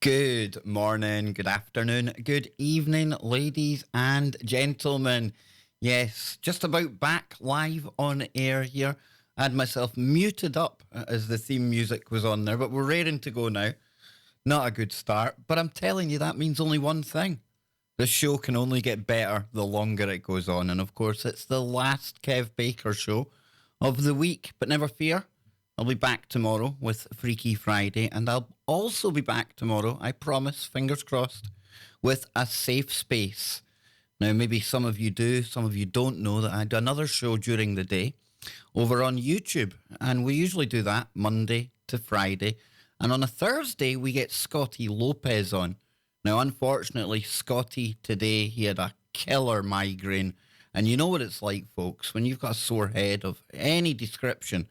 Good morning, good afternoon, good evening, ladies and gentlemen. Yes, just about back live on air here. I had myself muted up as the theme music was on there, but we're raring to go now. Not a good start, but I'm telling you that means only one thing. This show can only get better the longer it goes on. And of course, it's the last Kev Baker Show of the week. But never fear, I'll be back tomorrow with Freaky Friday. And I'll also be back tomorrow, I promise, fingers crossed, with a safe space. Now, maybe some of you do, some of you don't know that I do another show during the day over on YouTube. And we usually do that Monday to Friday. And on a Thursday, we get Scotty Lopez on. Now, unfortunately, Scotty today, he had a killer migraine. And you know what it's like, folks, when you've got a sore head of any description,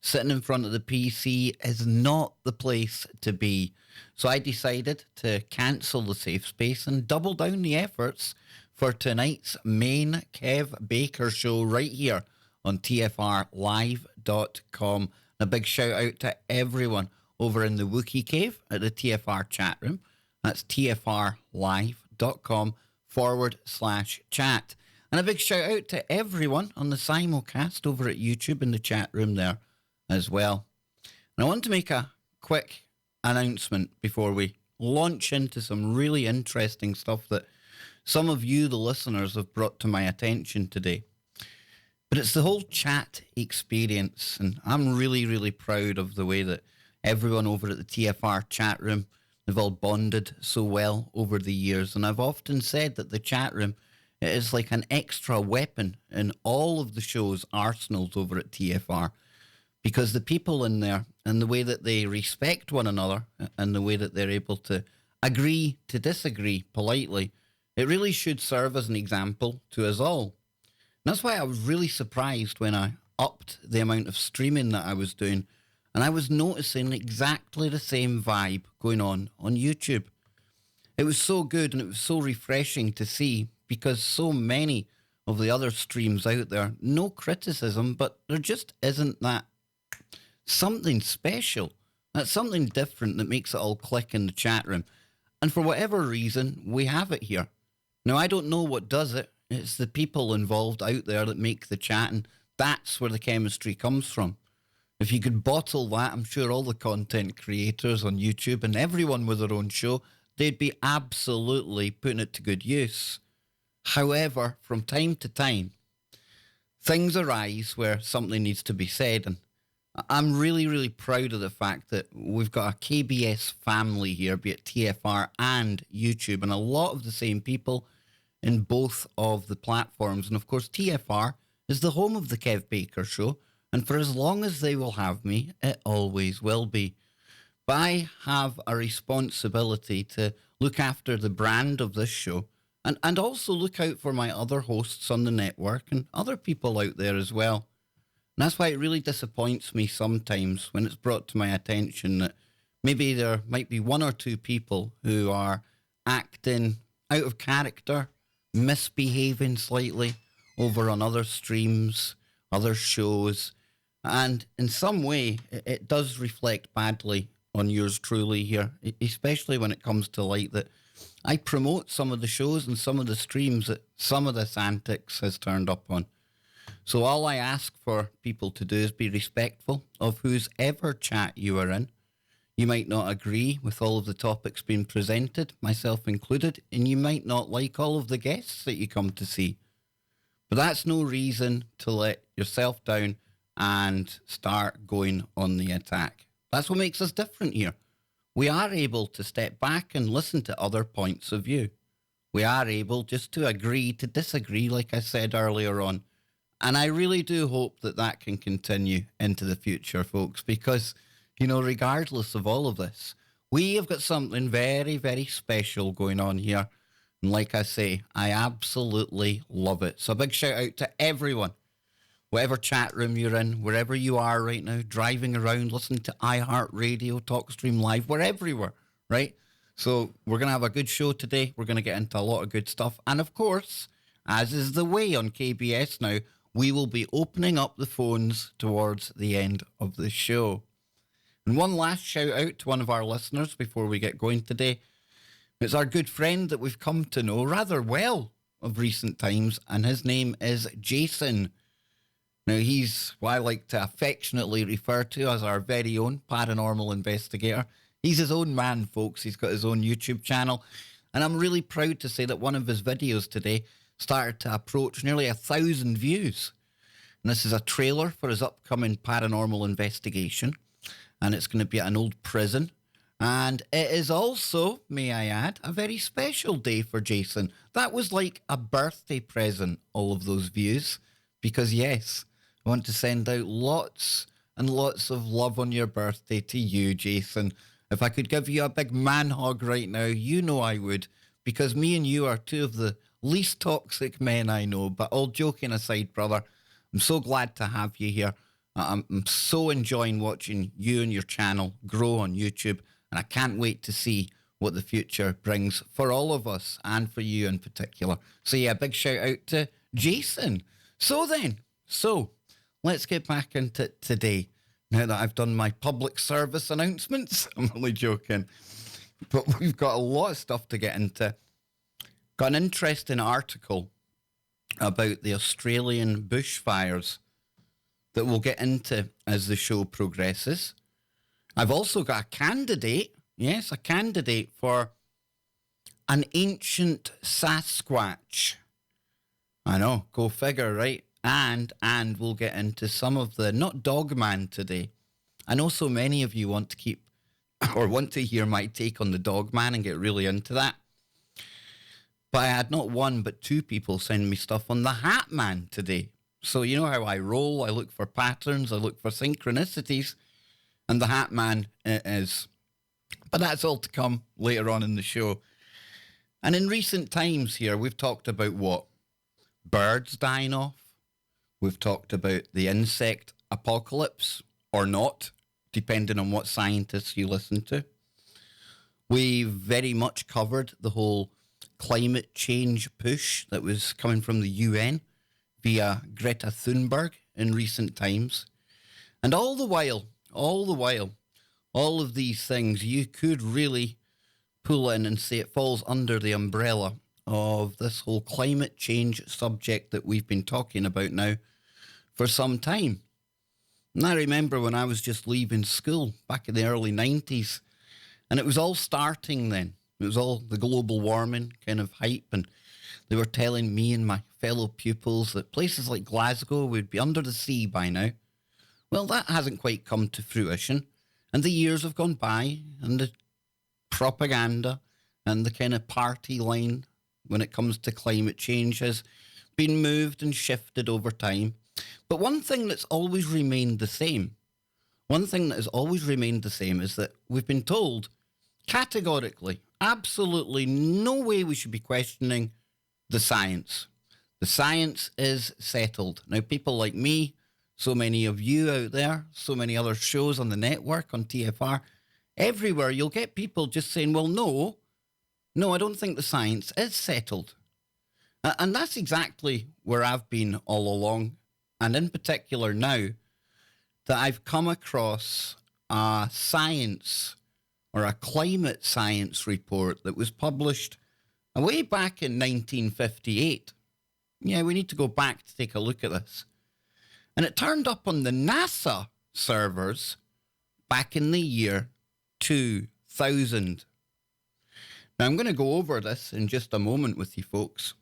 sitting in front of the PC is not the place to be. So I decided to cancel the safe space and double down the efforts for tonight's main Kev Baker Show right here on TFRlive.com. A big shout out to everyone over in the Wookiee Cave at the TFR chat room. That's TFRlive.com/chat. And a big shout out to everyone on the simulcast over at YouTube in the chat room there as well. And I want to make a quick announcement before we launch into some really interesting stuff that some of you, the listeners, have brought to my attention today. But it's the whole chat experience. And I'm really, really proud of the way that everyone over at the TFR chat room, they've all bonded so well over the years. And I've often said that the chat room is like an extra weapon in all of the show's arsenals over at TFR, because the people in there and the way that they respect one another and the way that they're able to agree to disagree politely, it really should serve as an example to us all. And that's why I was really surprised when I upped the amount of streaming that I was doing. And I was noticing exactly the same vibe going on YouTube. It was so good and it was so refreshing to see, because so many of the other streams out there, no criticism, but there just isn't that something special. That's something different that makes it all click in the chat room. And for whatever reason, we have it here. Now, I don't know what does it. It's the people involved out there that make the chat, and that's where the chemistry comes from. If you could bottle that, I'm sure all the content creators on YouTube and everyone with their own show, they'd be absolutely putting it to good use. However, from time to time, things arise where something needs to be said. And I'm really, really proud of the fact that we've got a KBS family here, be it TFR and YouTube, and a lot of the same people in both of the platforms. And of course, TFR is the home of the Kev Baker Show. And for as long as they will have me, it always will be. But I have a responsibility to look after the brand of this show and also look out for my other hosts on the network and other people out there as well. And that's why it really disappoints me sometimes when it's brought to my attention that maybe there might be one or two people who are acting out of character, misbehaving slightly over on other streams, other shows. And in some way, it does reflect badly on yours truly here, especially when it comes to light that I promote some of the shows and some of the streams that some of this antics has turned up on. So all I ask for people to do is be respectful of whose ever chat you are in. You might not agree with all of the topics being presented, myself included, and you might not like all of the guests that you come to see. But that's no reason to let yourself down and start going on the attack. That's what makes us different here. We are able to step back and listen to other points of view. We are able just to agree to disagree, like I said earlier on. And I really do hope that that can continue into the future, folks, because, you know, regardless of all of this, we have got something very, very special going on here. And like I say, I absolutely love it. So a big shout out to everyone, whatever chat room you're in, wherever you are right now, driving around, listening to iHeartRadio, TalkStream Live, we're everywhere, right? So we're going to have a good show today. We're going to get into a lot of good stuff. And of course, as is the way on KBS now, we will be opening up the phones towards the end of the show. And one last shout out to one of our listeners before we get going today. It's our good friend that we've come to know rather well of recent times, and his name is Jason. Now, he's what I like to affectionately refer to as our very own paranormal investigator. He's his own man, folks. He's got his own YouTube channel. And I'm really proud to say that one of his videos today started to approach nearly 1,000 views. And this is a trailer for his upcoming paranormal investigation. And it's going to be at an old prison. And it is also, may I add, a very special day for Jason. That was like a birthday present, all of those views. Because yes, I want to send out lots and lots of love on your birthday to you, Jason. If I could give you a big man hug right now, you know I would. Because me and you are two of the least toxic men I know. But all joking aside, brother, I'm so glad to have you here. I'm so enjoying watching you and your channel grow on YouTube. And I can't wait to see what the future brings for all of us and for you in particular. So yeah, big shout out to Jason. So let's get back into today. Now that I've done my public service announcements, I'm only joking. But we've got a lot of stuff to get into. Got an interesting article about the Australian bushfires that we'll get into as the show progresses. I've also got a candidate, yes, a candidate for an ancient Sasquatch. I know, go figure, right? And we'll get into some of the, not Dogman today. I know so many of you want to keep, or want to hear my take on the Dogman and get really into that. But I had not one, but two people send me stuff on the Hat Man today. So you know how I roll, I look for patterns, I look for synchronicities. And the Hat Man is. But that's all to come later on in the show. And in recent times here, we've talked about what? Birds dying off. We've talked about the insect apocalypse, or not, depending on what scientists you listen to. We very much covered the whole climate change push that was coming from the UN via Greta Thunberg in recent times. And all the while, all of these things you could really pull in and say it falls under the umbrella of this whole climate change subject that we've been talking about now for some time. And I remember when I was just leaving school back in the early 90s, and it was all starting then. It was all the global warming kind of hype, and they were telling me and my fellow pupils that places like Glasgow would be under the sea by now. Well, that hasn't quite come to fruition, and the years have gone by, and the propaganda and the kind of party line when it comes to climate change has been moved and shifted over time. But one thing that's always remained the same, is that we've been told categorically, absolutely no way we should be questioning the science. The science is settled. Now, people like me, so many of you out there, so many other shows on the network, on TFR, everywhere you'll get people just saying, well, no, I don't think the science is settled. And that's exactly where I've been all along. And in particular now that I've come across a science or a climate science report that was published way back in 1958. Yeah, we need to go back to take a look at this. And it turned up on the NASA servers back in the year 2000. Now, I'm going to go over this in just a moment with you folks.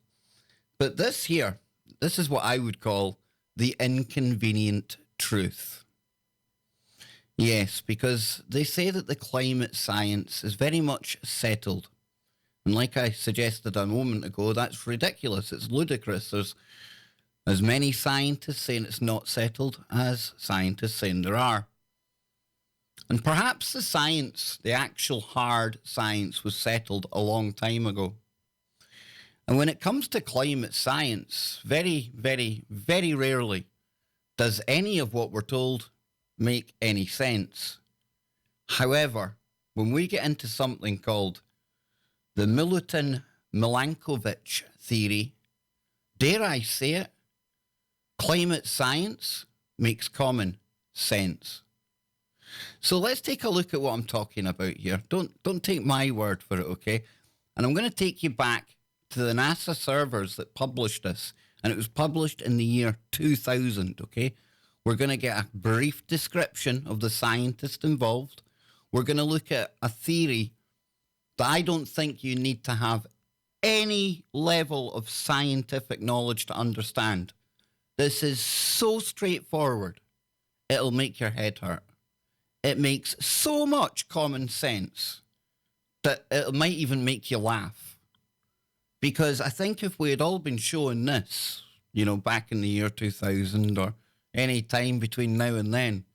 But this is what I would call the inconvenient truth. Yes, because they say that the climate science is very much settled. And like I suggested a moment ago, that's ridiculous. It's ludicrous. There's as many scientists saying it's not settled as scientists saying there are. And perhaps the science, the actual hard science, was settled a long time ago. And when it comes to climate science, very, very, very rarely does any of what we're told make any sense. However, when we get into something called the Milankovitch theory, dare I say it, climate science makes common sense. So let's take a look at what I'm talking about here. Don't take my word for it, okay? And I'm going to take you back to the NASA servers that published this, and it was published in the year 2000, okay? We're going to get a brief description of the scientist involved. We're going to look at a theory that I don't think you need to have any level of scientific knowledge to understand. This is so straightforward, it'll make your head hurt. It makes so much common sense that it might even make you laugh. Because I think if we had all been shown this, back in the year 2000 or any time between now and then,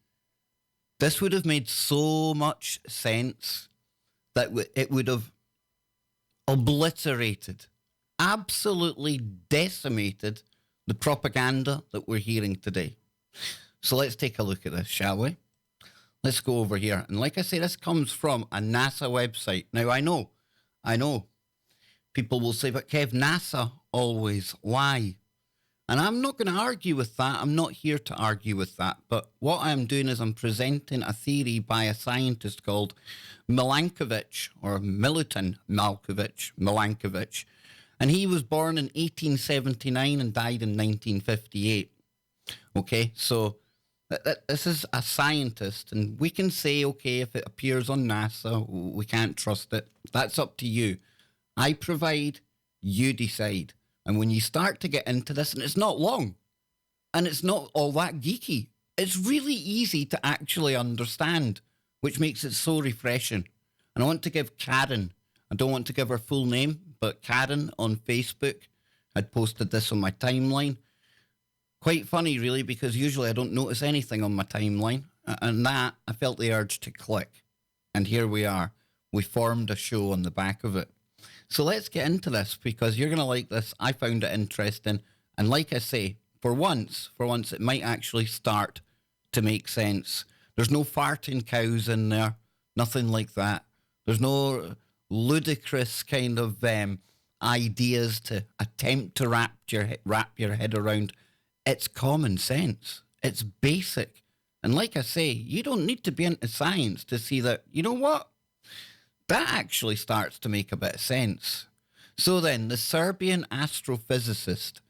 this would have made so much sense that it would have obliterated, absolutely decimated the propaganda that we're hearing today. So let's take a look at this, shall we? Let's go over here. And like I say, this comes from a NASA website. Now, I know. People will say, but Kev, NASA always lie. And I'm not going to argue with that. I'm not here to argue with that. But what I'm doing is I'm presenting a theory by a scientist called Milankovitch, or Milutin Milankovitch. And he was born in 1879 and died in 1958. Okay, so this is a scientist, and we can say, okay, if it appears on NASA, we can't trust it. That's up to you. I provide, you decide. And when you start to get into this, and it's not long, and it's not all that geeky, it's really easy to actually understand, which makes it so refreshing. And I want to give Karen, I don't want to give her full name, but Karen on Facebook had posted this on my timeline. Quite funny, really, because usually I don't notice anything on my timeline. And that, I felt the urge to click. And here we are. We formed a show on the back of it. So let's get into this, because you're going to like this. I found it interesting. And like I say, for once, it might actually start to make sense. There's no farting cows in there. Nothing like that. There's no ludicrous kind of ideas to attempt to wrap your head around. It's common sense. It's basic. And like I say, you don't need to be into science to see that, you know what? That actually starts to make a bit of sense. So then, the Serbian astrophysicist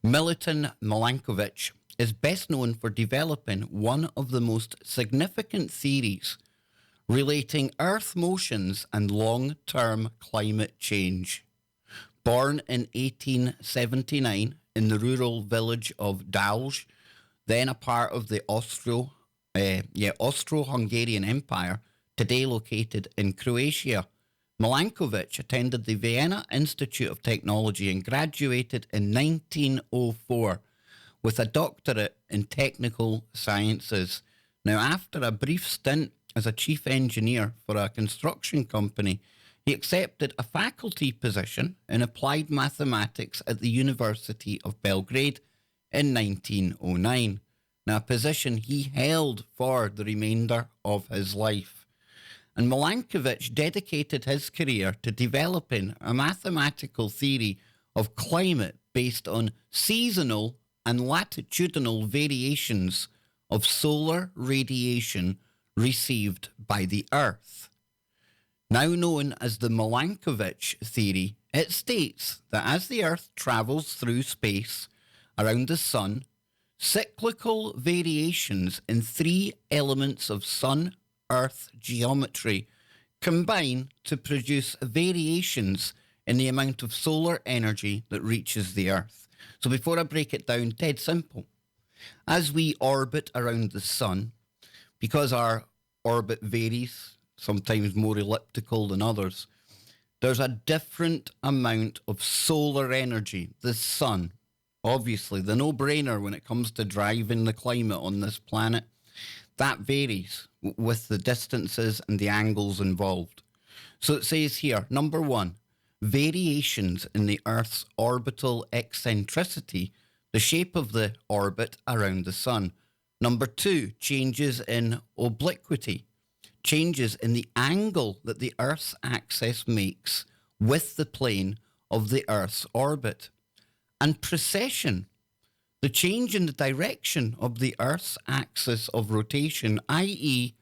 Milutin Milankovitch is best known for developing one of the most significant theories relating Earth motions and long-term climate change. Born in 1879 in the rural village of Dalj, then a part of the Austro-Hungarian Empire, today located in Croatia, Milankovitch attended the Vienna Institute of Technology and graduated in 1904 with a doctorate in technical sciences. Now, after a brief stint as a chief engineer for a construction company, he accepted a faculty position in applied mathematics at the University of Belgrade in 1909. Now, a position he held for the remainder of his life. And Milankovitch dedicated his career to developing a mathematical theory of climate based on seasonal and latitudinal variations of solar radiation received by the Earth. Now known as the Milankovitch theory, it states that as the Earth travels through space around the Sun, cyclical variations in three elements of Sun-Earth geometry combine to produce variations in the amount of solar energy that reaches the Earth. So before I break it down, dead simple. As we orbit around the Sun, because our orbit varies, sometimes more elliptical than others, there's a different amount of solar energy. The Sun, obviously, the no-brainer when it comes to driving the climate on this planet, that varies with the distances and the angles involved. So it says here, number one, variations in the Earth's orbital eccentricity, the shape of the orbit around the Sun. Number two, changes in obliquity, changes in the angle that the Earth's axis makes with the plane of the Earth's orbit. And precession, the change in the direction of the Earth's axis of rotation, i.e.,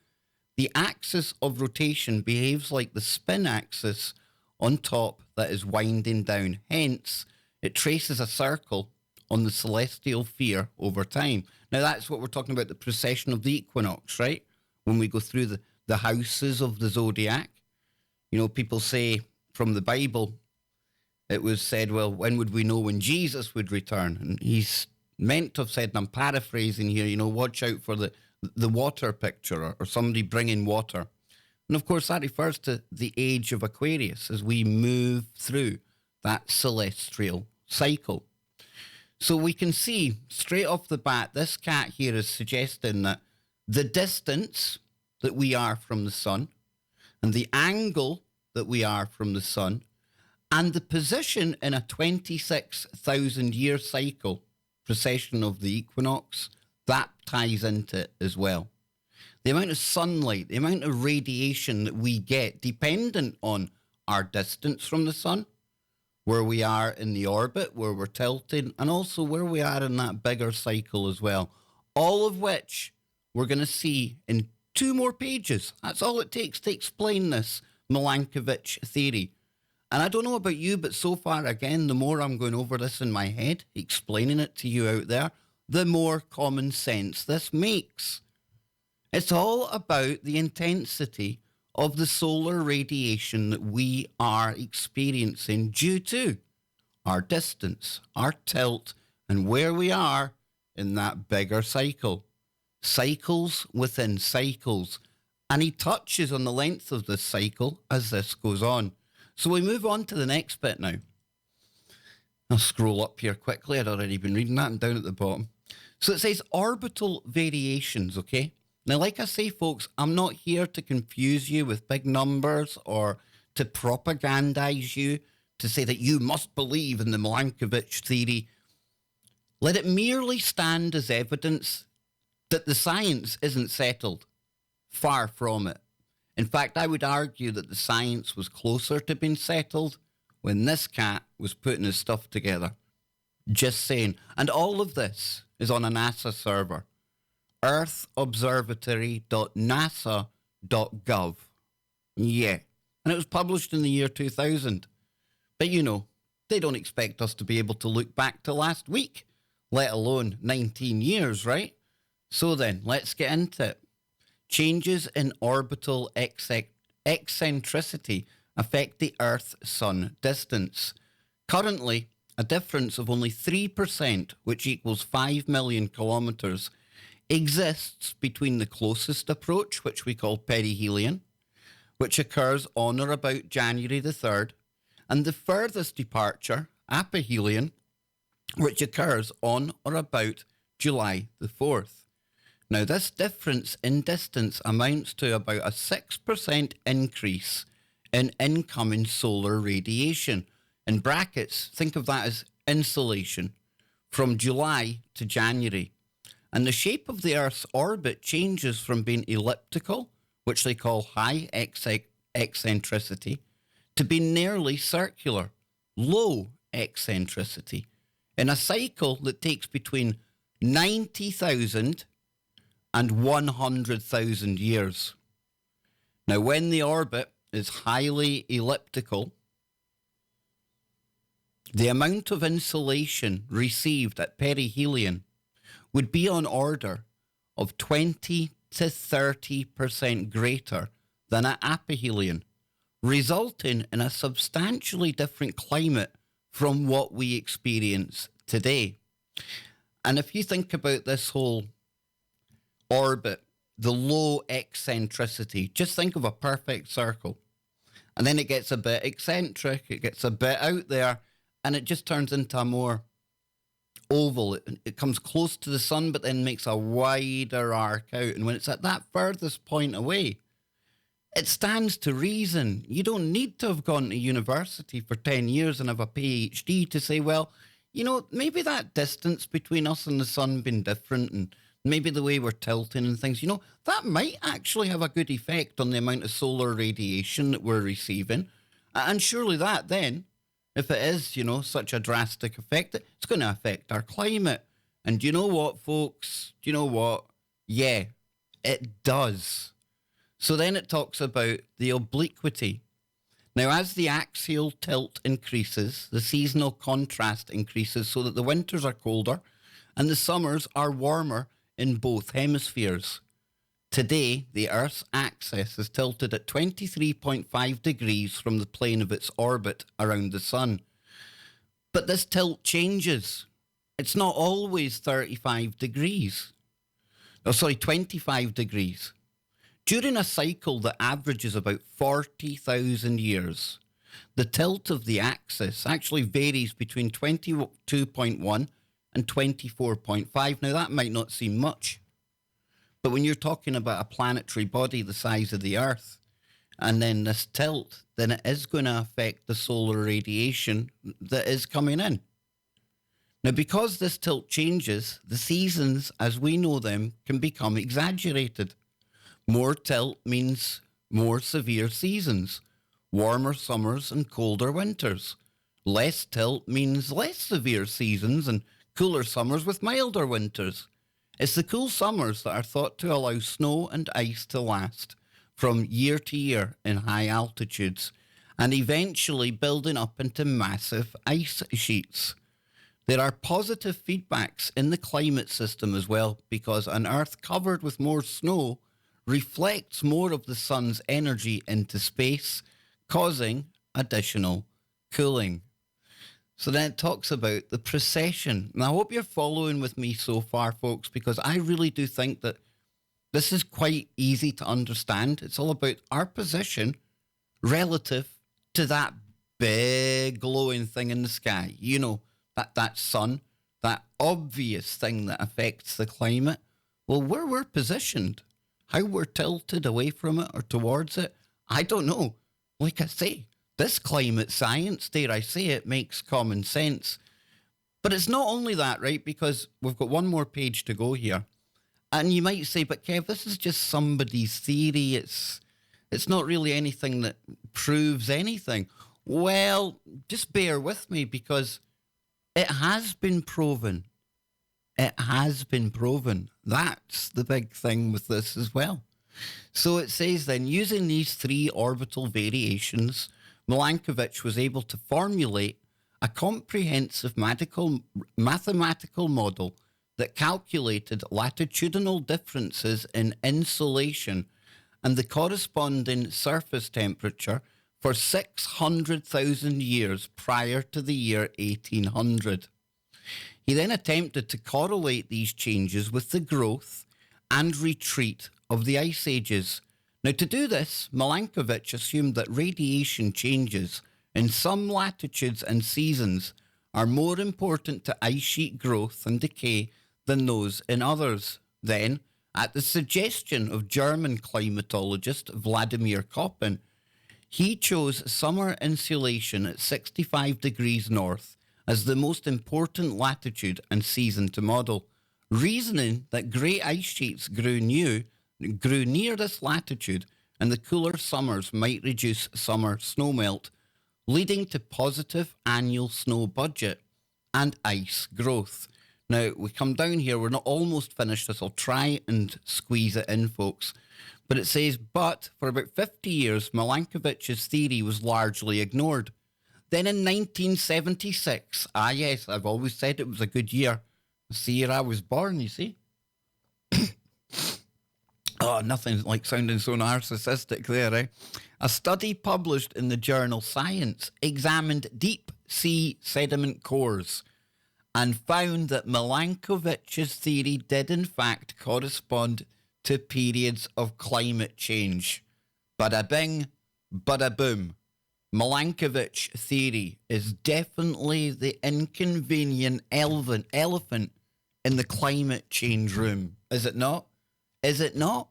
the axis of rotation behaves like the spin axis on top that is winding down. Hence, it traces a circle on the celestial sphere over time. Now, that's what we're talking about, the precession of the equinox, right? When we go through the houses of the zodiac. You know, people say from the Bible, it was said, well, when would we know when Jesus would return? And he's meant to have said, and I'm paraphrasing here, you know, watch out for the water picture or somebody bringing water. And of course, that refers to the age of Aquarius as we move through that celestial cycle. So we can see straight off the bat, this cat here is suggesting that the distance that we are from the sun and the angle that we are from the sun and the position in a 26,000 year cycle, precession of the equinox, that ties into it as well. The amount of sunlight, the amount of radiation that we get dependent on our distance from the sun, where we are in the orbit, where we're tilting, and also where we are in that bigger cycle as well. All of which we're going to see in 2 more pages. That's all it takes to explain this Milankovitch theory. And I don't know about you, but so far, again, the more I'm going over this in my head, explaining it to you out there, the more common sense this makes. It's all about the intensity of the solar radiation that we are experiencing due to our distance, our tilt, and where we are in that bigger cycle. Cycles within cycles. And he touches on the length of this cycle as this goes on. So we move on to the next bit now. I'll scroll up here quickly. I'd already been reading that and down at the bottom. So it says orbital variations, okay? Now, like I say, folks, I'm not here to confuse you with big numbers or to propagandize you, to say that you must believe in the Milankovitch theory. Let it merely stand as evidence that the science isn't settled. Far from it. In fact, I would argue that the science was closer to being settled when this cat was putting his stuff together. Just saying. And all of this is on a NASA server. earthobservatory.nasa.gov. Yeah. And it was published in the year 2000. But you know, they don't expect us to be able to look back to last week, let alone 19 years, right? So then, let's get into it. Changes in orbital eccentricity affect the Earth-Sun distance. Currently, a difference of only 3%, which equals 5 million kilometres, exists between the closest approach, which we call perihelion, which occurs on or about January the 3rd, and the furthest departure, aphelion, which occurs on or about July the 4th. Now, this difference in distance amounts to about a 6% increase in incoming solar radiation. In brackets, think of that as insolation from July to January. And the shape of the Earth's orbit changes from being elliptical, which they call high eccentricity, to being nearly circular, low eccentricity, in a cycle that takes between 90,000 and 100,000 years. Now, when the orbit is highly elliptical, the amount of insolation received at perihelion would be on order of 20 to 30% greater than at aphelion, resulting in a substantially different climate from what we experience today. And if you think about this whole orbit, the low eccentricity, just think of a perfect circle. And then it gets a bit eccentric, it gets a bit out there, and it just turns into a more oval. It comes close to the sun, but then makes a wider arc out. And when it's at that furthest point away, it stands to reason. You don't need to have gone to university for 10 years and have a PhD to say, well, you know, maybe that distance between us and the sun been different, and maybe the way we're tilting and things, you know, that might actually have a good effect on the amount of solar radiation that we're receiving. And surely that then, if it is, you know, such a drastic effect, it's going to affect our climate. And do you know what, folks? Do you know what? Yeah, it does. So then it talks about the obliquity. Now, as the axial tilt increases, the seasonal contrast increases so that the winters are colder and the summers are warmer in both hemispheres. Today, the Earth's axis is tilted at 23.5 degrees from the plane of its orbit around the Sun. But this tilt changes. It's not always 35 degrees. 25 degrees. During a cycle that averages about 40,000 years, the tilt of the axis actually varies between 22.1 and 24.5. Now, that might not seem much, but when you're talking about a planetary body the size of the Earth, and then this tilt, then it is going to affect the solar radiation that is coming in. Now, because this tilt changes, the seasons as we know them can become exaggerated. More tilt means more severe seasons, warmer summers and colder winters. Less tilt means less severe seasons and cooler summers with milder winters. It's the cool summers that are thought to allow snow and ice to last from year to year in high altitudes and eventually building up into massive ice sheets. There are positive feedbacks in the climate system as well, because an Earth covered with more snow reflects more of the sun's energy into space, causing additional cooling. So then it talks about the precession. And I hope you're following with me so far, folks, because I really do think that this is quite easy to understand. It's all about our position relative to that big glowing thing in the sky. You know, that sun, that obvious thing that affects the climate. Well, where we're positioned, how we're tilted away from it or towards it, I don't know. Like I say, this climate science, dare I say it, makes common sense. But it's not only that, right? Because we've got one more page to go here. And you might say, but Kev, this is just somebody's theory. It's not really anything that proves anything. Well, just bear with me, because it has been proven. It has been proven. That's the big thing with this as well. So it says then, using these three orbital variations, Milankovitch was able to formulate a comprehensive mathematical model that calculated latitudinal differences in insolation and the corresponding surface temperature for 600,000 years prior to the year 1800. He then attempted to correlate these changes with the growth and retreat of the ice ages. Now, to do this, Milankovitch assumed that radiation changes in some latitudes and seasons are more important to ice sheet growth and decay than those in others. Then, at the suggestion of German climatologist Vladimir Koppen, he chose summer insolation at 65 degrees north as the most important latitude and season to model, reasoning that grey ice sheets grew near this latitude and the cooler summers might reduce summer snowmelt, leading to positive annual snow budget and ice growth. Now, we come down here, we're not almost finished this, I'll try and squeeze it in, folks. But it says, but for about 50 years, Milankovitch's theory was largely ignored. Then in 1976, yes, I've always said it was a good year. It's the year I was born, you see. Oh, nothing like sounding so narcissistic there, eh? A study published in the journal Science examined deep sea sediment cores and found that Milankovitch's theory did in fact correspond to periods of climate change. Bada bing, bada boom. Milankovitch theory is definitely the inconvenient elephant in the climate change room. Is it not? Is it not?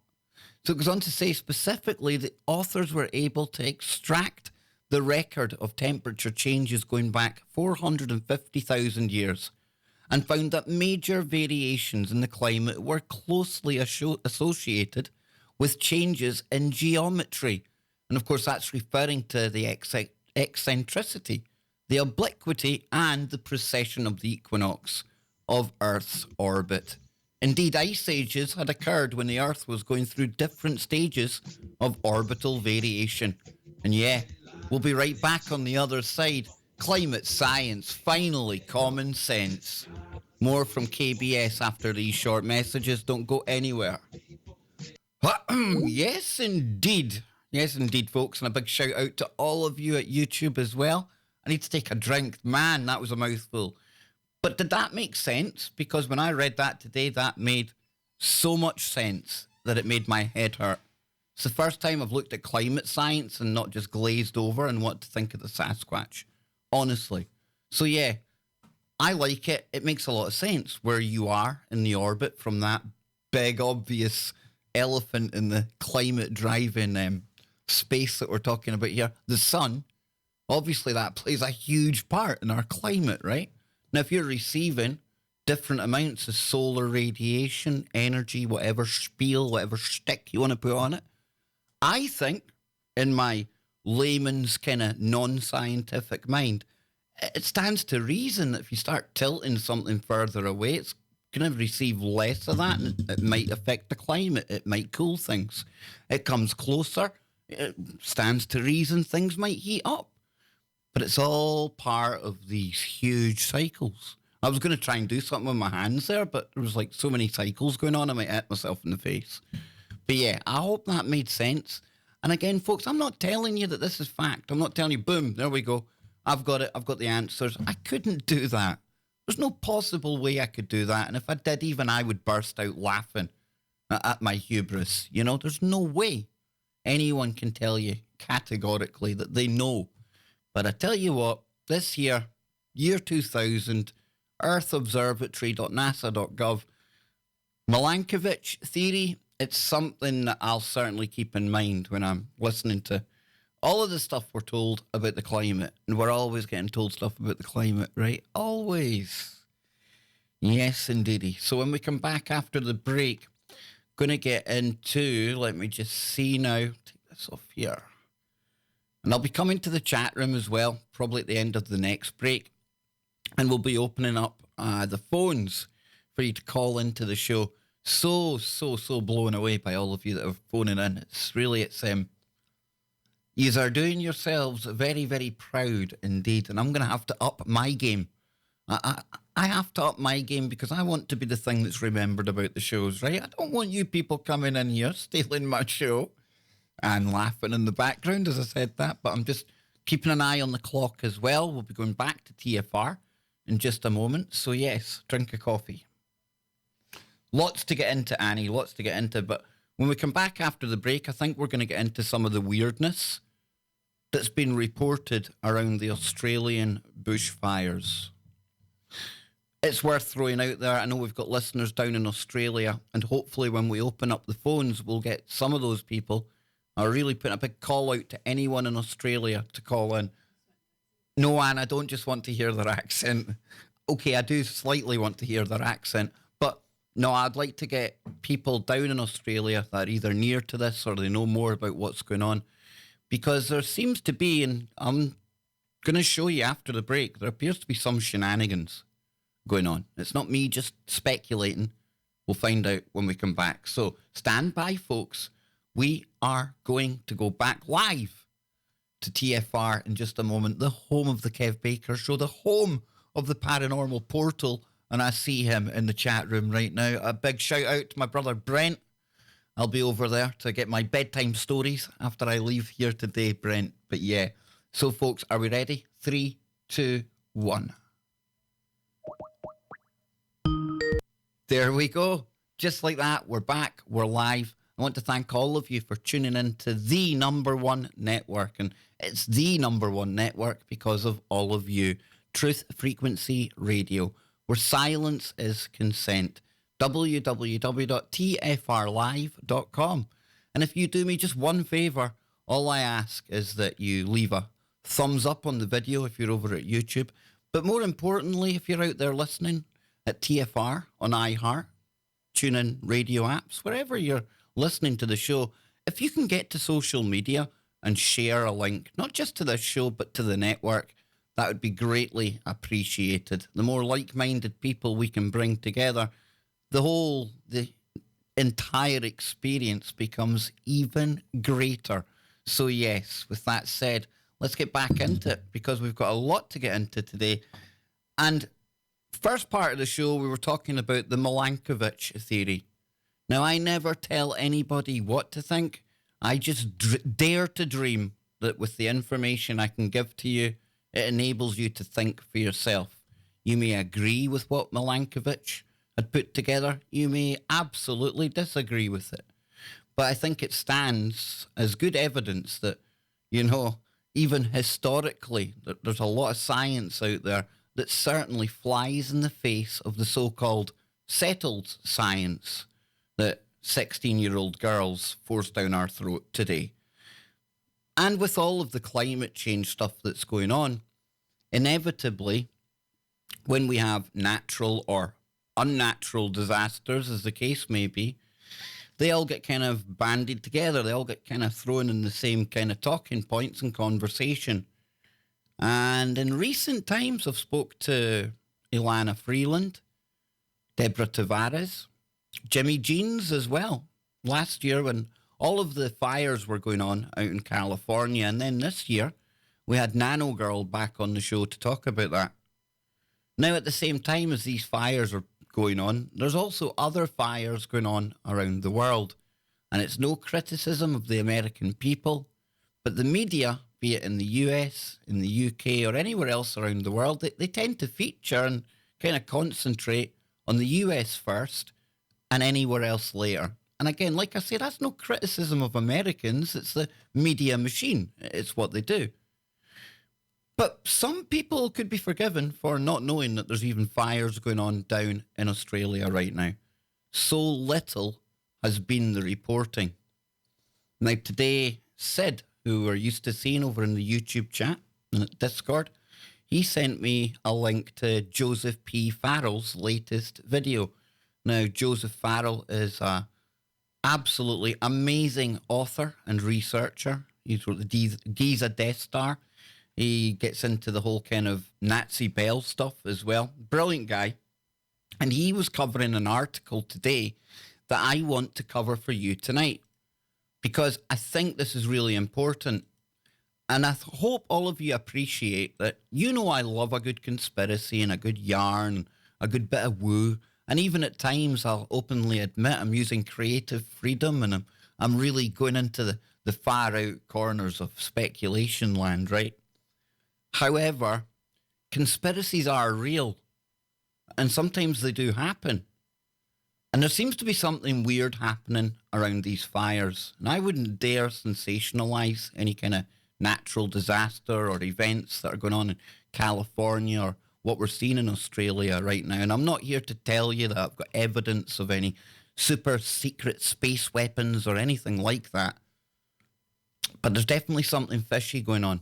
So it goes on to say specifically the authors were able to extract the record of temperature changes going back 450,000 years and found that major variations in the climate were closely associated with changes in geometry. And of course, that's referring to the eccentricity, the obliquity, and the precession of the equinox of Earth's orbit Indeed, ice ages had occurred when the Earth was going through different stages of orbital variation. And yeah, we'll be right back on the other side. Climate science, finally common sense. More from KBS after these short messages. Don't go anywhere. Yes, indeed. Yes, indeed, folks. And a big shout out to all of you at YouTube as well. I need to take a drink. Man, that was a mouthful. But did that make sense? Because when I read that today, that made so much sense that it made my head hurt. It's the first time I've looked at climate science and not just glazed over and what to think of the Sasquatch. Honestly. So yeah, I like it. It makes a lot of sense where you are in the orbit from that big, obvious elephant in the climate driving space that we're talking about here. The sun, obviously that plays a huge part in our climate, right? Now, if you're receiving different amounts of solar radiation, energy, whatever spiel, whatever shtick you want to put on it, I think, in my layman's kind of non-scientific mind, it stands to reason that if you start tilting something further away, it's going to receive less of that, and it might affect the climate. It might cool things. It comes closer, it stands to reason things might heat up. But it's all part of these huge cycles. I was going to try and do something with my hands there, but there was like so many cycles going on, I might hit myself in the face. But yeah, I hope that made sense. And again, folks, I'm not telling you that this is fact. I'm not telling you, boom, there we go. I've got it. I've got the answers. I couldn't do that. There's no possible way I could do that. And if I did, even I would burst out laughing at my hubris. You know, there's no way anyone can tell you categorically that they know. But I tell you what, this year 2000, earthobservatory.nasa.gov, Milankovitch theory, it's something that I'll certainly keep in mind when I'm listening to all of the stuff we're told about the climate. And we're always getting told stuff about the climate, right? Always. Yes, indeedy. So when we come back after the break, going to get into, let me just see now, take this off here. And I'll be coming to the chat room as well, probably at the end of the next break. And we'll be opening up the phones for you to call into the show. So blown away by all of you that are phoning in. It's you are doing yourselves very, very proud indeed. And I'm going to have to up my game. I have to up my game because I want to be the thing that's remembered about the shows, right? I don't want you people coming in here stealing my show and laughing in the background as I said that, but I'm just keeping an eye on the clock as well. We'll be going back to TFR in just a moment. So yes, drink a coffee. Lots to get into, Annie, lots to get into. But when we come back after the break, I think we're going to get into some of the weirdness that's been reported around the Australian bushfires. It's worth throwing out there. I know we've got listeners down in Australia, and hopefully when we open up the phones, we'll get some of those people. I'll really put a big call out to anyone in Australia to call in. No, Anne, I don't just want to hear their accent. Okay, I do slightly want to hear their accent, but no, I'd like to get people down in Australia that are either near to this or they know more about what's going on, because there seems to be, and I'm going to show you after the break, there appears to be some shenanigans going on. It's not me just speculating. We'll find out when we come back. So stand by, folks. We are going to go back live to TFR in just a moment, the home of the Kev Baker Show, the home of the Paranormal Portal, and I see him in the chat room right now. A big shout out to my brother Brent. I'll be over there to get my bedtime stories after I leave here today, Brent. But yeah, so folks, are we ready? 3, 2, 1. There we go. Just like that, we're back, we're live. I want to thank all of you for tuning in to the number one network. And it's the number one network because of all of you. Truth Frequency Radio, where silence is consent. www.tfrlive.com. And if you do me just one favour, all I ask is that you leave a thumbs up on the video if you're over at YouTube. But more importantly, if you're out there listening at TFR on iHeart, TuneIn radio apps, wherever you're listening to the show, if you can get to social media and share a link, not just to this show, but to the network, that would be greatly appreciated. The more like-minded people we can bring together, the entire experience becomes even greater. So yes, with that said, let's get back into it because we've got a lot to get into today. And first part of the show, we were talking about the Milankovitch theory. Now, I never tell anybody what to think. I just dare to dream that with the information I can give to you, it enables you to think for yourself. You may agree with what Milankovitch had put together. You may absolutely disagree with it. But I think it stands as good evidence that, even historically, that there's a lot of science out there that certainly flies in the face of the so-called settled science that 16-year-old girls force down our throat today. And with all of the climate change stuff that's going on, inevitably, when we have natural or unnatural disasters, as the case may be, they all get kind of banded together. They all get kind of thrown in the same kind of talking points and conversation. And in recent times, I've spoke to Ilana Freeland, Deborah Tavares, Jimmy Jeans as well. Last year when all of the fires were going on out in California. And then this year, we had Nano Girl back on the show to talk about that. Now, at the same time as these fires are going on, there's also other fires going on around the world. And it's no criticism of the American people, but the media, be it in the US, in the UK, or anywhere else around the world, they tend to feature and kind of concentrate on the US first and anywhere else later. And again, like I say, that's no criticism of Americans. It's the media machine. It's what they do. But some people could be forgiven for not knowing that there's even fires going on down in Australia right now. So little has been the reporting. Now today, Sid, who we're used to seeing over in the YouTube chat and Discord, he sent me a link to Joseph P. Farrell's latest video. Now, Joseph Farrell is a absolutely amazing author and researcher. He's wrote the Giza Death Star. He gets into the whole kind of Nazi Bell stuff as well. Brilliant guy. And he was covering an article today that I want to cover for you tonight because I think this is really important. And I hope all of you appreciate that. I love a good conspiracy and a good yarn, a good bit of woo. And even at times, I'll openly admit I'm using creative freedom and I'm really going into the far out corners of speculation land, right? However, conspiracies are real and sometimes they do happen. And there seems to be something weird happening around these fires. And I wouldn't dare sensationalize any kind of natural disaster or events that are going on in California or what we're seeing in Australia right now. And I'm not here to tell you that I've got evidence of any super secret space weapons or anything like that. But there's definitely something fishy going on.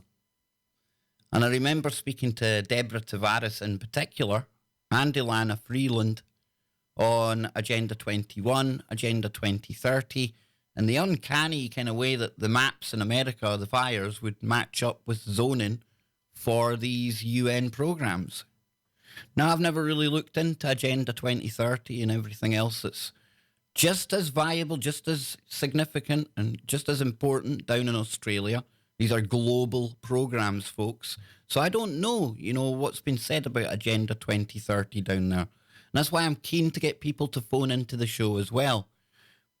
And I remember speaking to Deborah Tavares in particular and Ilana Freeland on Agenda 21, Agenda 2030, and the uncanny kind of way that the maps in America, the fires, would match up with zoning for these UN programs. Now, I've never really looked into Agenda 2030 and everything else that's just as viable, just as significant, and just as important down in Australia. These are global programs, folks. So I don't know, what's been said about Agenda 2030 down there. And that's why I'm keen to get people to phone into the show as well.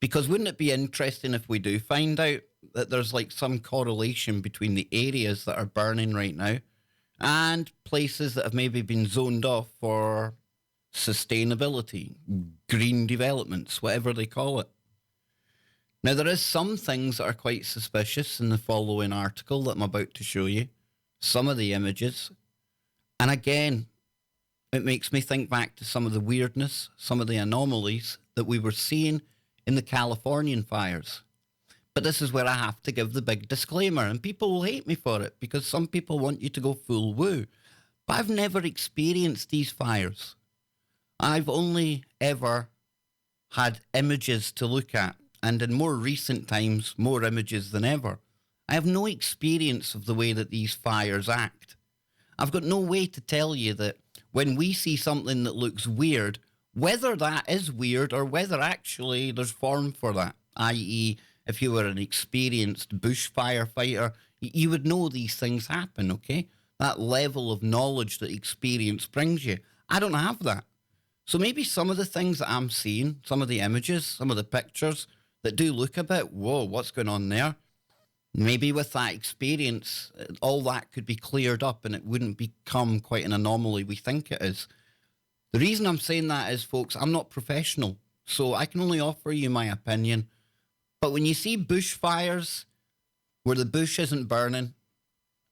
Because wouldn't it be interesting if we do find out that there's like some correlation between the areas that are burning right now and places that have maybe been zoned off for sustainability, green developments, whatever they call it. Now, there is some things that are quite suspicious in the following article that I'm about to show you. Some of the images. And again, it makes me think back to some of the weirdness, some of the anomalies that we were seeing in the Californian fires. But this is where I have to give the big disclaimer, and people will hate me for it because some people want you to go full woo. But I've never experienced these fires. I've only ever had images to look at, and in more recent times, more images than ever. I have no experience of the way that these fires act. I've got no way to tell you that when we see something that looks weird, whether that is weird or whether actually there's form for that, i.e., if you were an experienced bush firefighter, you would know these things happen, okay? That level of knowledge that experience brings you. I don't have that. So maybe some of the things that I'm seeing, some of the images, some of the pictures that do look a bit, whoa, what's going on there? Maybe with that experience, all that could be cleared up and it wouldn't become quite an anomaly we think it is. The reason I'm saying that is, folks, I'm not professional, so I can only offer you my opinion. But when you see bushfires where the bush isn't burning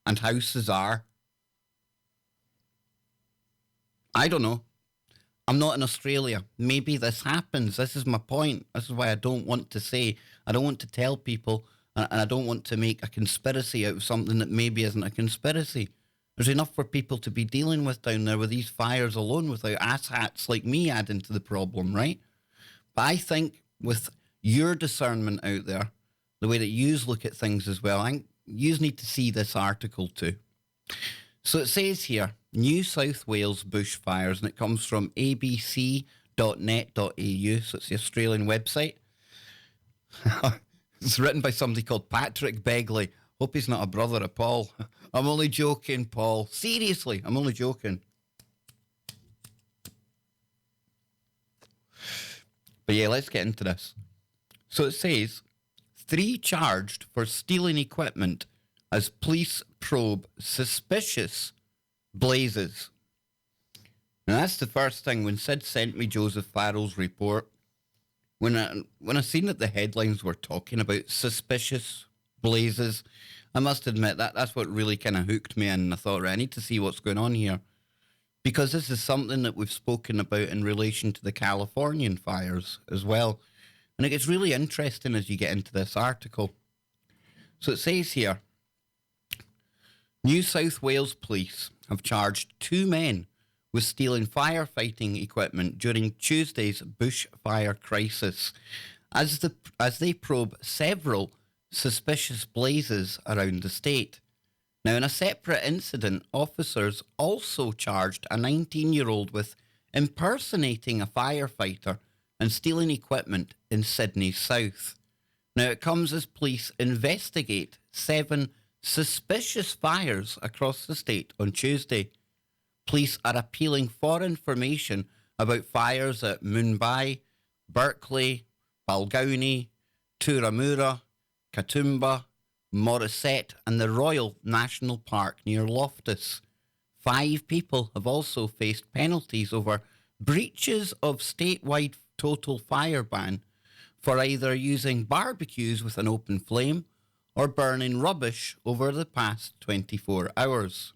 and houses are, I don't know. I'm not in Australia. Maybe this happens. This is my point. This is why I don't want to say, I don't want to tell people, and I don't want to make a conspiracy out of something that maybe isn't a conspiracy. There's enough for people to be dealing with down there with these fires alone without asshats like me adding to the problem, right? But I think with your discernment out there, the way that yous look at things as well, I think yous need to see this article too. So it says here, New South Wales bushfires, and it comes from abc.net.au, so it's the Australian website. It's written by somebody called Patrick Begley. Hope he's not a brother of Paul. I'm only joking, Paul. Seriously, I'm only joking. But yeah, let's get into this. So it says, 3 charged for stealing equipment as police probe suspicious blazes. Now that's the first thing. When Sid sent me Joseph Farrell's report, when I seen that the headlines were talking about suspicious blazes, I must admit that's what really kind of hooked me in. And I thought, right, I need to see what's going on here. Because this is something that we've spoken about in relation to the Californian fires as well. And it gets really interesting as you get into this article. So it says here, New South Wales police have charged 2 men with stealing firefighting equipment during Tuesday's bushfire crisis as they probe several suspicious blazes around the state. Now, in a separate incident, officers also charged a 19-year-old with impersonating a firefighter and stealing equipment in Sydney's south. Now, it comes as police investigate 7 suspicious fires across the state on Tuesday. Police are appealing for information about fires at Mumbai, Berkeley, Balgownie, Turramurra, Katoomba, Morisset and the Royal National Park near Loftus. 5 people have also faced penalties over breaches of statewide total fire ban for either using barbecues with an open flame or burning rubbish over the past 24 hours.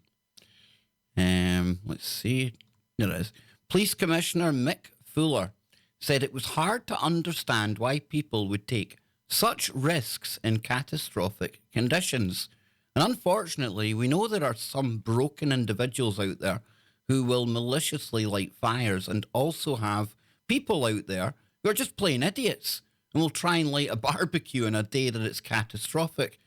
Let's see. There it is. Police Commissioner Mick Fuller said it was hard to understand why people would take such risks in catastrophic conditions. And unfortunately, we know there are some broken individuals out there who will maliciously light fires, and also have people out there who are just plain idiots and will try and light a barbecue on a day that it's catastrophic,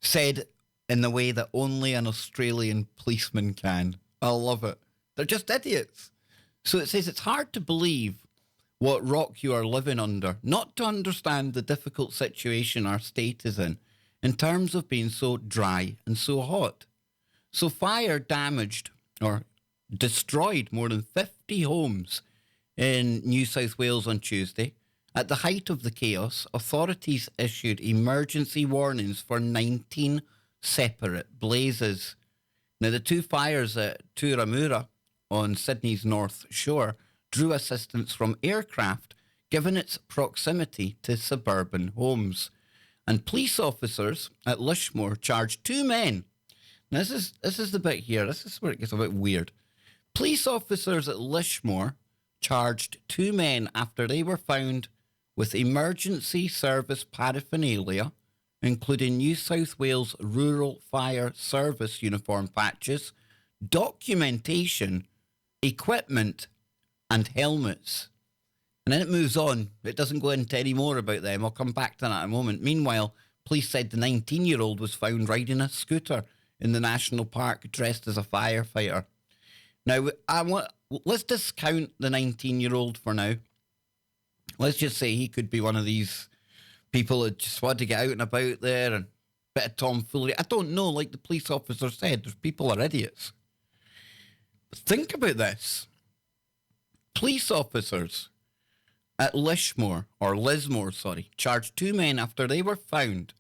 said in the way that only an Australian policeman can. I love it. They're just idiots. So it says it's hard to believe what rock you are living under, not to understand the difficult situation our state is in terms of being so dry and so hot. So fire damaged or destroyed more than 50 homes in New South Wales on Tuesday. At the height of the chaos, authorities issued emergency warnings for 19 separate blazes. Now, the 2 fires at Turramurra on Sydney's North Shore drew assistance from aircraft, given its proximity to suburban homes. And police officers at Lishmore charged 2 men. Now, this is the bit here. This is where it gets a bit weird. Police officers at Lishmore charged 2 men after they were found with emergency service paraphernalia, including New South Wales Rural Fire Service uniform patches, documentation, equipment, and helmets. And then it moves on. It doesn't go into any more about them. I'll come back to that in a moment. Meanwhile, police said the 19-year-old was found riding a scooter in the national park dressed as a firefighter. Now, let's discount the 19-year-old for now. Let's just say he could be one of these people that just want to get out and about there and bit of tomfoolery. I don't know, like the police officer said, there's people are idiots. But think about this. Police officers at Lismore, charged 2 men after they were found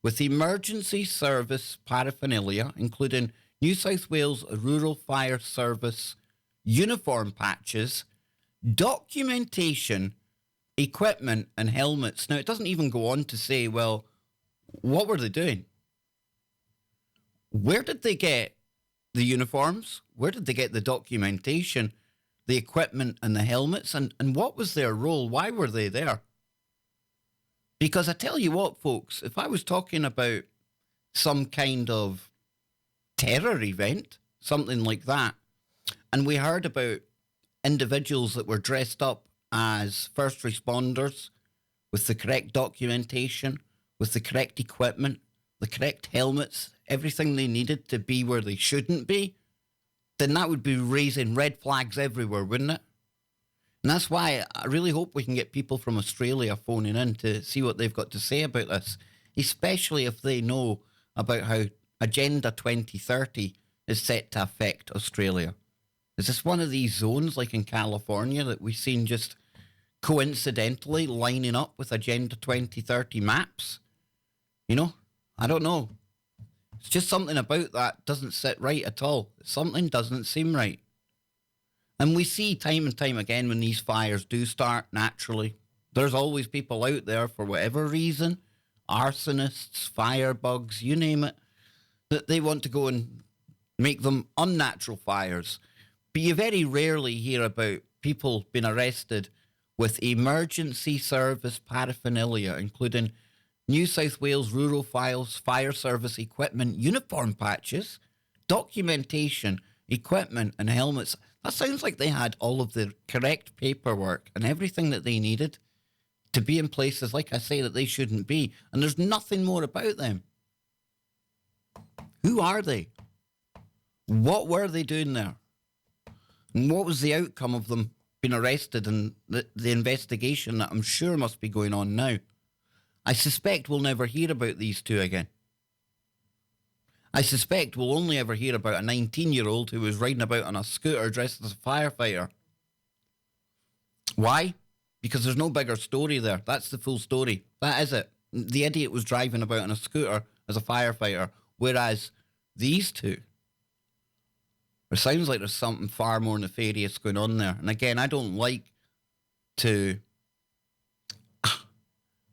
with emergency service paraphernalia, including New South Wales Rural Fire Service uniform patches, documentation, equipment and helmets. Now, it doesn't even go on to say, well, what were they doing? Where did they get the uniforms? Where did they get the documentation, the equipment and the helmets? And what was their role? Why were they there? Because I tell you what, folks, if I was talking about some kind of terror event, something like that, and we heard about individuals that were dressed up as first responders with the correct documentation, with the correct equipment, the correct helmets, everything they needed to be where they shouldn't be, then that would be raising red flags everywhere, wouldn't it? And that's why I really hope we can get people from Australia phoning in to see what they've got to say about this, especially if they know about how Agenda 2030 is set to affect Australia. Is this one of these zones like in California that we've seen just coincidentally lining up with Agenda 2030 maps? You know, I don't know. It's just something about that doesn't sit right at all. Something doesn't seem right. And we see time and time again when these fires do start naturally, there's always people out there for whatever reason, arsonists, firebugs, you name it, that they want to go and make them unnatural fires. But you very rarely hear about people being arrested with emergency service paraphernalia, including New South Wales Rural Fire Service equipment, uniform patches, documentation, equipment and helmets. That sounds like they had all of the correct paperwork and everything that they needed to be in places, like I say, that they shouldn't be. And there's nothing more about them. Who are they? What were they doing there? And what was the outcome of them being arrested and the investigation that I'm sure must be going on now? I suspect we'll never hear about these two again. I suspect we'll only ever hear about a 19-year-old who was riding about on a scooter dressed as a firefighter. Why? Because there's no bigger story there. That's the full story. That is it. The idiot was driving about on a scooter as a firefighter, whereas these two, it sounds like there's something far more nefarious going on there. And again, I don't like to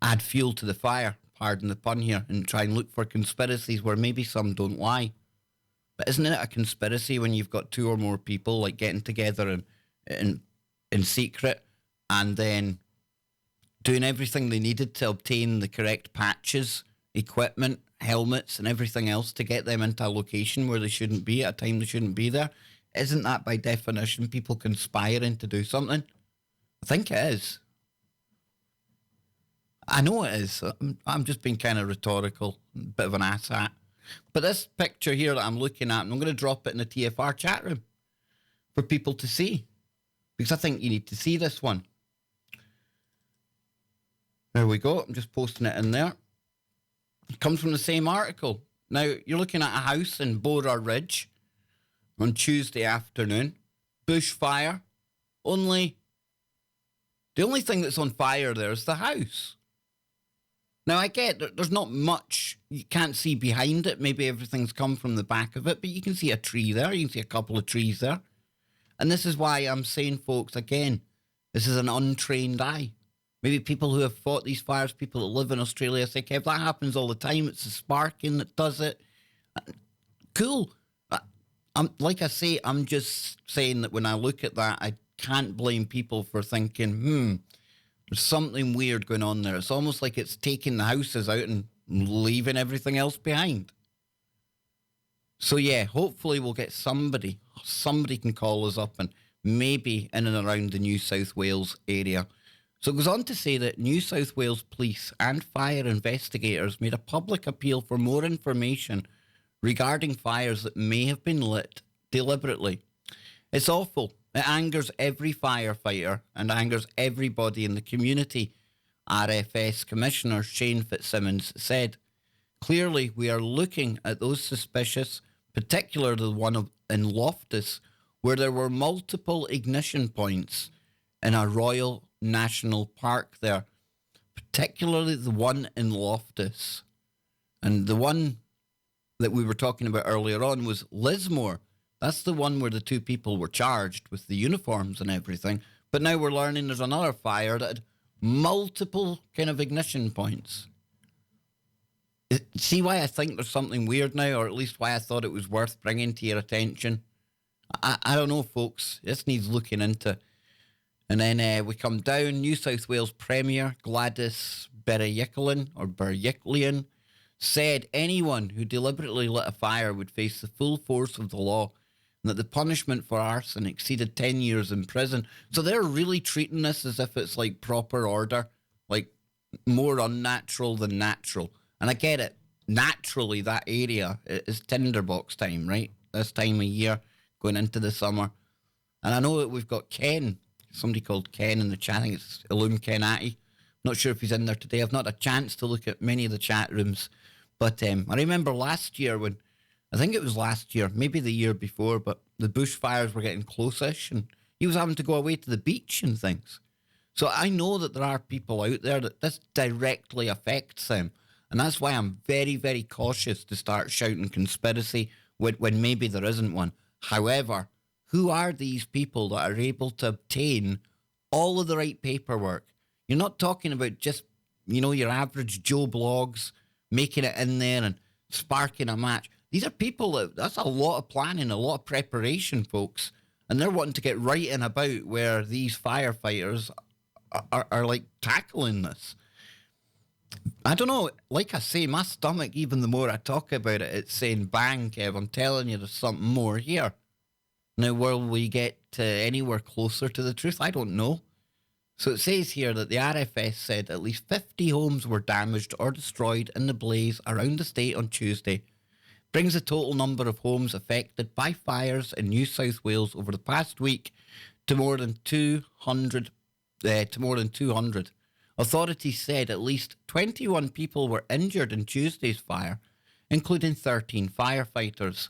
add fuel to the fire, pardon the pun here, and try and look for conspiracies where maybe some don't lie. But isn't it a conspiracy when you've got two or more people like getting together in secret and then doing everything they needed to obtain the correct patches, equipment, helmets and everything else to get them into a location where they shouldn't be at a time they shouldn't be there? Isn't that by definition people conspiring to do something? I think it is. I know it is. I'm just being kind of rhetorical, a bit of an asshat. But this picture here that I'm looking at, and I'm going to drop it in the TFR chat room for people to see, because I think you need to see this one. There we go. I'm just posting it in there. It comes from the same article. Now, you're looking at a house in Bora Ridge on Tuesday afternoon. Bushfire. The only thing that's on fire there is the house. Now, I get that there's not much you can't see behind it. Maybe everything's come from the back of it, but you can see a tree there. You can see a couple of trees there. And this is why I'm saying, folks, again, this is an untrained eye. Maybe people who have fought these fires, people that live in Australia say, Kev, that happens all the time. It's the sparking that does it. Cool. Like I say, I'm just saying that when I look at that, I can't blame people for thinking, there's something weird going on there. It's almost like it's taking the houses out and leaving everything else behind. So yeah, hopefully we'll get somebody can call us up and maybe in and around the New South Wales area. So it goes on to say that New South Wales police and fire investigators made a public appeal for more information regarding fires that may have been lit deliberately. It's awful. It angers every firefighter and angers everybody in the community, RFS Commissioner Shane Fitzsimmons said. Clearly, we are looking at those suspicious, particularly the one in Loftus, where there were multiple ignition points in a Royal National Park there, particularly the one in Loftus. And the one that we were talking about earlier on was Lismore. That's the one where the two people were charged with the uniforms and everything. But now we're learning there's another fire that had multiple kind of ignition points. See why I think there's something weird now, or at least why I thought it was worth bringing to your attention? I don't know, folks. This needs looking into. And then we come down. New South Wales Premier Gladys Berejiklian said anyone who deliberately lit a fire would face the full force of the law, and that the punishment for arson exceeded 10 years in prison. So they're really treating this as if it's like proper order, like more unnatural than natural. And I get it. Naturally, that area is tinderbox time, right? This time of year, going into the summer. And I know that we've got Ken, somebody called Ken in the chat. I think it's Illum Kenati. Not sure if he's in there today. I've not had a chance to look at many of the chat rooms. But I remember last year when, I think it was last year, maybe the year before, but the bushfires were getting close-ish and he was having to go away to the beach and things. So I know that there are people out there that this directly affects them. And that's why I'm very, very cautious to start shouting conspiracy when maybe there isn't one. However, who are these people that are able to obtain all of the right paperwork? You're not talking about just, your average Joe Blogs making it in there and sparking a match. These are people that's a lot of planning, a lot of preparation, folks. And they're wanting to get right in about where these firefighters are like tackling this. I don't know, like I say, my stomach, even the more I talk about it, it's saying, bang, Kev, I'm telling you, there's something more here. Now, will we get anywhere closer to the truth? I don't know. So it says here that the RFS said at least 50 homes were damaged or destroyed in the blaze around the state on Tuesday. Brings the total number of homes affected by fires in New South Wales over the past week to more than 200. Authorities said at least 21 people were injured in Tuesday's fire, including 13 firefighters.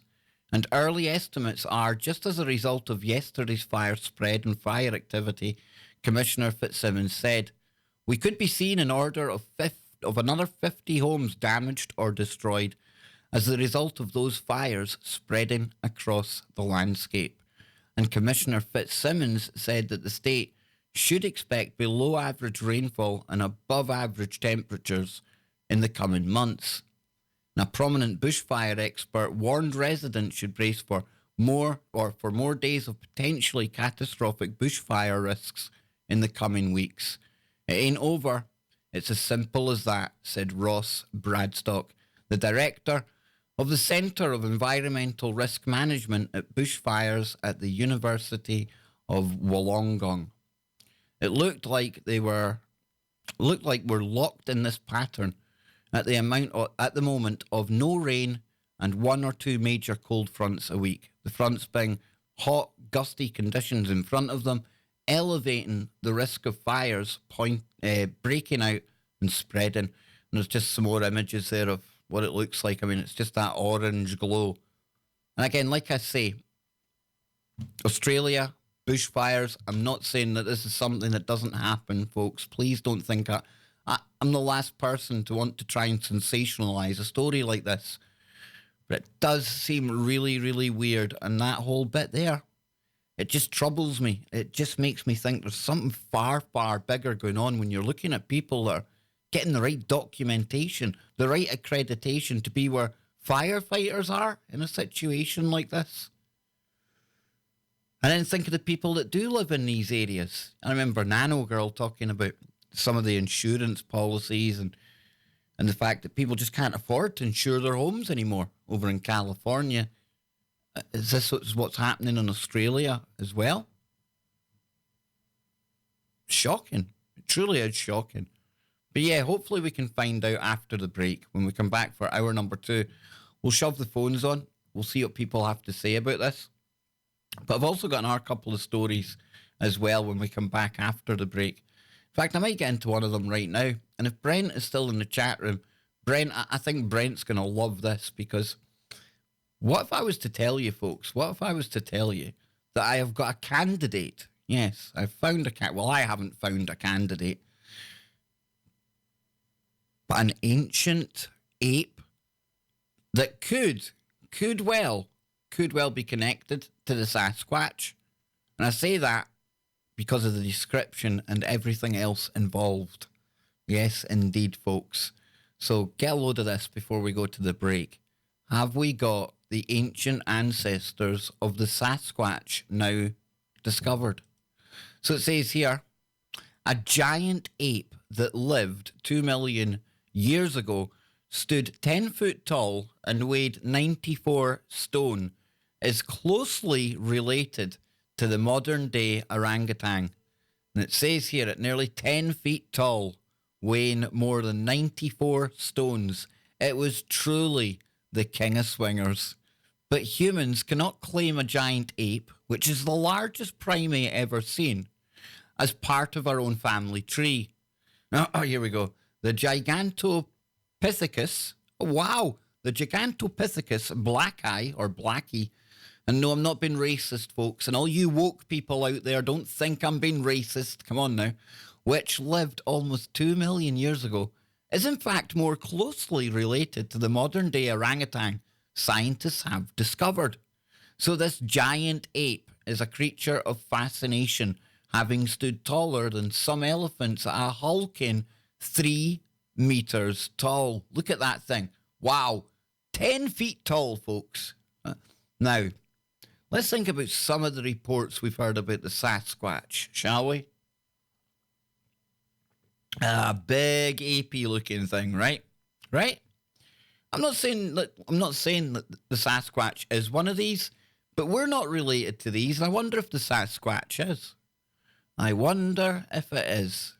And early estimates are, just as a result of yesterday's fire spread and fire activity, Commissioner Fitzsimmons said, we could be seeing an order of another 50 homes damaged or destroyed as a result of those fires spreading across the landscape. And Commissioner Fitzsimmons said that the state should expect below average rainfall and above average temperatures in the coming months. And a prominent bushfire expert warned residents should brace for more days of potentially catastrophic bushfire risks in the coming weeks. It ain't over. It's as simple as that, said Ross Bradstock, the director of the Centre of Environmental Risk Management at Bushfires at the University of Wollongong. It looked like we're locked in this pattern at the moment of no rain and one or two major cold fronts a week. The fronts being hot, gusty conditions in front of them, elevating the risk of fires breaking out and spreading. And there's just some more images there of what it looks like. I mean, it's just that orange glow. And again, like I say, Australia, bushfires, I'm not saying that this is something that doesn't happen, folks. Please don't think I'm the last person to want to try and sensationalize a story like this. But it does seem really, really weird. And that whole bit there, it just troubles me. It just makes me think there's something far, far bigger going on when you're looking at people that are getting the right documentation, the right accreditation to be where firefighters are in a situation like this. And then think of the people that do live in these areas. I remember Nano Girl talking about some of the insurance policies and the fact that people just can't afford to insure their homes anymore over in California. Is this what's happening in Australia as well? Shocking. It truly is shocking. But yeah, hopefully we can find out after the break. When we come back for hour number 2, we'll shove the phones on. We'll see what people have to say about this. But I've also got another couple of stories as well when we come back after the break. In fact, I might get into one of them right now. And if Brent is still in the chat room, Brent, I think Brent's going to love this, because what if I was to tell you, folks, what if I was to tell you that I have got a candidate? Yes, I've found a cat. Well, I haven't found a candidate, but an ancient ape that could well be connected to the Sasquatch. And I say that because of the description and everything else involved. Yes, indeed, folks. So get a load of this before we go to the break. Have we got the ancient ancestors of the Sasquatch now discovered? So it says here, a giant ape that lived 2 million years ago, stood 10 foot tall and weighed 94 stone, is closely related to the modern day orangutan. And it says here, at nearly 10 feet tall, weighing more than 94 stones, it was truly the king of swingers. But humans cannot claim a giant ape, which is the largest primate ever seen, as part of our own family tree. Oh, here we go. The Gigantopithecus. Wow. The Gigantopithecus blacki, or blackie. And no, I'm not being racist, folks. And all you woke people out there, don't think I'm being racist. Come on now. Which lived almost 2 million years ago, is in fact more closely related to the modern day orangutan scientists have discovered. So this giant ape is a creature of fascination, having stood taller than some elephants at a hulking 3 meters tall. Look at that thing. Wow. 10 feet tall, folks. Now, let's think about some of the reports we've heard about the Sasquatch, shall we? A big apey looking thing, right? Right? I'm not saying that the Sasquatch is one of these, but we're not related to these. I wonder if the Sasquatch is. I wonder if it is.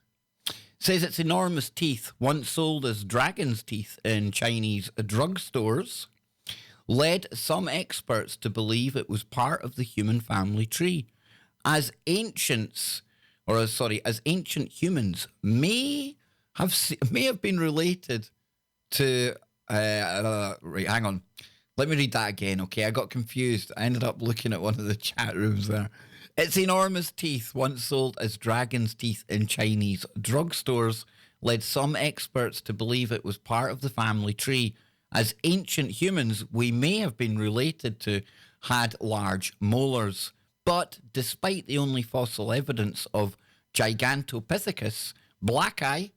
It says its enormous teeth, once sold as dragon's teeth in Chinese drugstores, led some experts to believe it was part of the human family tree. As ancient humans may have been related to. Right, hang on. Let me read that again, okay? I got confused. I ended up looking at one of the chat rooms there. Its enormous teeth, once sold as dragon's teeth in Chinese drugstores, led some experts to believe it was part of the family tree. As ancient humans we may have been related to had large molars. But despite the only fossil evidence of Gigantopithecus blacki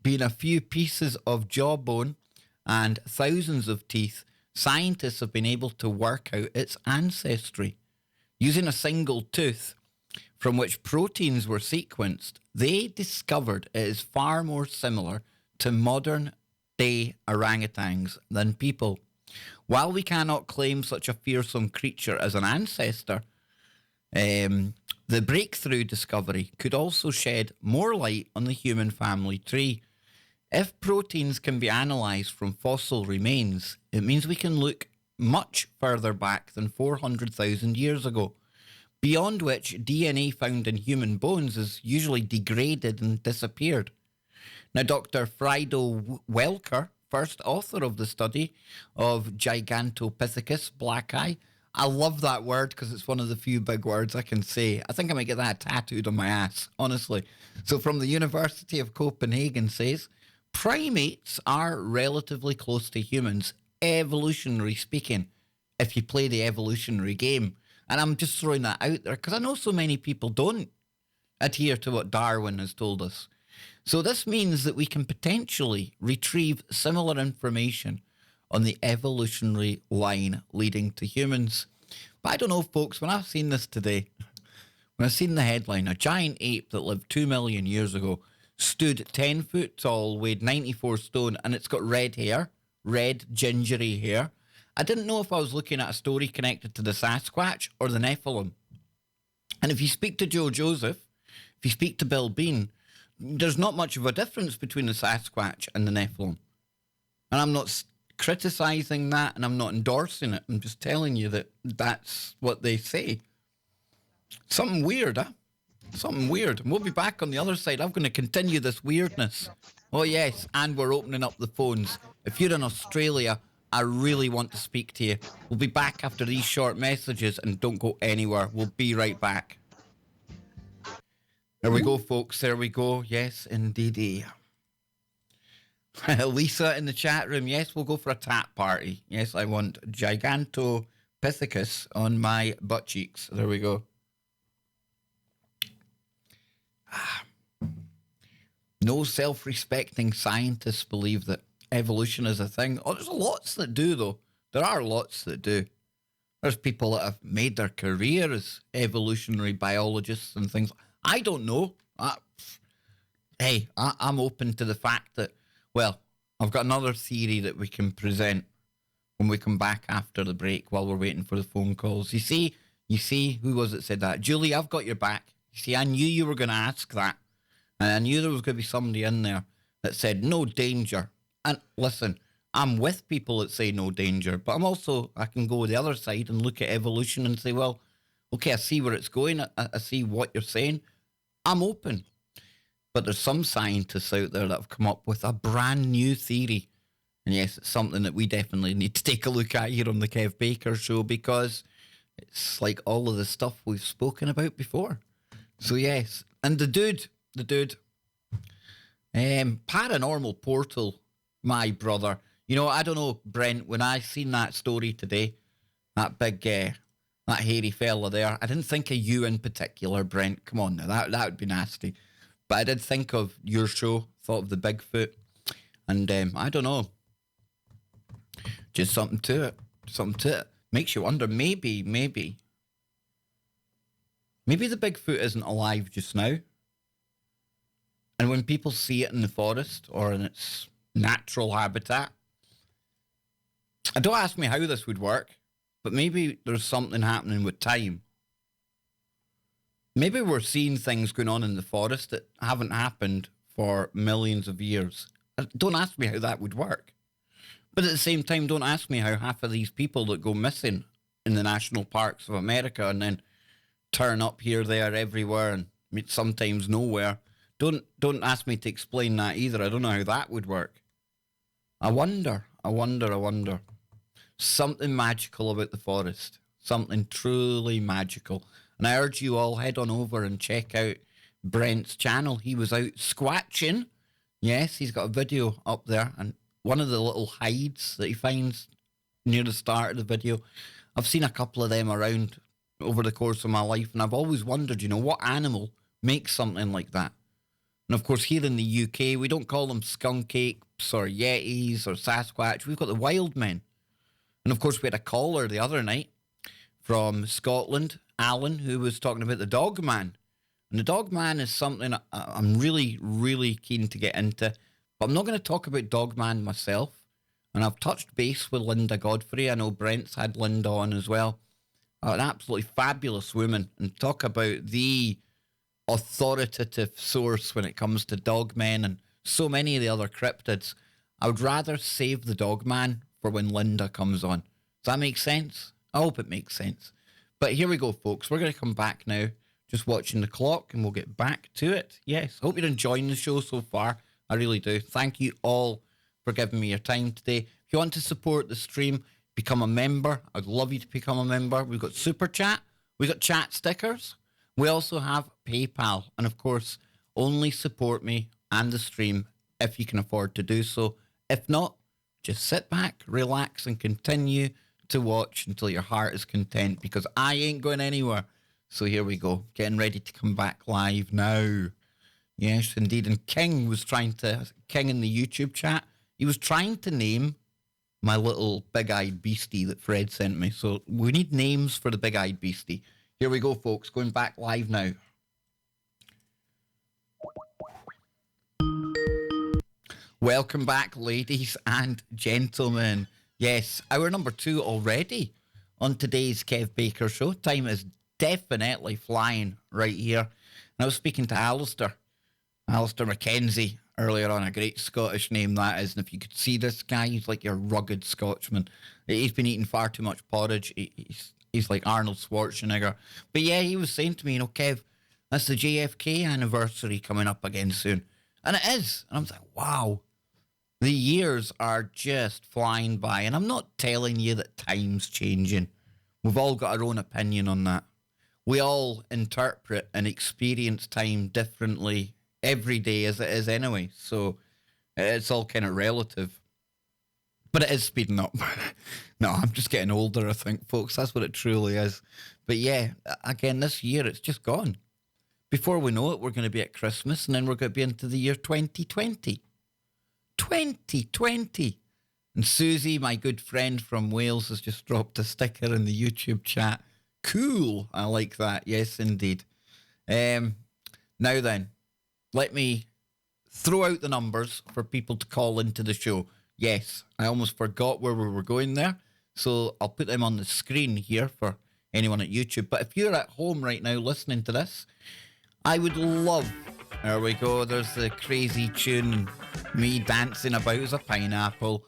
being a few pieces of jawbone and thousands of teeth, scientists have been able to work out its ancestry. Using a single tooth from which proteins were sequenced, they discovered it is far more similar to modern day orangutans than people. While we cannot claim such a fearsome creature as an ancestor, the breakthrough discovery could also shed more light on the human family tree. If proteins can be analysed from fossil remains, it means we can look much further back than 400,000 years ago, beyond which DNA found in human bones is usually degraded and disappeared. Now, Dr. Frido Welker, first author of the study of Gigantopithecus blacki, I love that word because it's one of the few big words I can say. I think I might get that tattooed on my ass, honestly. So from the University of Copenhagen says, primates are relatively close to humans, evolutionary speaking, if you play the evolutionary game. And I'm just throwing that out there because I know so many people don't adhere to what Darwin has told us. So this means that we can potentially retrieve similar information on the evolutionary line leading to humans. But I don't know, folks, when I've seen this today, when I've seen the headline, a giant ape that lived 2 million years ago, stood 10 foot tall, weighed 94 stone, and it's got red hair, red gingery hair. I didn't know if I was looking at a story connected to the Sasquatch or the Nephilim. And if you speak to Joe Joseph, if you speak to Bill Bean, there's not much of a difference between the Sasquatch and the Nephilim. And I'm not criticising that and I'm not endorsing it. I'm just telling you that that's what they say. Something weird, huh? Something weird. And we'll be back on the other side. I'm going to continue this weirdness. Oh, yes. And we're opening up the phones. If you're in Australia, I really want to speak to you. We'll be back after these short messages, and don't go anywhere. We'll be right back. There we go, folks. There we go. Yes, indeedy. Lisa in the chat room. Yes, we'll go for a tap party. Yes, I want Gigantopithecus on my butt cheeks. There we go. No self-respecting scientists believe that evolution is a thing. Oh, there's lots that do, though. There are lots that do. There's people that have made their career as evolutionary biologists and things. I don't know. I'm open to the fact that, well, I've got another theory that we can present when we come back after the break while we're waiting for the phone calls. You see, who was it said that? Julie, I've got your back. You see, I knew you were going to ask that. And I knew there was going to be somebody in there that said no danger. And listen, I'm with people that say no danger, but I can go the other side and look at evolution and say, well, okay, I see where it's going. I see what you're saying. I'm open. But there's some scientists out there that have come up with a brand new theory. And yes, it's something that we definitely need to take a look at here on the Kev Baker Show, because it's like all of the stuff we've spoken about before. So yes, and the dude, Paranormal Portal, my brother. You know, I don't know, Brent, when I seen that story today, that big, that hairy fella there, I didn't think of you in particular, Brent. Come on now, that would be nasty. But I did think of your show, thought of the Bigfoot, and I don't know, just something to it. Makes you wonder, maybe the Bigfoot isn't alive just now. And when people see it in the forest or in its natural habitat, don't ask me how this would work, but maybe there's something happening with time. Maybe we're seeing things going on in the forest that haven't happened for millions of years. Don't ask me how that would work. But at the same time, don't ask me how half of these people that go missing in the national parks of America and then turn up here, there, everywhere, and sometimes nowhere. Don't ask me to explain that either. I don't know how that would work. I wonder. Something magical about the forest. Something truly magical. And I urge you all, head on over and check out Brent's channel. He was out squatching. Yes, he's got a video up there. And one of the little hides that he finds near the start of the video, I've seen a couple of them around over the course of my life. And I've always wondered, what animal makes something like that? And of course, here in the UK, we don't call them skunk apes or yetis or Sasquatch. We've got the wild men. And of course, we had a caller the other night from Scotland, Alan, who was talking about the dog man. And the dog man is something I'm really, really keen to get into. But I'm not going to talk about dog man myself. And I've touched base with Linda Godfrey. I know Brent's had Linda on as well. An absolutely fabulous woman. And talk about the authoritative source when it comes to dog men and so many of the other cryptids. I would rather save the dog man for when Linda comes on. Does that make sense? I hope it makes sense. But here we go, folks. We're going to come back now. Just watching the clock, and we'll get back to it. Yes, I hope you're enjoying the show so far. I really do. Thank you all for giving me your time today. If you want to support the stream, become a member. I'd love you to become a member. We've got Super Chat. We've got chat stickers. We also have PayPal. And of course, only support me and the stream if you can afford to do so. If not, just sit back, relax, and continue to watch until your heart is content, because I ain't going anywhere. So here we go. Getting ready to come back live now. Yes, indeed. And King in the YouTube chat, he was trying to name my little big-eyed beastie that Fred sent me. So we need names for the big-eyed beastie. Here we go, folks. Going back live now. Welcome back, ladies and gentlemen. Yes, hour number 2 already on today's Kev Baker Show. Time is definitely flying right here. And I was speaking to Alistair Mackenzie earlier on, a great Scottish name that is. And if you could see this guy, he's like your rugged Scotsman. He's been eating far too much porridge. He's He's like Arnold Schwarzenegger. But yeah, he was saying to me, Kev, that's the JFK anniversary coming up again soon. And it is. And I'm like, wow. The years are just flying by. And I'm not telling you that time's changing. We've all got our own opinion on that. We all interpret and experience time differently every day as it is anyway. So it's all kind of relative. But it is speeding up. No, I'm just getting older, I think, folks. That's what it truly is. But yeah, again, this year, it's just gone. Before we know it, we're going to be at Christmas, and then we're going to be into the year 2020. 2020. And Susie, my good friend from Wales, has just dropped a sticker in the YouTube chat. Cool. I like that. Yes, indeed. Now then, let me throw out the numbers for people to call into the show. Yes, I almost forgot where we were going there. So I'll put them on the screen here for anyone at YouTube. But if you're at home right now listening to this, I would love... There we go. There's the crazy tune. Me dancing about as a pineapple.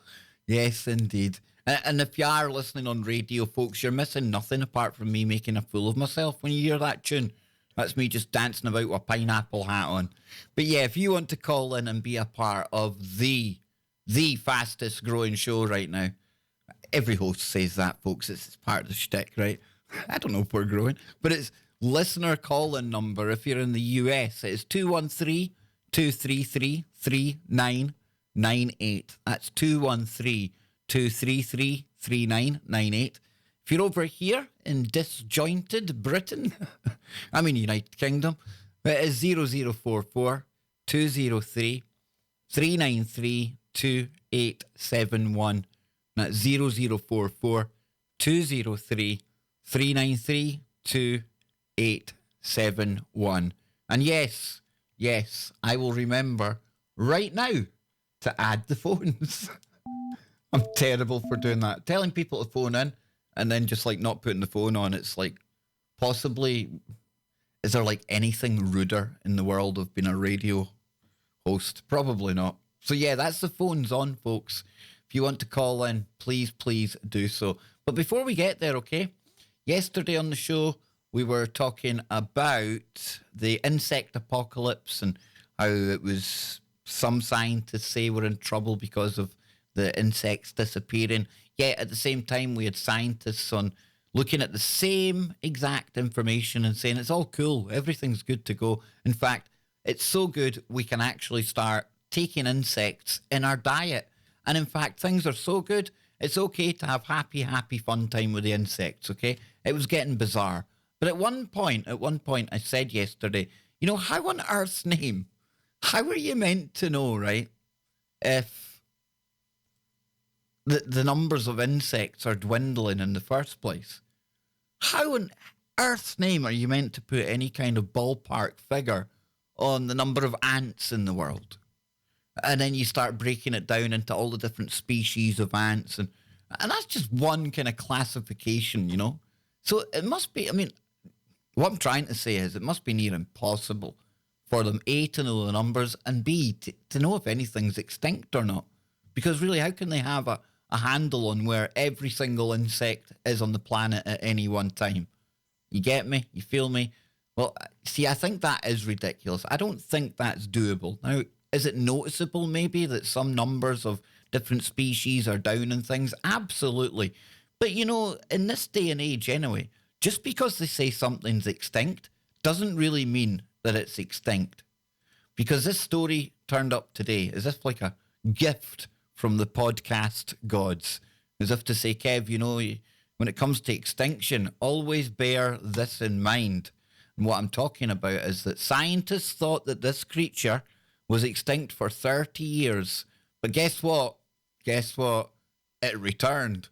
Yes, indeed. And if you are listening on radio, folks, you're missing nothing apart from me making a fool of myself when you hear that tune. That's me just dancing about with a pineapple hat on. But yeah, if you want to call in and be a part of the fastest growing show right now, every host says that, folks. It's part of the shtick, right? I don't know if we're growing, but it's listener call-in number. If you're in the US, it's 213-233-3998. That's 213-233-3998. If you're over here in disjointed Britain, I mean United Kingdom, it is 0044 203 393 2871. That's 0044 203 393 2871. And yes, I will remember right now to add the phones. I'm terrible for doing that. Telling people to phone in and then just like not putting the phone on. It's like possibly, is there like anything ruder in the world of being a radio host? Probably not. So yeah, that's the phones on, folks. If you want to call in, please do so. But before we get there, okay? Yesterday on the show, we were talking about the insect apocalypse and how it was some scientists say we're in trouble because of the insects disappearing. Yet at the same time, we had scientists on looking at the same exact information and saying it's all cool, everything's good to go. In fact, it's so good we can actually start taking insects in our diet. And in fact, things are so good, it's okay to have happy, fun time with the insects, okay? It was getting bizarre. But at one point, I said yesterday, how on earth's name, how are you meant to know, right, if the numbers of insects are dwindling in the first place? How on earth's name are you meant to put any kind of ballpark figure on the number of ants in the world? And then you start breaking it down into all the different species of ants. And that's just one kind of classification, So it must be, what I'm trying to say is it must be near impossible for them, A, to know the numbers, and B, to know if anything's extinct or not. Because really, how can they have a handle on where every single insect is on the planet at any one time? You get me? You feel me? Well, see, I think that is ridiculous. I don't think that's doable. Now, is it noticeable maybe that some numbers of different species are down and things? Absolutely. But, in this day and age anyway, just because they say something's extinct doesn't really mean that it's extinct. Because this story turned up today as if like a gift from the podcast gods. As if to say, Kev, when it comes to extinction, always bear this in mind. And what I'm talking about is that scientists thought that this creature was extinct for 30 years. But guess what? It returned.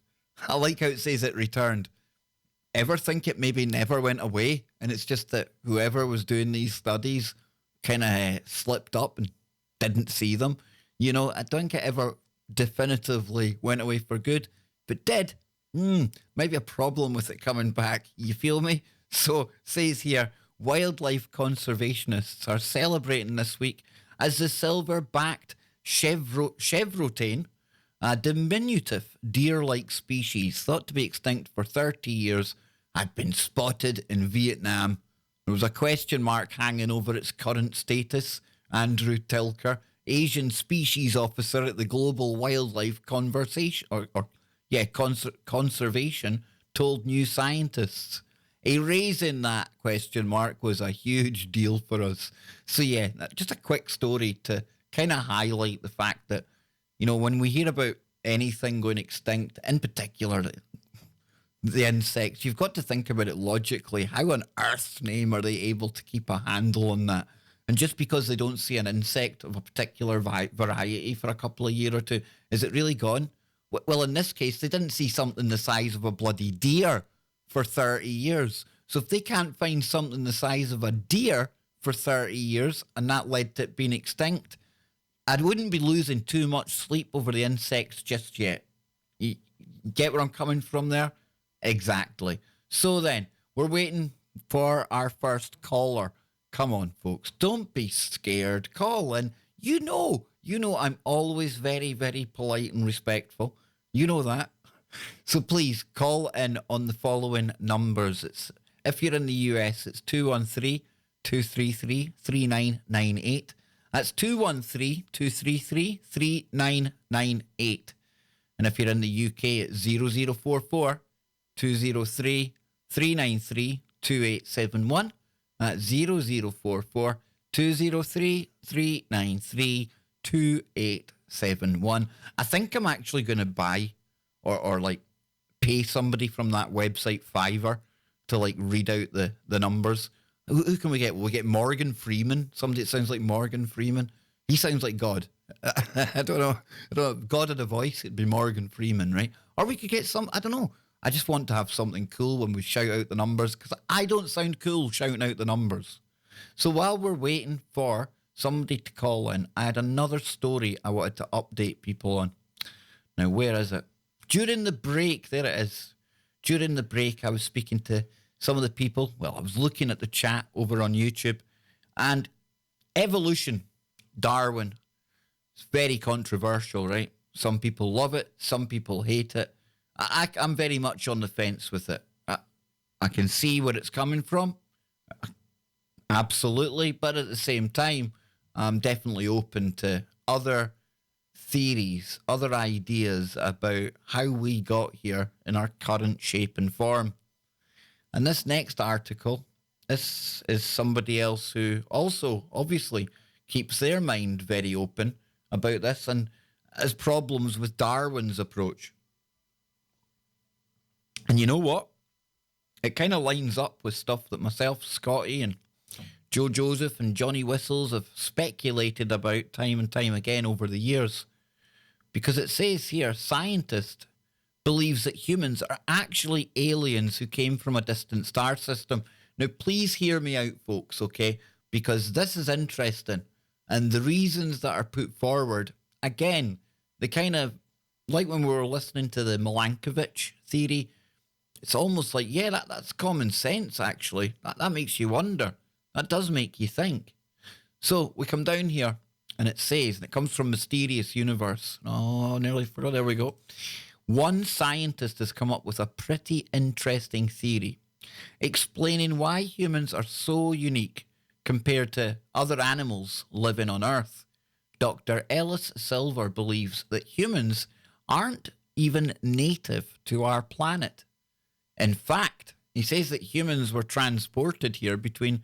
I like how it says it returned. Ever think it maybe never went away? And it's just that whoever was doing these studies kind of slipped up and didn't see them. I don't think it ever definitively went away for good, but did. Maybe a problem with it coming back. You feel me? So, says here, wildlife conservationists are celebrating this week as the silver-backed chevrotain, a diminutive deer-like species thought to be extinct for 30 years, had been spotted in Vietnam. There was a question mark hanging over its current status. Andrew Tilker, Asian species officer at the Global Wildlife Conservation, told New Scientists. Erasing that question mark was a huge deal for us. So yeah, just a quick story to kind of highlight the fact that, you know, when we hear about anything going extinct, in particular the insects, you've got to think about it logically. How on earth's name are they able to keep a handle on that? And just because they don't see an insect of a particular variety for a couple of years or two, is it really gone? Well, in this case, they didn't see something the size of a bloody deer for 30 years. So if they can't find something the size of a deer for 30 years, and that led to it being extinct, I wouldn't be losing too much sleep over the insects just yet. You get where I'm coming from there? Exactly. So then, we're waiting for our first caller. Come on, folks. Don't be scared. Call in. You know I'm always very, very polite and respectful. You know that. So please call in on the following numbers. If you're in the US, it's 213-233-3998. That's 213-233-3998. And if you're in the UK, it's 0044-203-393-2871. That's 0044-203-393-2871. I think I'm actually going to buy or like pay somebody from that website Fiverr to like read out the numbers. Who can we get? Will we get Morgan Freeman? Somebody that sounds like Morgan Freeman. He sounds like God. I don't know. If God had a voice, it'd be Morgan Freeman, right? Or we could get some, I don't know. I just want to have something cool when we shout out the numbers, because I don't sound cool shouting out the numbers. So while we're waiting for somebody to call in, I had another story I wanted to update people on. Now, where is it? During the break, there it is. During the break, I was speaking to some of the people. Well, I was looking at the chat over on YouTube, and evolution, Darwin, it's very controversial, right? Some people love it, some people hate it. I'm very much on the fence with it. I can see where it's coming from, absolutely, but at the same time, I'm definitely open to other theories, other ideas about how we got here in our current shape and form. And this next article, this is somebody else who also obviously keeps their mind very open about this and has problems with Darwin's approach. And you know what? It kind of lines up with stuff that myself, Scotty, and Joe Joseph and Johnny Whistles have speculated about time and time again over the years. Because it says here, scientist believes that humans are actually aliens who came from a distant star system. Now, please hear me out, folks, okay? Because this is interesting. And the reasons that are put forward, again, they kind of, like when we were listening to the Milankovitch theory, it's almost like, yeah, that's common sense, actually. That makes you wonder. That does make you think. So we come down here, and it says, and it comes from Mysterious Universe. Oh, nearly forgot. There we go. One scientist has come up with a pretty interesting theory explaining why humans are so unique compared to other animals living on Earth. Dr. Ellis Silver believes that humans aren't even native to our planet. In fact, he says that humans were transported here between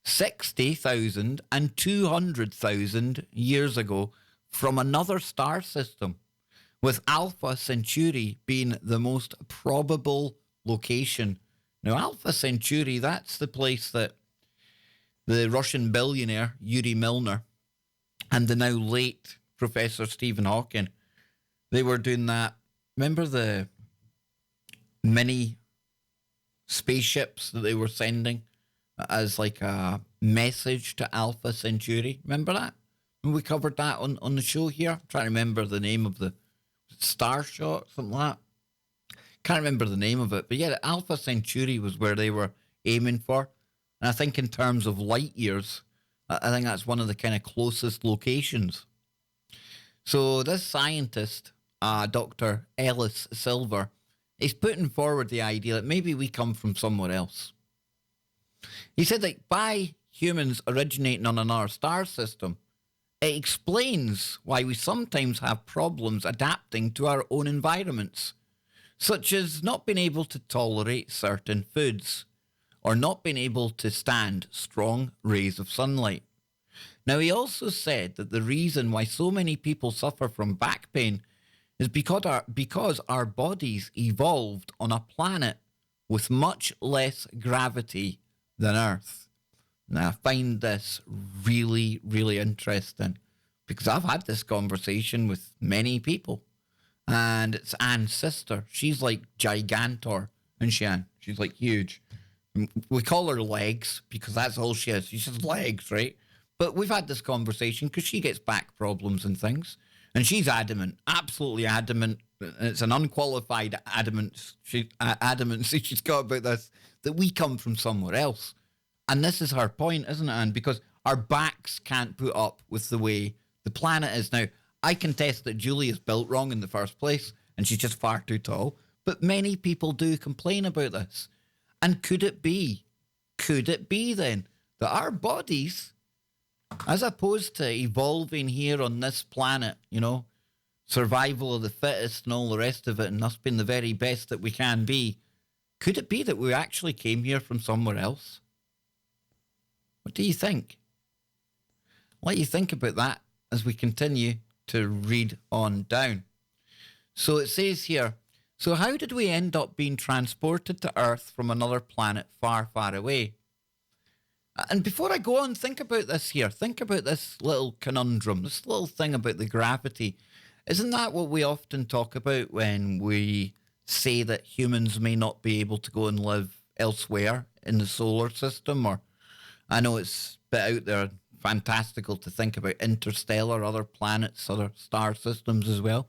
60,000 and 200,000 years ago from another star system, with Alpha Centauri being the most probable location. Now, Alpha Centauri, that's the place that the Russian billionaire Yuri Milner and the now late Professor Stephen Hawking, they were doing that. Remember the mini spaceships that they were sending as like a message to Alpha Centauri? Remember that? We covered that on the show here. I'm trying to remember the name of the Starshot, something like that. Can't remember the name of it. But yeah, the Alpha Centauri was where they were aiming for. And I think in terms of light years, I think that's one of the kind of closest locations. So this scientist, Dr. Ellis Silver, he's putting forward the idea that maybe we come from somewhere else. He said that by humans originating on another star system, it explains why we sometimes have problems adapting to our own environments, such as not being able to tolerate certain foods or not being able to stand strong rays of sunlight. Now, he also said that the reason why so many people suffer from back pain is because our bodies evolved on a planet with much less gravity than Earth. Now, I find this really, really interesting because I've had this conversation with many people. And it's Anne's sister. She's like gigantor, isn't she, Anne? She's like huge. We call her legs because that's all she is. She's just legs, right? But we've had this conversation because she gets back problems and things. And she's adamant, absolutely adamant. It's an unqualified adamancy she's got about this, that we come from somewhere else. And this is her point, isn't it, Anne? Because our backs can't put up with the way the planet is. Now, I contest that Julie is built wrong in the first place, and she's just far too tall. But many people do complain about this. And could it be then, that our bodies, as opposed to evolving here on this planet, survival of the fittest and all the rest of it, and us being the very best that we can be, could it be that we actually came here from somewhere else? What do you think? I'll let you think about that as we continue to read on down. So it says here, so how did we end up being transported to Earth from another planet far, far away? And before I go on, think about this here. Think about this little conundrum, this little thing about the gravity. Isn't that what we often talk about when we say that humans may not be able to go and live elsewhere in the solar system? Or I know it's a bit out there, fantastical to think about interstellar, other planets, other star systems as well.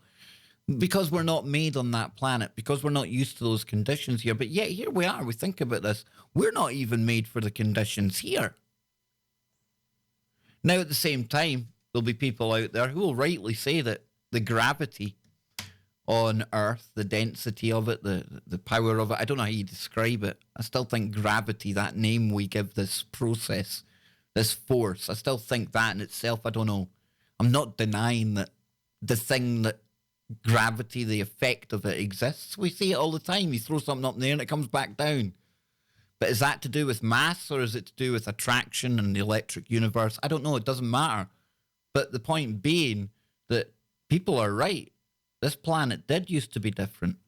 Because we're not made on that planet, because we're not used to those conditions here. But yet here we are, we think about this. We're not even made for the conditions here. Now, at the same time, there'll be people out there who will rightly say that the gravity on Earth, the density of it, the power of it, I don't know how you describe it. I still think gravity, that name we give this process, this force, I still think that in itself, I don't know. I'm not denying that the thing that gravity, the effect of it exists. We see it all the time. You throw something up in the air and it comes back down. But is that to do with mass or is it to do with attraction and the electric universe? I don't know. It doesn't matter. But the point being that people are right. This planet did used to be different.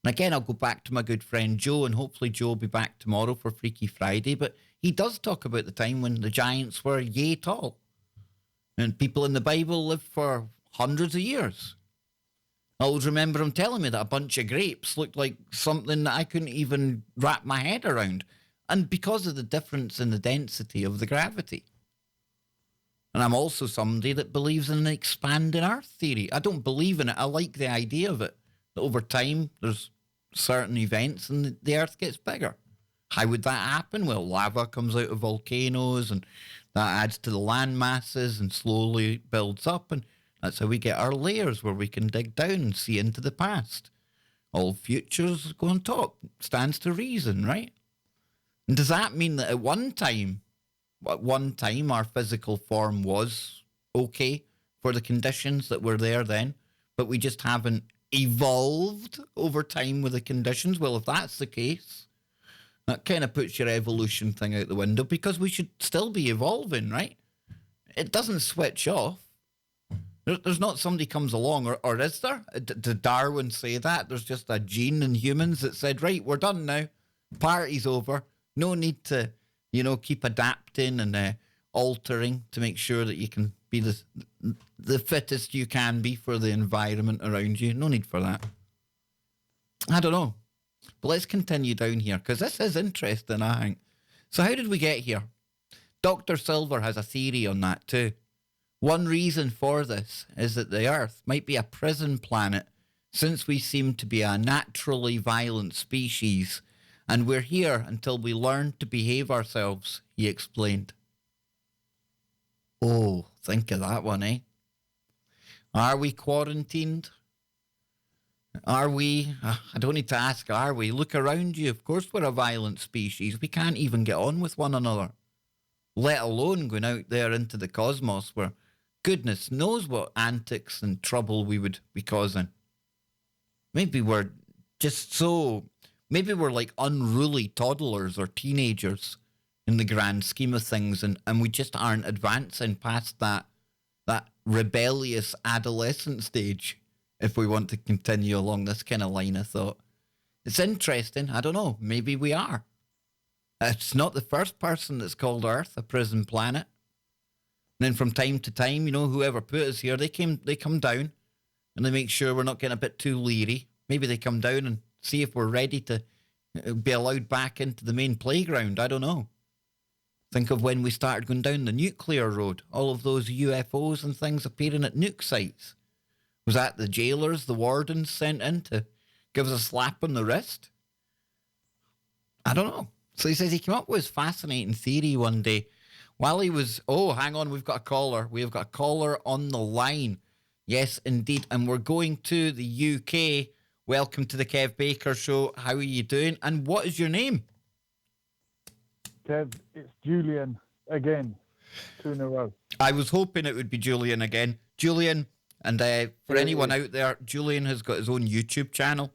And again, I'll go back to my good friend Joe, and hopefully Joe will be back tomorrow for Freaky Friday. But he does talk about the time when the giants were yay tall. And people in the Bible lived for hundreds of years. I always remember him telling me that a bunch of grapes looked like something that I couldn't even wrap my head around. And because of the difference in the density of the gravity. And I'm also somebody that believes in the expanding Earth theory. I don't believe in it. I like the idea of it. That over time, there's certain events and the Earth gets bigger. How would that happen? Well, lava comes out of volcanoes and that adds to the land masses and slowly builds up. And that's how we get our layers where we can dig down and see into the past. All futures go on top. Stands to reason, right? And does that mean that at one time our physical form was okay for the conditions that were there then, but we just haven't evolved over time with the conditions? Well, if that's the case, that kind of puts your evolution thing out the window because we should still be evolving, right? It doesn't switch off. There's not somebody comes along, or is there? Did Darwin say that? There's just a gene in humans that said, right, we're done now. Party's over. No need to, keep adapting and altering to make sure that you can be the fittest you can be for the environment around you. No need for that. I don't know. But let's continue down here, because this is interesting, I think. So how did we get here? Dr. Silver has a theory on that too. One reason for this is that the Earth might be a prison planet since we seem to be a naturally violent species and we're here until we learn to behave ourselves, he explained. Oh, think of that one, eh? Are we quarantined? Are we? I don't need to ask, are we? Look around you. Of course we're a violent species. We can't even get on with one another, let alone going out there into the cosmos where goodness knows what antics and trouble we would be causing. Maybe we're just so, maybe we're like unruly toddlers or teenagers in the grand scheme of things, and we just aren't advancing past that rebellious adolescent stage if we want to continue along this kind of line of thought. It's interesting. I don't know. Maybe we are. It's not the first person that's called Earth a prison planet. And then from time to time, whoever put us here, they come down and they make sure we're not getting a bit too leery. Maybe they come down and see if we're ready to be allowed back into the main playground. I don't know. Think of when we started going down the nuclear road, all of those UFOs and things appearing at nuke sites. Was that the jailers, the wardens sent in to give us a slap on the wrist? I don't know. So he says he came up with his fascinating theory one day while he was, hang on, we've got a caller. We've got a caller on the line. Yes, indeed. And we're going to the UK. Welcome to the Kev Baker Show. How are you doing? And what is your name? Kev, it's Julian again, 2 in a row. I was hoping it would be Julian again. Julian, and for anyone out there, Julian has got his own YouTube channel.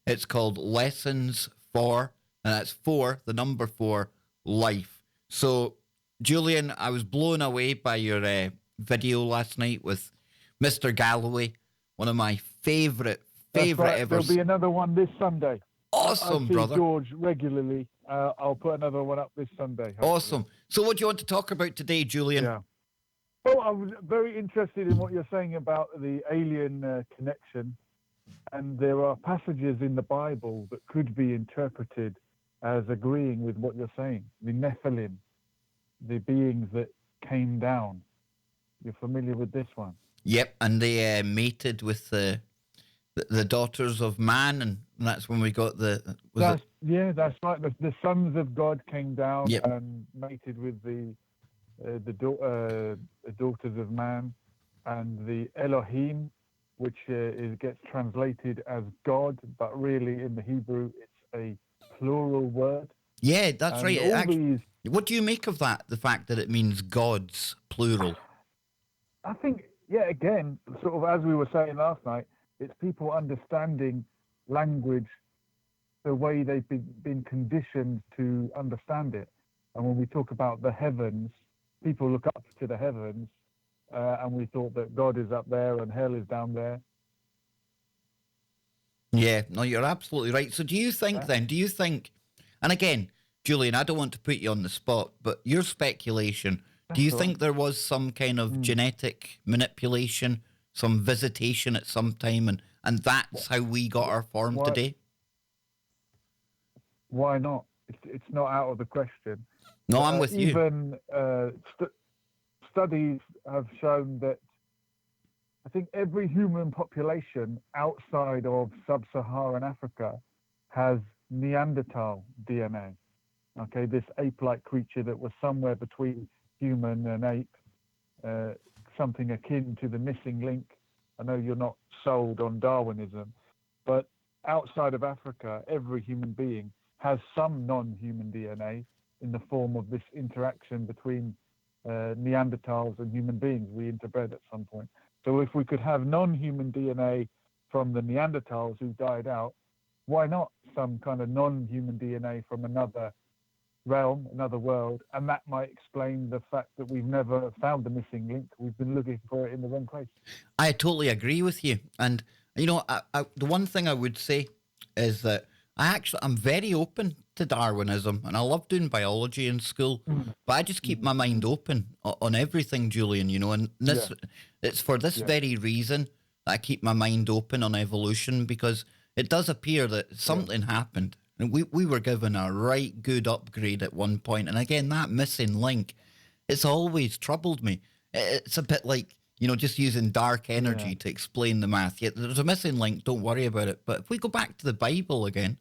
It's called Lessons for, and that's 4, the number 4, life. So, Julian, I was blown away by your video last night with Mr. Galloway, one of my favourite ever. There'll be another one this Sunday. Awesome, I see brother. George regularly. I'll put another one up this Sunday. Hopefully. Awesome. So what do you want to talk about today, Julian? Yeah. Well, I was very interested in what you're saying about the alien connection. And there are passages in the Bible that could be interpreted as agreeing with what you're saying. The Nephilim, the beings that came down. You're familiar with this one? Yep, and they mated with the daughters of man, and that's when we got that's right. The sons of God came down yep. and mated with the daughters of man, and the Elohim, which gets translated as God, but really in the Hebrew it's a plural word. Yeah, that's right. What do you make of that? The fact that it means gods, plural. I think, again, sort of as we were saying last night, it's people understanding language the way they've been conditioned to understand it. And when we talk about the heavens, people look up to the heavens, and we thought that God is up there and hell is down there. Yeah, no, you're absolutely right. So do you think, and again, Julian, I don't want to put you on the spot, but your speculation, do you think there was some kind of genetic manipulation, some visitation at some time, and that's how we got our form today? Why not? It's not out of the question. No, I'm with you. Even studies have shown that I think every human population outside of sub-Saharan Africa has Neanderthal DNA. Okay, this ape-like creature that was somewhere between human and ape, something akin to the missing link. I know you're not sold on Darwinism, but outside of Africa, every human being has some non-human DNA in the form of this interaction between Neanderthals and human beings we interbred at some point. So if we could have non-human DNA from the Neanderthals who died out, why not some kind of non-human DNA from another realm, another world? And that might explain the fact that we've never found the missing link. We've been looking for it in the wrong place. I totally agree with you. And, the one thing I would say is that I'm very open to Darwinism, and I love doing biology in school, but I just keep my mind open on everything, Julian, and it's for this very reason that I keep my mind open on evolution, because it does appear that something happened, and we were given a right good upgrade at one point, and again, that missing link, it's always troubled me. It's a bit like, just using dark energy to explain the math. Yeah, there's a missing link, don't worry about it. But if we go back to the Bible again,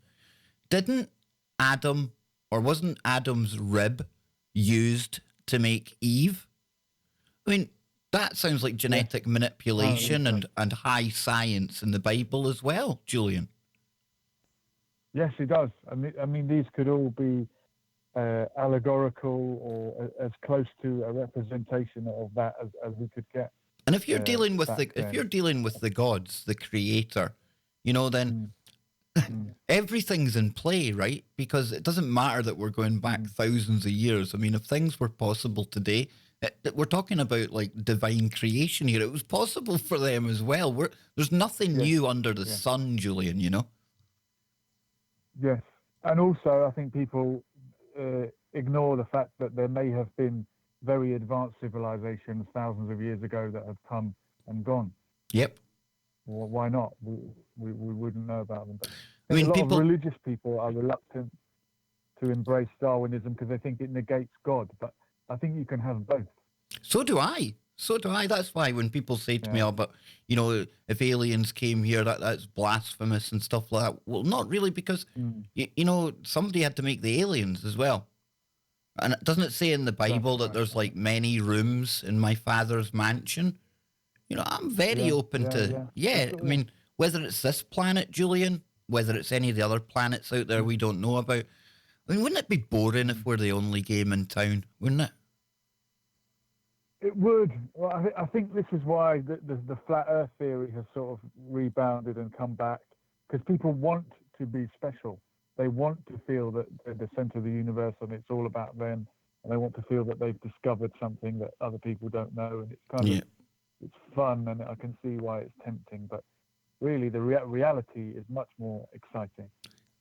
wasn't Adam's rib used to make Eve? I mean, that sounds like genetic manipulation and high science in the Bible as well, Julian. Yes, it does. I mean, these could all be allegorical or as close to a representation of that as we could get. And if you're dealing with the gods, the creator, then everything's in play, right? Because it doesn't matter that we're going back thousands of years. I mean, if things were possible today, we're talking about like divine creation here. It was possible for them as well. There's nothing new under the sun, Julian, Yes. And also, I think people ignore the fact that there may have been very advanced civilizations thousands of years ago that have come and gone. Yep. Well, why not? We wouldn't know about them. But I mean, a lot of religious people are reluctant to embrace Darwinism because they think it negates God. But I think you can have both. So do I. That's why when people say to me, "Oh, but if aliens came here, that's blasphemous and stuff like that." Well, not really, because somebody had to make the aliens as well. And doesn't it say in the Bible that there's like many rooms in my Father's mansion? I'm very open to I mean, whether it's this planet, Julian, whether it's any of the other planets out there we don't know about. I mean, wouldn't it be boring if we're the only game in town? Wouldn't it? It would. Well, I think this is why the flat Earth theory has sort of rebounded and come back, because people want to be special. They want to feel that they're the center of the universe and it's all about them, and they want to feel that they've discovered something that other people don't know, and it's kind of it's fun, and I can see why it's tempting. But really, the reality is much more exciting.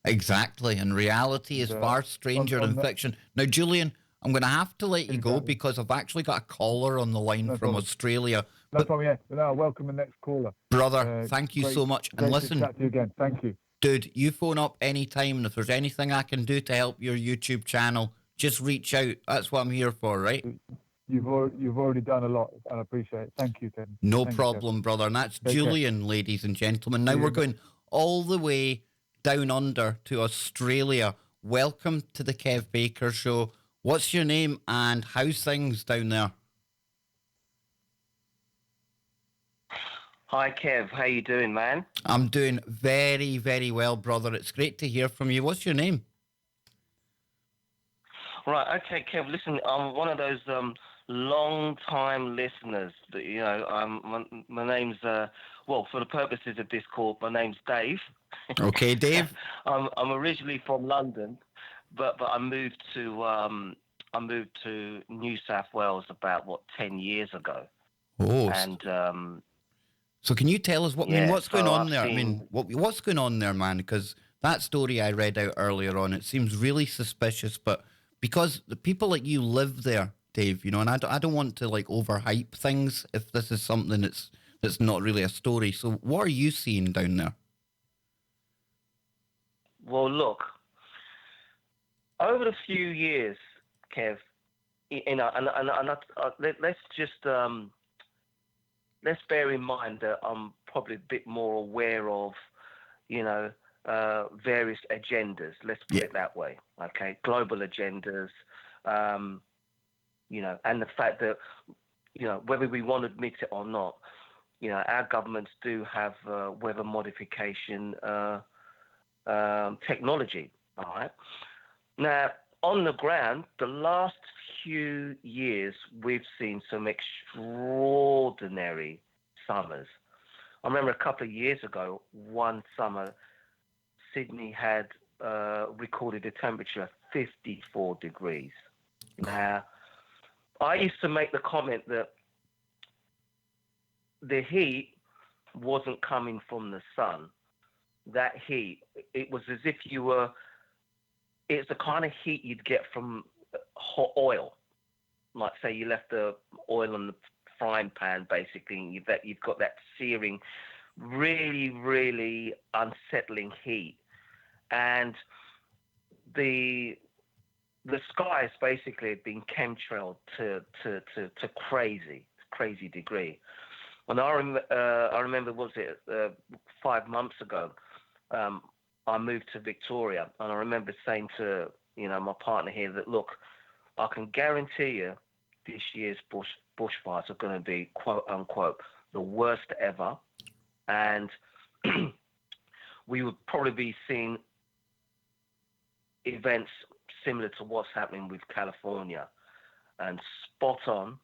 Exactly, and reality is far stranger than fiction. Now, Julian, I'm going to have to let you go because I've actually got a caller on the line from Australia. No problem, yeah. No, welcome the next caller. Brother, thank you so much. And listen, to chat to you again. Thank you. Dude, you phone up anytime, and if there's anything I can do to help your YouTube channel, just reach out. That's what I'm here for, right? You've already done a lot, and I appreciate it. Thank you, Tim. No problem, brother. And that's Julian, ladies and gentlemen. Now we're going all the way down under to Australia. Welcome to the Kev Baker Show. What's your name and how's things down there? Hi, Kev. How you doing, man? I'm doing very, very well, brother. It's great to hear from you. What's your name? Right. Okay, Kev. Listen, I'm one of those long-time listeners. That my name's well, for the purposes of this call, my name's Dave. Okay, Dave. I'm originally from London, but I moved to New South Wales about 10 years ago. Oh. And so can you tell us what's going on there? I mean, what's going on there, man? Because that story I read out earlier on, it seems really suspicious. But because the people like you live there, Dave, and I don't want to like overhype things if this is something that's not really a story. So what are you seeing down there? Well, look, over the few years, Kev, let's just let's bear in mind that I'm probably a bit more aware of, various agendas. Let's put it that way. Okay, global agendas, and the fact that, whether we want to admit it or not, our governments do have weather modification technology. All right. Now, on the ground, the last few years, we've seen some extraordinary summers. I remember a couple of years ago, one summer, Sydney had recorded a temperature of 54 degrees. Now, I used to make the comment that the heat wasn't coming from the sun. That heat, it was as if it's the kind of heat you'd get from hot oil. Like, say you left the oil in the frying pan, basically, and you've got that searing, really, really unsettling heat. And the skies basically had been chemtrailed to crazy degree. And I remember, 5 months ago, I moved to Victoria, and I remember saying to my partner here that, look, I can guarantee you this year's bushfires are going to be, quote unquote, the worst ever. And we would probably be seeing events similar to what's happening with California. And spot on,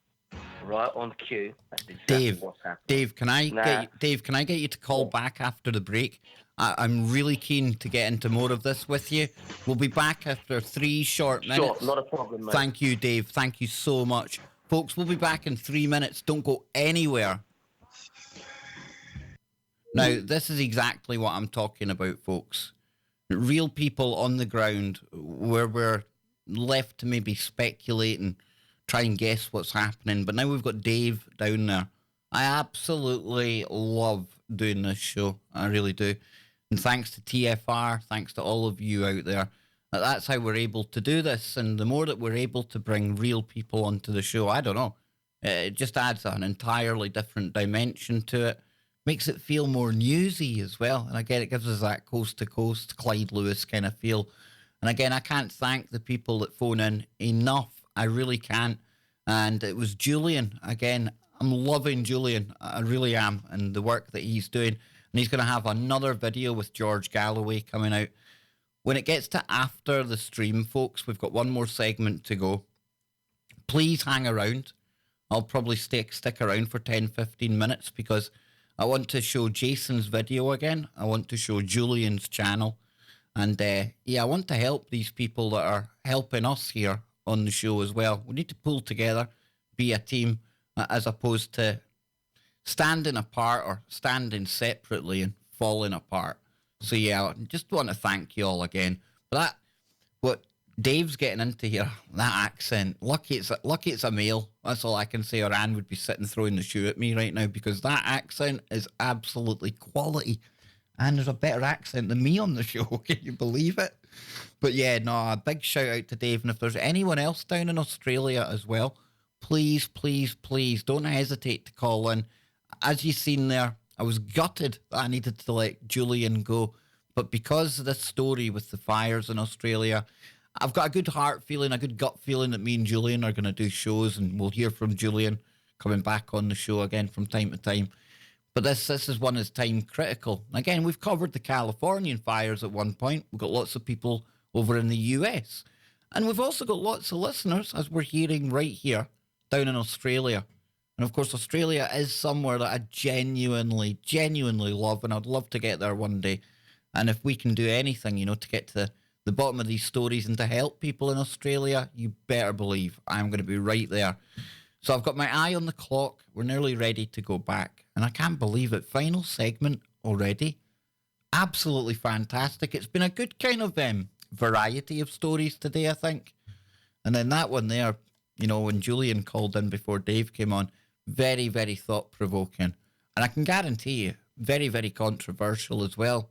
right on cue. That's exactly what's happening. Dave, can I get you to call back after the break? I'm really keen to get into more of this with you. We'll be back after 3 short minutes. Sure, not a problem, mate. Thank you, Dave. Thank you so much. Folks, we'll be back in 3 minutes. Don't go anywhere. Now, this is exactly what I'm talking about, folks. Real people on the ground where we're left to maybe speculate and try and guess what's happening. But now we've got Dave down there. I absolutely love doing this show. I really do. And thanks to TFR, thanks to all of you out there. That's how we're able to do this. And the more that we're able to bring real people onto the show, I don't know, it just adds an entirely different dimension to it. Makes it feel more newsy as well. And again, it gives us that coast-to-coast Clyde Lewis kind of feel. And again, I can't thank the people that phone in enough. I really can't. And it was Julian. Again, I'm loving Julian. I really am. And the work that he's doing. And he's going to have another video with George Galloway coming out. When it gets to after the stream, folks, we've got one more segment to go. Please hang around. I'll probably stick around for 10, 15 minutes because I want to show Jason's video again. I want to show Julian's channel. And I want to help these people that are helping us here on the show as well. We need to pull together, be a team, as opposed to standing apart or standing separately and falling apart. So I just want to thank you all again. But what Dave's getting into here, that accent, lucky it's a male. That's all I can say, or Anne would be sitting throwing the shoe at me right now because that accent is absolutely quality. And there's a better accent than me on the show. Can you believe it? But a big shout out to Dave. And if there's anyone else down in Australia as well, please, please, please don't hesitate to call in. As you've seen there, I was gutted that I needed to let Julian go. But because of this story with the fires in Australia, I've got a good heart feeling, a good gut feeling that me and Julian are going to do shows, and we'll hear from Julian coming back on the show again from time to time. But this is one that's time critical. Again, we've covered the Californian fires at one point. We've got lots of people over in the US. And we've also got lots of listeners, as we're hearing right here, down in Australia. And of course, Australia is somewhere that I genuinely, genuinely love, and I'd love to get there one day. And if we can do anything, to get to the bottom of these stories and to help people in Australia, you better believe I'm going to be right there. So I've got my eye on the clock. We're nearly ready to go back. And I can't believe it. Final segment already. Absolutely fantastic. It's been a good kind of variety of stories today, I think. And then that one there, when Julian called in before Dave came on, very, very thought-provoking. And I can guarantee you, very, very controversial as well.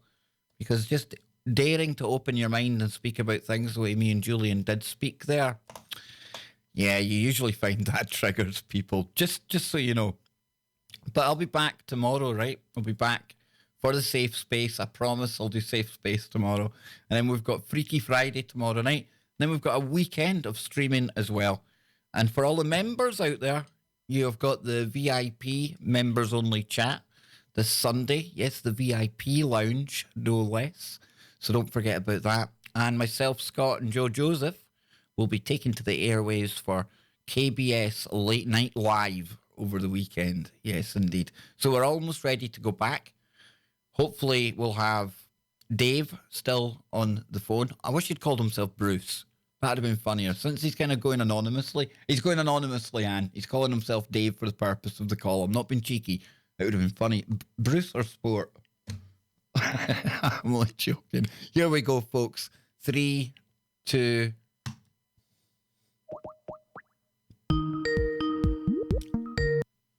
Because just daring to open your mind and speak about things the way me and Julian did speak there, you usually find that triggers people, just so you know. But I'll be back tomorrow, right? I'll be back for the safe space. I promise I'll do safe space tomorrow. And then we've got Freaky Friday tomorrow night. Then we've got a weekend of streaming as well. And for all the members out there, you have got the VIP members only chat this Sunday. Yes, the VIP lounge, no less. So don't forget about that. And myself, Scott, and Joe Joseph will be taken to the airwaves for KBS Late Night Live over the weekend. Yes, indeed. So we're almost ready to go back. Hopefully we'll have Dave still on the phone. I wish he'd called himself Bruce. That'd have been funnier. Since he's kind of going anonymously. He's going anonymously, Anne. He's calling himself Dave for the purpose of the call. I'm not being cheeky. It would have been funny. Bruce or Sport? I'm only joking. Here we go, folks. 3, 2...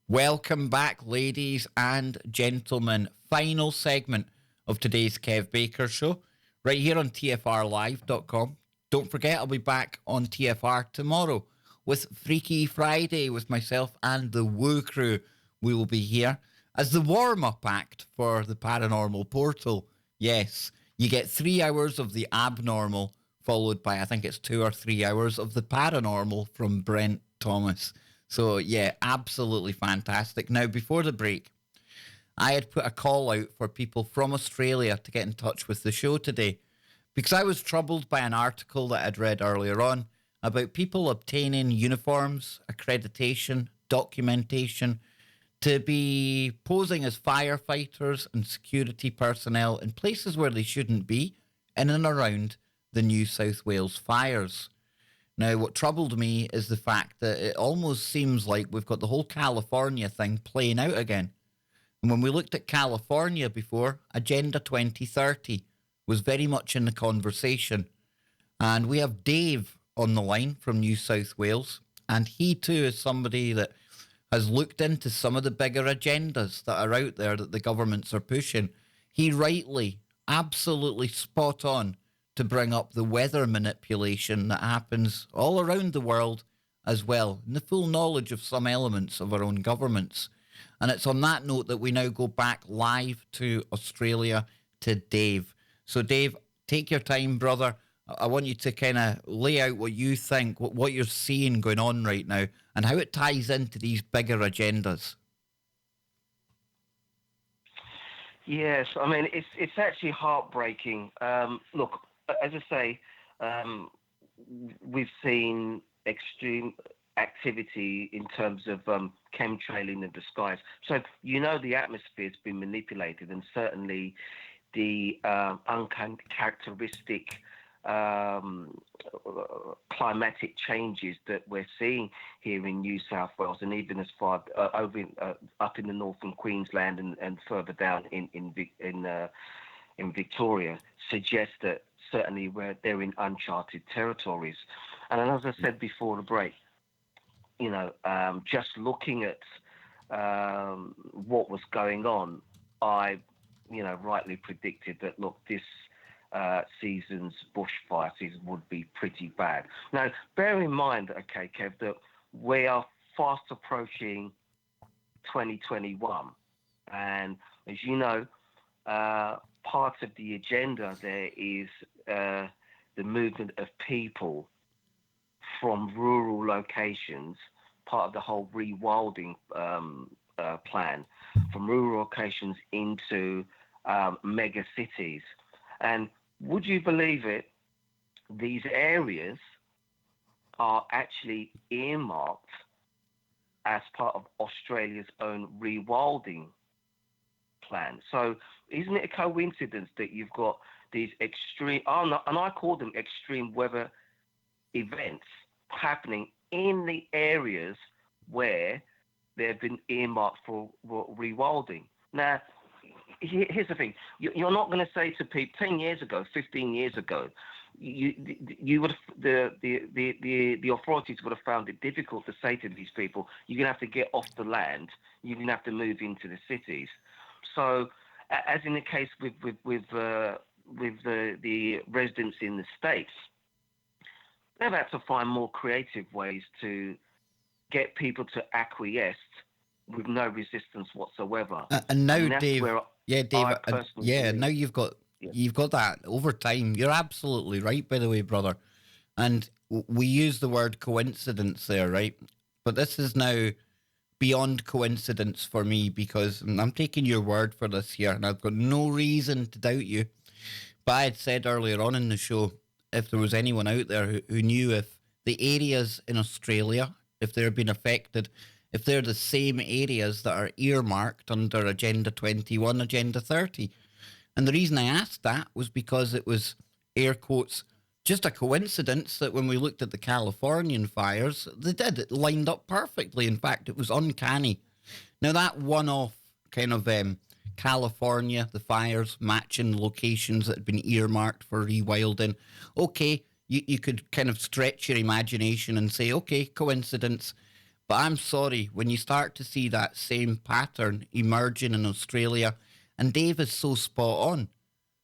Welcome back, ladies and gentlemen. Final segment of today's Kev Baker Show, right here on TFRlive.com. Don't forget, I'll be back on TFR tomorrow with Freaky Friday with myself and the Woo crew. We will be here as the warm-up act for the Paranormal Portal. Yes, you get 3 hours of the abnormal, followed by, I think it's 2 or 3 hours of the paranormal from Brent Thomas. So, yeah, absolutely fantastic. Now, before the break, I had put a call out for people from Australia to get in touch with the show today because I was troubled by an article that I'd read earlier on about people obtaining uniforms, accreditation, documentation to be posing as firefighters and security personnel in places where they shouldn't be in and around the New South Wales fires. Now, what troubled me is the fact that it almost seems like we've got the whole California thing playing out again. And when we looked at California before, Agenda 2030 was very much in the conversation. And we have Dave on the line from New South Wales. And he too is somebody that has looked into some of the bigger agendas that are out there that the governments are pushing. He rightly, absolutely spot on to bring up the weather manipulation that happens all around the world as well, and the full knowledge of some elements of our own governments. And it's on that note that we now go back live to Australia to Dave. So Dave, take your time, brother. I want you to kind of lay out what you think, what you're seeing going on right now, and how it ties into these bigger agendas. Yes, I mean it's actually heartbreaking. Look, as I say, we've seen extreme activity in terms of chemtrailing in the skies. So the atmosphere's been manipulated, and certainly the uncharacteristic climatic changes that we're seeing here in New South Wales, and even as far over up in the northern Queensland and further down in Victoria, suggest that certainly they're in uncharted territories. And as I said before the break, just looking at what was going on, I rightly predicted that, look, this season's bushfire season would be pretty bad. Now, bear in mind, okay, Kev, that we are fast approaching 2021. And as you know, part of the agenda there is the movement of people from rural locations, part of the whole rewilding plan, from rural locations into mega cities. And would you believe it, these areas are actually earmarked as part of Australia's own rewilding plan. So isn't it a coincidence that you've got these extreme, and I call them extreme weather events happening in the areas where they've been earmarked for rewilding? Now, here's the thing: you're not going to say to people 10 years ago, 15 years ago, you would the authorities would have found it difficult to say to these people, you're going to have to get off the land, you're going to have to move into the cities. So, as in the case with the residents in the States, they've had to find more creative ways to get people to acquiesce with no resistance whatsoever. And now, Dave, now you've got that over time. You're absolutely right, by the way, brother. And we use the word coincidence there, right? But this is now beyond coincidence for me, because I'm taking your word for this here, and I've got no reason to doubt you. But I had said earlier on in the show, if there was anyone out there who knew if the areas in Australia, if they're been affected, if they're the same areas that are earmarked under Agenda 21, Agenda 30. And the reason I asked that was because it was, air quotes, just a coincidence that when we looked at the Californian fires, it lined up perfectly. In fact, it was uncanny. Now, that one-off kind of California, the fires matching locations that had been earmarked for rewilding, okay, you could kind of stretch your imagination and say, okay, coincidence. But I'm sorry, when you start to see that same pattern emerging in Australia, and Dave is so spot on,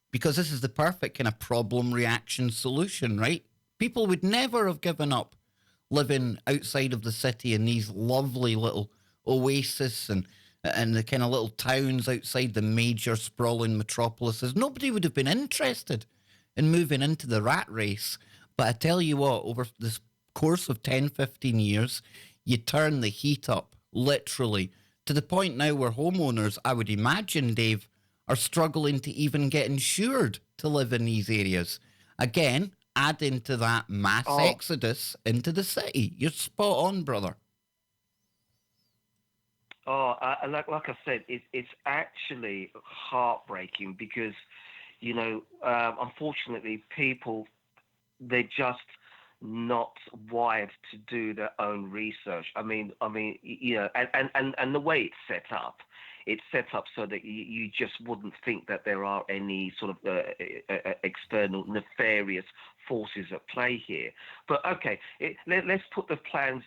because this is the perfect kind of problem reaction solution, right? People would never have given up living outside of the city in these lovely little oases and the kind of little towns outside the major sprawling metropolises. Nobody would have been interested in moving into the rat race. But I tell you what, over this course of 10, 15 years, You turn the heat up, literally, to the point now where homeowners, I would imagine, Dave, are struggling to even get insured to live in these areas. Again, adding to that mass exodus into the city. You're spot on, brother. Like I said, it's actually heartbreaking because, unfortunately, people, they're just not wired to do their own research. And the way it's set up so that you just wouldn't think that there are any sort of external nefarious forces at play here. But okay, let's put the plans,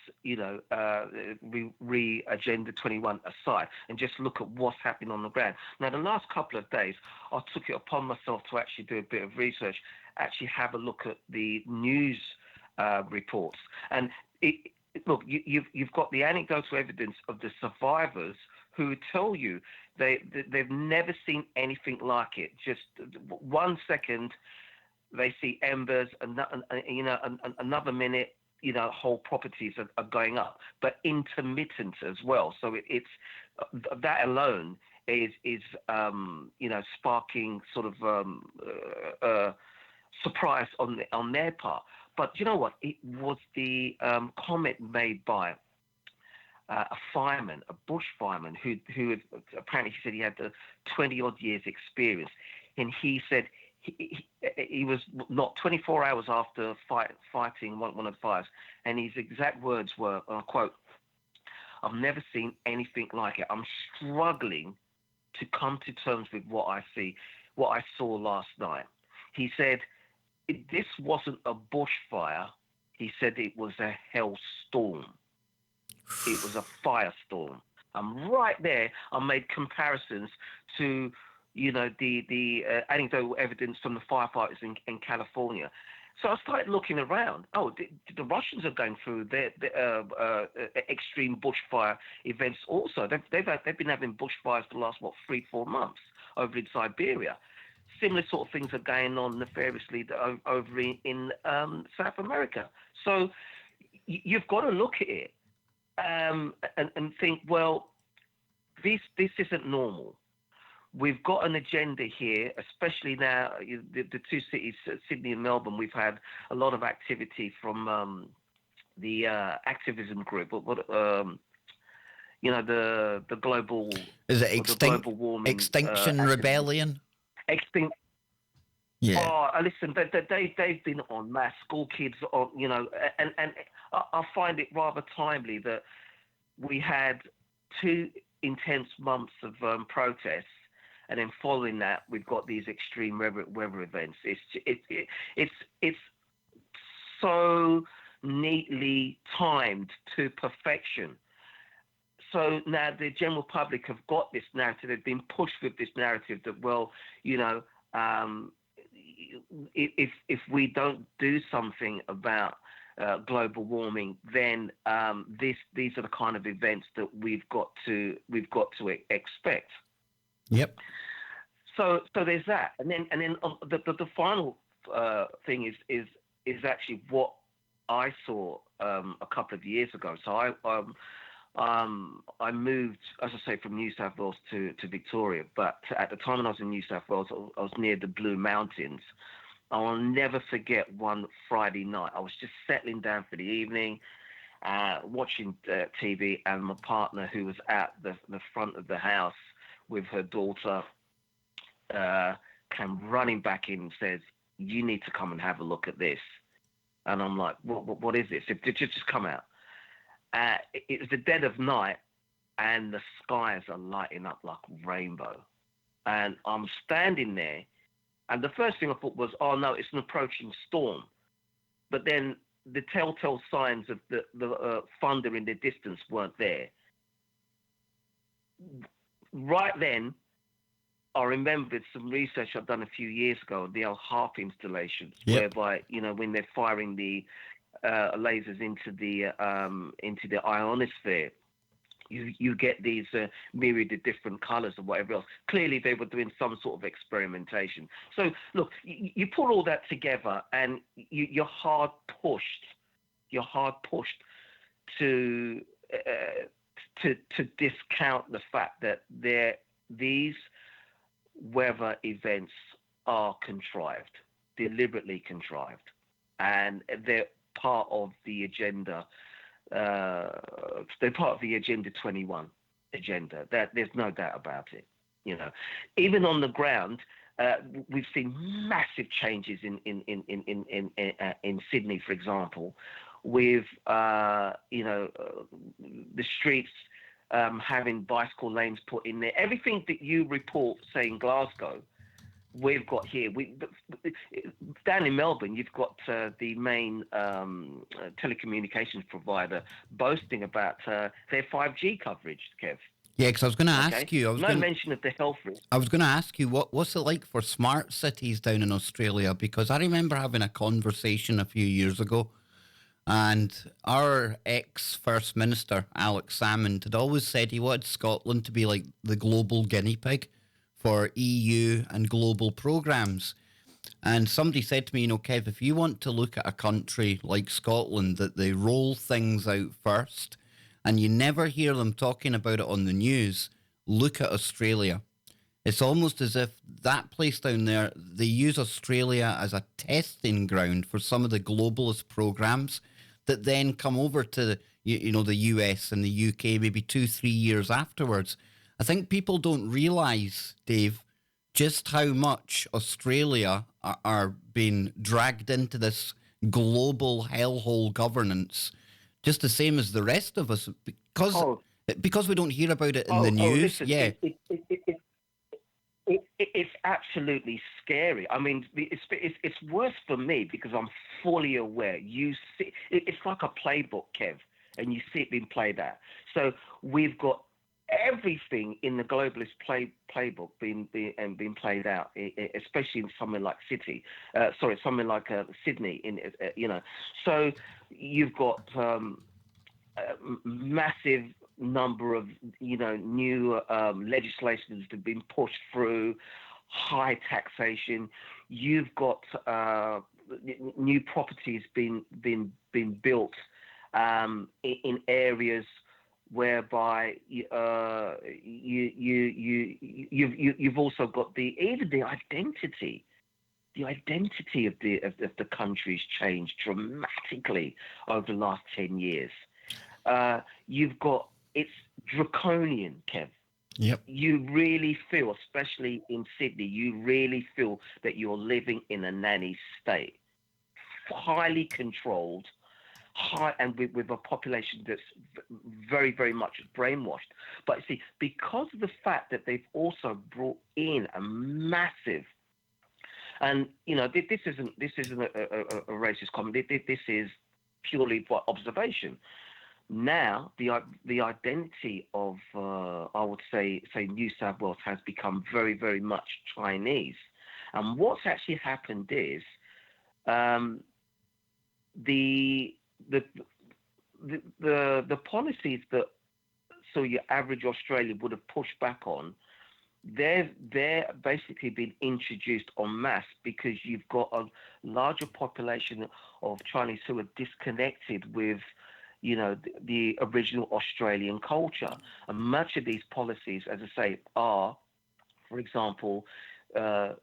Agenda 21 aside and just look at what's happening on the ground. Now, the last couple of days, I took it upon myself to actually do a bit of research, actually have a look at the news reports. And look, you've got the anecdotal evidence of the survivors who tell you they've never seen anything like it. Just 1 second, they see embers, and another minute, whole properties are going up, but intermittent as well. So it's that alone is sparking sort of surprise on their part. But you know what? It was the comment made by a fireman, a bush fireman, who apparently he said he had 20-odd years experience. And he said he was not 24 hours after fighting one of the fires. And his exact words were, quote, "I've never seen anything like it. I'm struggling to come to terms with what I saw last night." He said, this wasn't a bushfire. He said it was a hellstorm. It was a firestorm. And right there, I made comparisons to, the anecdotal evidence from the firefighters in California. So I started looking around. The Russians are going through their extreme bushfire events also. They've been having bushfires for the last 3-4 months over in Siberia. Similar sort of things are going on nefariously over in South America. So you've got to look at it and think, well, this isn't normal. We've got an agenda here, especially now, the two cities, Sydney and Melbourne. We've had a lot of activity from the activism group. The global... Is it global warming, Extinction Rebellion? Yeah. Listen, they've been on mass school kids, and I find it rather timely that we had 2 intense months of protests, and then following that, we've got these extreme weather events. It's so neatly timed to perfection. So now the general public have got this narrative. They've been pushed with this narrative that, well, if we don't do something about global warming, then these are the kind of events that we've got to expect. Yep. So there's that, and then the final thing is actually what I saw a couple of years ago. So I moved, as I say, from New South Wales to Victoria, but at the time when I was in New South Wales, I was near the Blue Mountains. I'll never forget one Friday night. I was just settling down for the evening, watching TV, and my partner, who was at the front of the house with her daughter, came running back in and says, "You need to come and have a look at this." And I'm like, what is this? It just come out. It was the dead of night, and the skies are lighting up like a rainbow. And I'm standing there, and the first thing I thought was, oh no, it's an approaching storm. But then the telltale signs of the thunder in the distance weren't there. Right then, I remembered some research I'd done a few years ago, the old HARP installations, whereby, when they're firing the lasers into the ionosphere, you get these myriad of different colors or whatever else. Clearly, they were doing some sort of experimentation. So, look, you put all that together, and you're hard pushed to discount the fact that these weather events are contrived, deliberately contrived, and they're part of the agenda. They're part of the Agenda 21 agenda. That there's no doubt about it. You know, even on the ground, we've seen massive changes in Sydney, for example, with the streets having bicycle lanes put in there. Everything that you report, say in Glasgow, we've got here. Down in Melbourne, you've got the main telecommunications provider boasting about their 5G coverage, Kev. Yeah, because I was going to ask you. Mention of the health risk. I was going to ask you, what's it like for smart cities down in Australia? Because I remember having a conversation a few years ago, and our ex-First Minister, Alex Salmond, had always said he wanted Scotland to be like the global guinea pig for EU and global programs. And somebody said to me, Kev, if you want to look at a country like Scotland, that they roll things out first, and you never hear them talking about it on the news, look at Australia. It's almost as if that place down there, they use Australia as a testing ground for some of the globalist programs that then come over to the US and the UK maybe 2-3 years afterwards. I think people don't realise, Dave, just how much Australia are being dragged into this global hellhole governance, just the same as the rest of us, because we don't hear about it in the news. Listen, it's absolutely scary. I mean, it's worse for me because I'm fully aware. You see, it's like a playbook, Kev, and you see it being played out. So we've got everything in the globalist playbook being played out, especially in somewhere like Sydney. So you've got massive number of new legislations that have been pushed through, high taxation. You've got new properties being built in areas whereby you've also got the identity. The identity of the country's changed dramatically over the last 10 years. It's draconian, Kev. Yep. You really feel, especially in Sydney, you really feel that you're living in a nanny state, highly controlled, and with a population that's very, very much brainwashed. But you see, because of the fact that they've also brought in a massive, and this isn't a racist comment. This is purely by observation. Now the identity of I would say New South Wales has become very, very much Chinese, and what's actually happened is the policies that your average Australian would have pushed back on, they're basically been introduced en masse because you've got a larger population of Chinese who are disconnected with the original Australian culture. And much of these policies, as I say, are, for example, the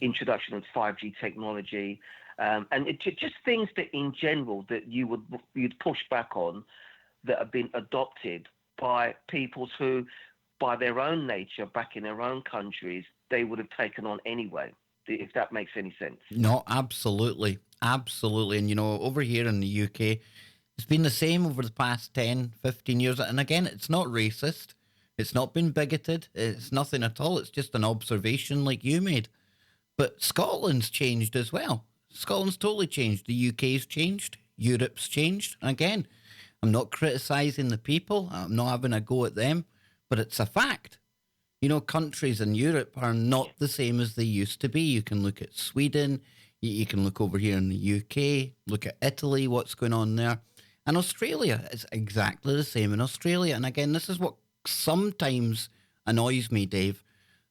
introduction of 5G technology, and just things that in general that you'd push back on, that have been adopted by peoples who, by their own nature, back in their own countries, they would have taken on anyway, if that makes any sense. No, absolutely. Absolutely. And, over here in the UK, it's been the same over the past 10, 15 years. And again, it's not racist. It's not been bigoted. It's nothing at all. It's just an observation like you made. But Scotland's changed as well. Scotland's totally changed. The UK's changed. Europe's changed. And again, I'm not criticising the people. I'm not having a go at them. But it's a fact. Countries in Europe are not the same as they used to be. You can look at Sweden. You can look over here in the UK, look at Italy, what's going on there. And Australia is exactly the same in Australia. And again, this is what sometimes annoys me, Dave,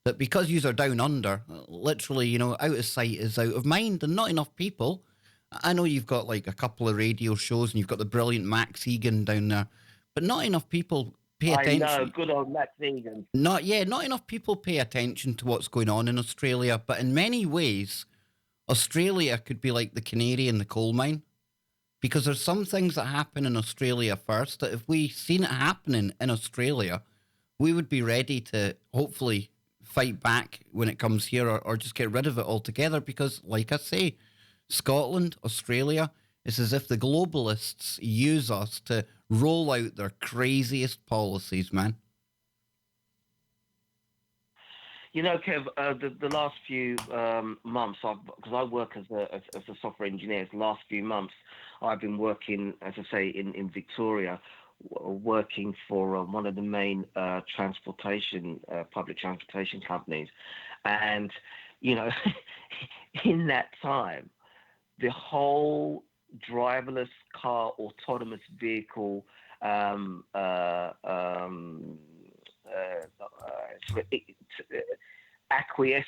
that because yous are down under, literally, out of sight is out of mind, and not enough people I know you've got like a couple of radio shows and you've got the brilliant Max Egan down there, but not enough people pay I know, attention. good old Max Egan. Not enough people pay attention to what's going on in Australia. But in many ways, Australia could be like the canary in the coal mine, because there's some things that happen in Australia first that if we seen it happening in Australia, we would be ready to hopefully fight back when it comes here, or just get rid of it altogether. Because, like I say, Scotland, Australia, it's as if the globalists use us to roll out their craziest policies, man. You know, Kev, the last few months, because I work as a software engineer, the last few months I've been working, as I say, in Victoria, working for one of the main public transportation companies. And, you know, in that time, the whole driverless car, autonomous vehicle, acquiesce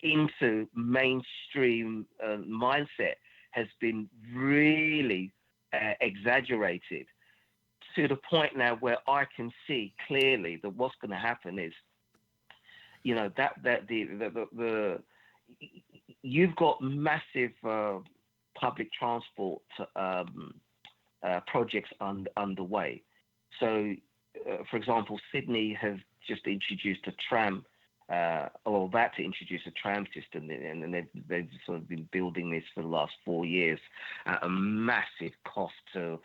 into mainstream mindset has been really exaggerated, to the point now where I can see clearly that what's going to happen is, you know, you've got massive public transport projects underway. So, for example, Sydney has just introduced a tram, or about to introduce a tram system, and they've sort of been building this for the last 4 years at a massive cost to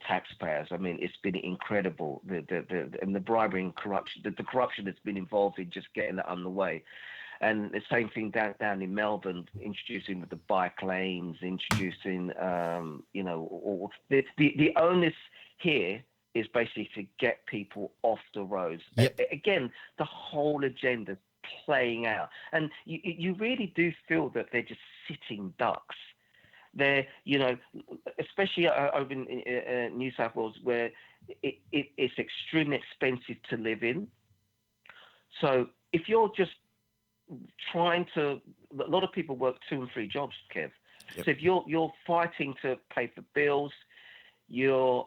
taxpayers. I mean, it's been incredible. And the bribery and corruption, the corruption that's been involved in just getting it underway. And the same thing down in Melbourne, introducing with the bike lanes, introducing, you know, all the onus here is basically to get people off the roads. Yep. Again, the whole agenda playing out, and you really do feel that they're just sitting ducks. They're, you know, especially over in New South Wales, where it's extremely expensive to live in. So if you're just trying to, a lot of people work 2 and 3 jobs, Kev. Yep. So if you're fighting to pay for bills, you're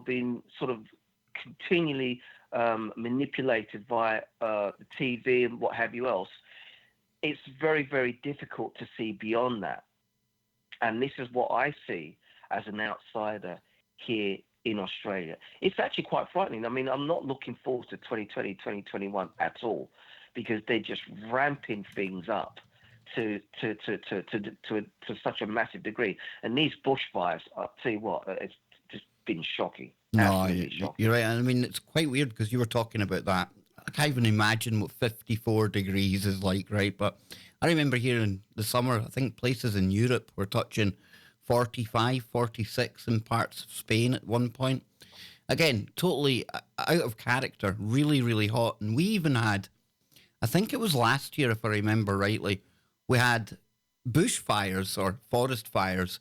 being sort of continually manipulated by the TV and what have you else. It's very, very difficult to see beyond that. And this is what I see as an outsider here in Australia. It's actually quite frightening. I mean, I'm not looking forward to 2020, 2021 at all, because they're just ramping things up to such a massive degree. And these bushfires, I'll tell you what, it's just been shocking. No, you're right. I mean, it's quite weird because you were talking about that. I can't even imagine what 54 degrees is like, right? But I remember here in the summer, I think places in Europe were touching 45, 46 in parts of Spain at one point. Again, totally out of character, really, really hot. And we even had, I think it was last year, if I remember rightly, we had bushfires or forest fires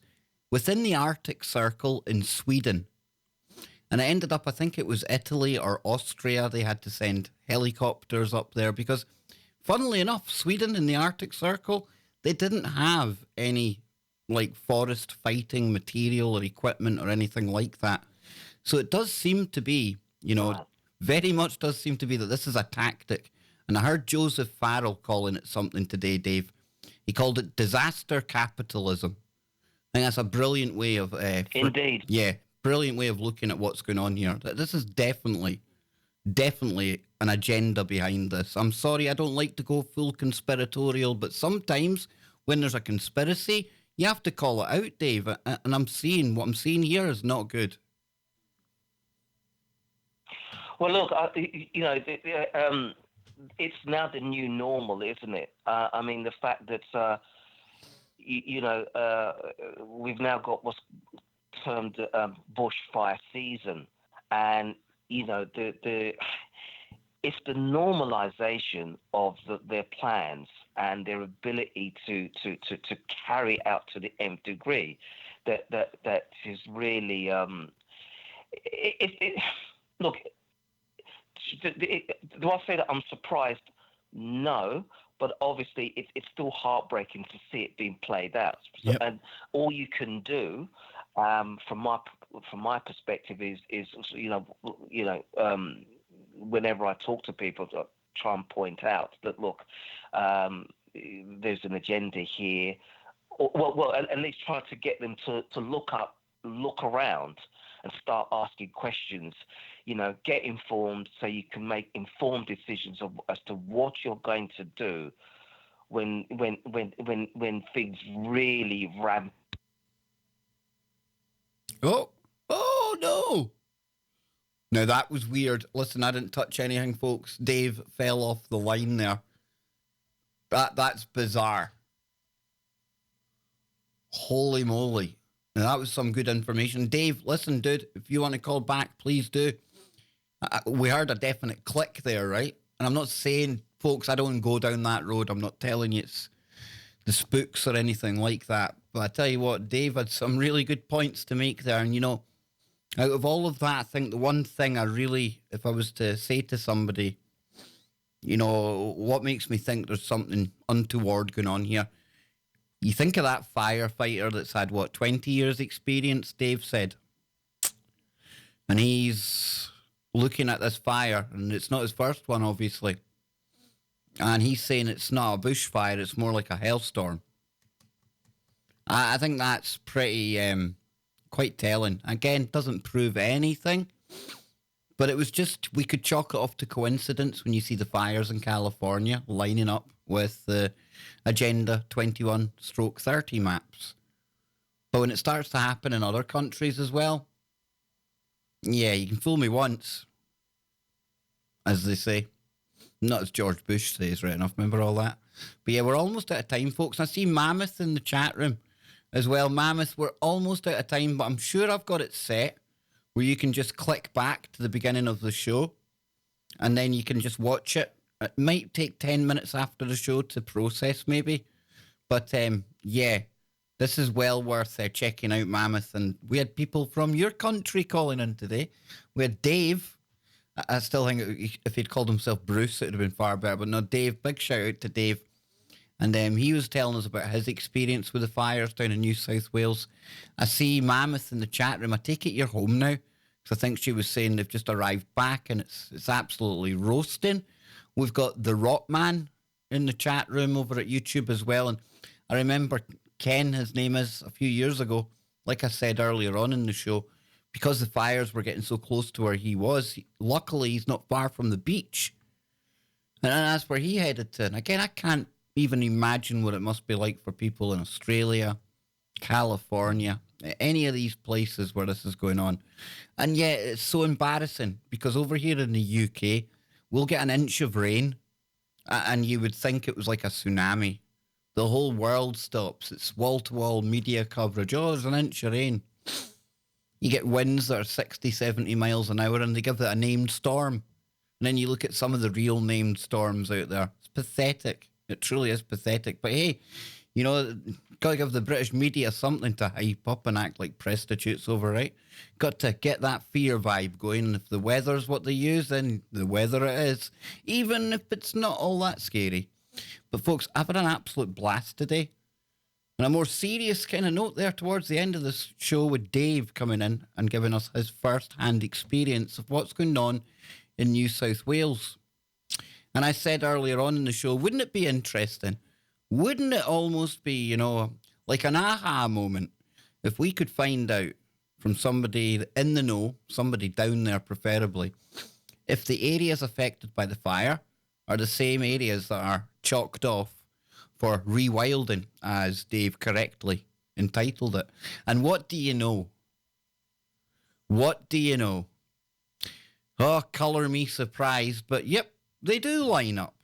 within the Arctic Circle in Sweden. And it ended up, I think it was Italy or Austria, they had to send helicopters up there because, funnily enough, Sweden in the Arctic Circle, they didn't have any like forest fighting material or equipment or anything like that. So it does seem to be, you know, very much does seem to be that this is a tactic. And I heard Joseph Farrell calling it something today, Dave. He called it disaster capitalism. I think that's a brilliant way of... Indeed. Yeah, brilliant way of looking at what's going on here. This is definitely an agenda behind this. I'm sorry, I don't like to go full conspiratorial, but sometimes when there's a conspiracy, you have to call it out, Dave. And what I'm seeing here is not good. Well, look, you know, it's now the new normal, isn't it? I mean, the fact that, you know, we've now got what's termed bushfire season, and you know it's the normalization of their plans and their ability to carry out to the nth degree that is really look. Do I say that I'm surprised? No, but obviously it's still heartbreaking to see it being played out. Yep. And all you can do, from my perspective, is whenever I talk to people, I try and point out that look, there's an agenda here. Well, at least try to get them to look around and start asking questions. Get informed so you can make informed decisions as to what you're going to do when things really ramp. Oh no! Now that was weird. Listen, I didn't touch anything, folks. Dave fell off the line there. That's bizarre. Holy moly. Now that was some good information. Dave, listen, dude, if you want to call back, please do. We heard a definite click there, right? And I'm not saying, folks, I don't go down that road. I'm not telling you it's the spooks or anything like that. But I tell you what, Dave had some really good points to make there. And, out of all of that, I think the one thing I really, if I was to say to somebody, what makes me think there's something untoward going on here, you think of that firefighter that's had, 20 years experience, Dave said. And he's looking at this fire, and it's not his first one, obviously. And he's saying it's not a bushfire, it's more like a hailstorm. I think that's pretty quite telling. Again, doesn't prove anything, but it was just, we could chalk it off to coincidence when you see the fires in California lining up with the Agenda 21/30 maps. But when it starts to happen in other countries as well, yeah, you can fool me once, as they say. Not as George Bush says, right enough, remember all that? But yeah, we're almost out of time, folks. I see Mammoth in the chat room as well. Mammoth, we're almost out of time, but I'm sure I've got it set where you can just click back to the beginning of the show and then you can just watch it. It might take 10 minutes after the show to process, maybe. But yeah, this is well worth checking out, Mammoth. And we had people from your country calling in today. We had Dave. I still think if he'd called himself Bruce, it would have been far better. But no, Dave, big shout out to Dave. And he was telling us about his experience with the fires down in New South Wales. I see Mammoth in the chat room. I take it you're home now, because I think she was saying they've just arrived back and it's absolutely roasting. We've got the Rockman in the chat room over at YouTube as well. And I remember Ken, his name is, a few years ago, like I said earlier on in the show, because the fires were getting so close to where he was, luckily he's not far from the beach. And that's where he headed to. And again, I can't even imagine what it must be like for people in Australia, California, any of these places where this is going on. And yet it's so embarrassing because over here in the UK, we'll get an inch of rain and you would think it was like a tsunami. The whole world stops. It's wall-to-wall media coverage. Oh, there's an inch of rain. You get winds that are 60, 70 miles an hour and they give it a named storm. And then you look at some of the real named storms out there. It's pathetic. It truly is pathetic. But hey, got to give the British media something to hype up and act like prostitutes over, right? Got to get that fear vibe going. And if the weather's what they use, then the weather it is, even if it's not all that scary. But folks, I've had an absolute blast today. And a more serious kind of note there towards the end of this show with Dave coming in and giving us his first-hand experience of what's going on in New South Wales. And I said earlier on in the show, wouldn't it be interesting? Wouldn't it almost be, like an aha moment if we could find out from somebody in the know, somebody down there preferably, if the areas affected by the fire are the same areas that are chalked off for rewilding, as Dave correctly entitled it. And what do you know? What do you know? Oh, colour me surprised, but yep, they do line up.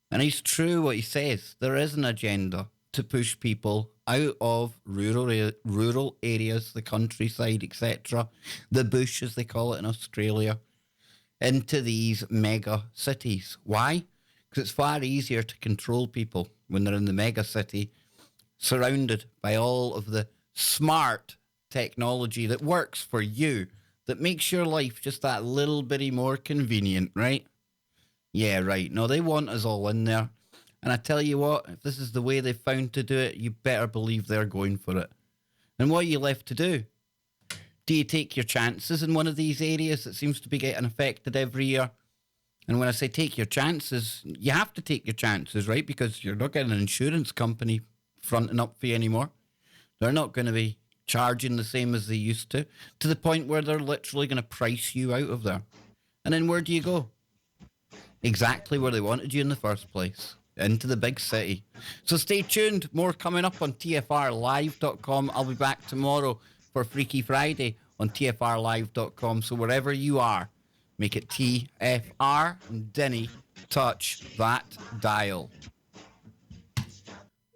And he's true what he says. There is an agenda to push people out of rural areas, the countryside, etc., the bush, as they call it in Australia, into these mega cities. Why? Because it's far easier to control people when they're in the mega city, surrounded by all of the smart technology that works for you, that makes your life just that little bitty more convenient, right? Yeah, right. No, they want us all in there. And I tell you what, if this is the way they've found to do it, you better believe they're going for it. And what are you left to do? Do you take your chances in one of these areas that seems to be getting affected every year? And when I say take your chances, you have to take your chances, right? Because you're not getting an insurance company fronting up for you anymore. They're not going to be charging the same as they used to the point where they're literally going to price you out of there. And then where do you go? Exactly where they wanted you in the first place, into the big city. So stay tuned. More coming up on tfrlive.com. I'll be back tomorrow for Freaky Friday on tfrlive.com. So wherever you are, make it TFR and Denny touch that dial.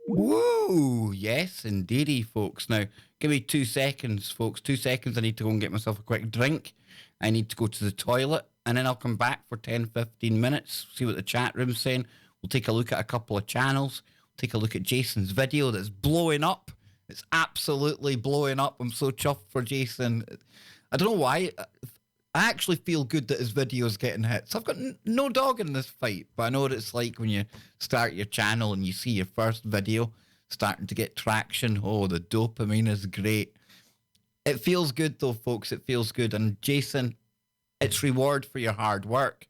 Woo! Yes, indeedy, folks. Now, give me 2 seconds, folks. 2 seconds. I need to go and get myself a quick drink. I need to go to the toilet, and then I'll come back for 10, 15 minutes, see what the chat room's saying. We'll take a look at a couple of channels. Take a look at Jason's video that's blowing up. It's absolutely blowing up. I'm so chuffed for Jason. I don't know why. I actually feel good that his video's getting hits. I've got no dog in this fight, but I know what it's like when you start your channel and you see your first video starting to get traction. Oh, the dopamine is great. It feels good though, folks. It feels good. And Jason, it's reward for your hard work.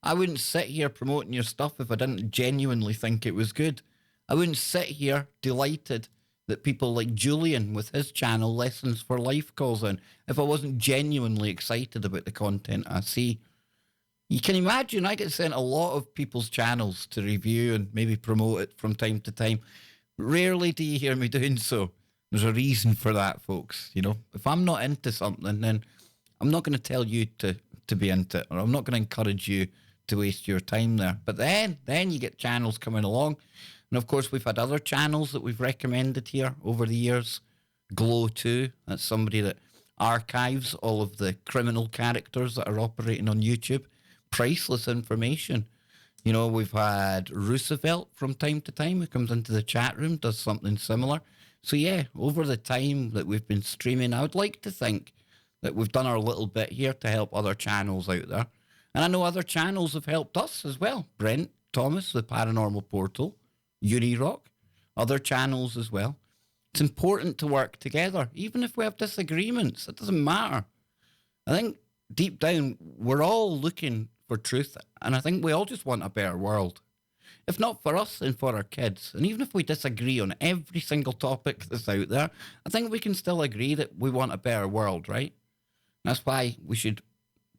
I wouldn't sit here promoting your stuff if I didn't genuinely think it was good. I wouldn't sit here delighted that people like Julian with his channel Lessons for Life calls in if I wasn't genuinely excited about the content I see. You can imagine I get sent a lot of people's channels to review and maybe promote it from time to time. Rarely do you hear me doing so. There's a reason for that, folks. You know, if I'm not into something, then I'm not going to tell you to be into it, or I'm not going to encourage you to waste your time there. But then you get channels coming along. And of course, we've had other channels that we've recommended here over the years. Glow 2, that's somebody that archives all of the criminal characters that are operating on YouTube. Priceless information. You know, we've had Roosevelt from time to time who comes into the chat room, does something similar. So yeah, over the time that we've been streaming, I would like to think that we've done our little bit here to help other channels out there. And I know other channels have helped us as well. Brent Thomas, the Paranormal Portal, Unirock, other channels as well. It's important to work together, even if we have disagreements. It doesn't matter. I think deep down, we're all looking for truth, and I think we all just want a better world. If not for us, then for our kids. And even if we disagree on every single topic that's out there, I think we can still agree that we want a better world, right? That's why we should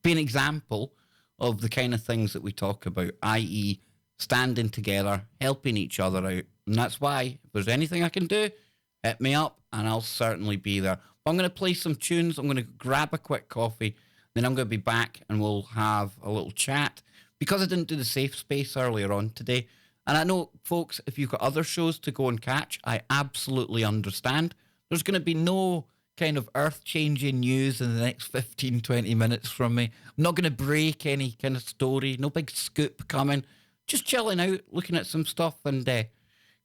be an example of the kind of things that we talk about, i.e., standing together, helping each other out. And that's why, if there's anything I can do, hit me up, and I'll certainly be there. But I'm going to play some tunes. I'm going to grab a quick coffee. Then I'm going to be back, and we'll have a little chat. Because I didn't do the safe space earlier on today, and I know, folks, if you've got other shows to go and catch, I absolutely understand. There's going to be no kind of earth-changing news in the next 15, 20 minutes from me. I'm not going to break any kind of story. No big scoop coming. Just chilling out, looking at some stuff and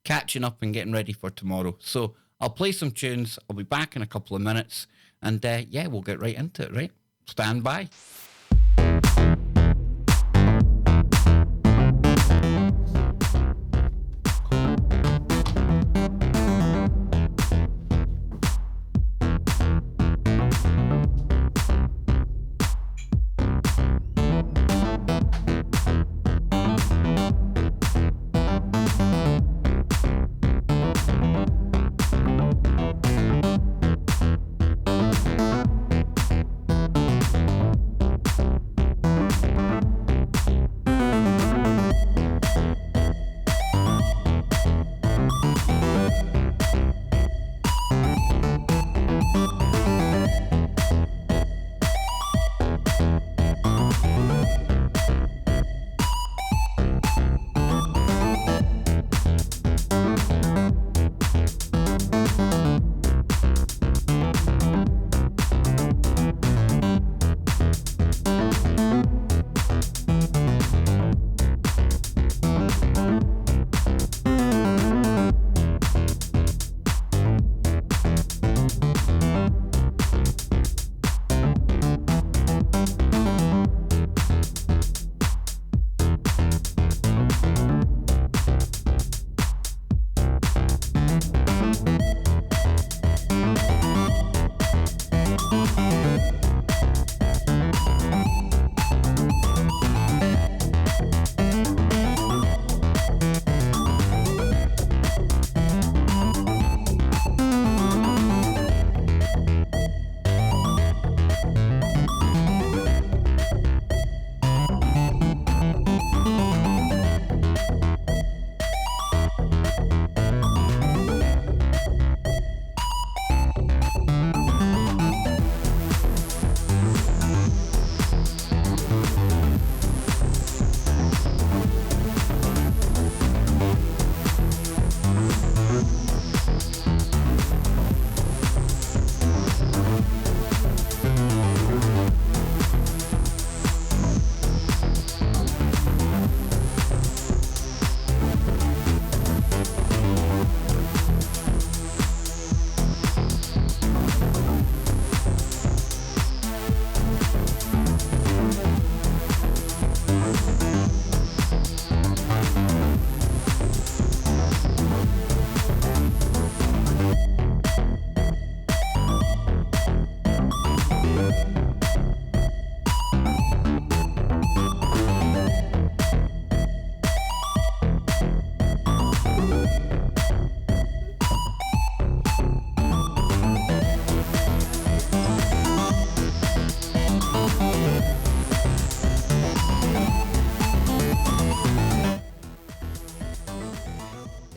catching up and getting ready for tomorrow. So I'll play some tunes. I'll be back in a couple of minutes. And yeah, we'll get right into it, right? Stand by.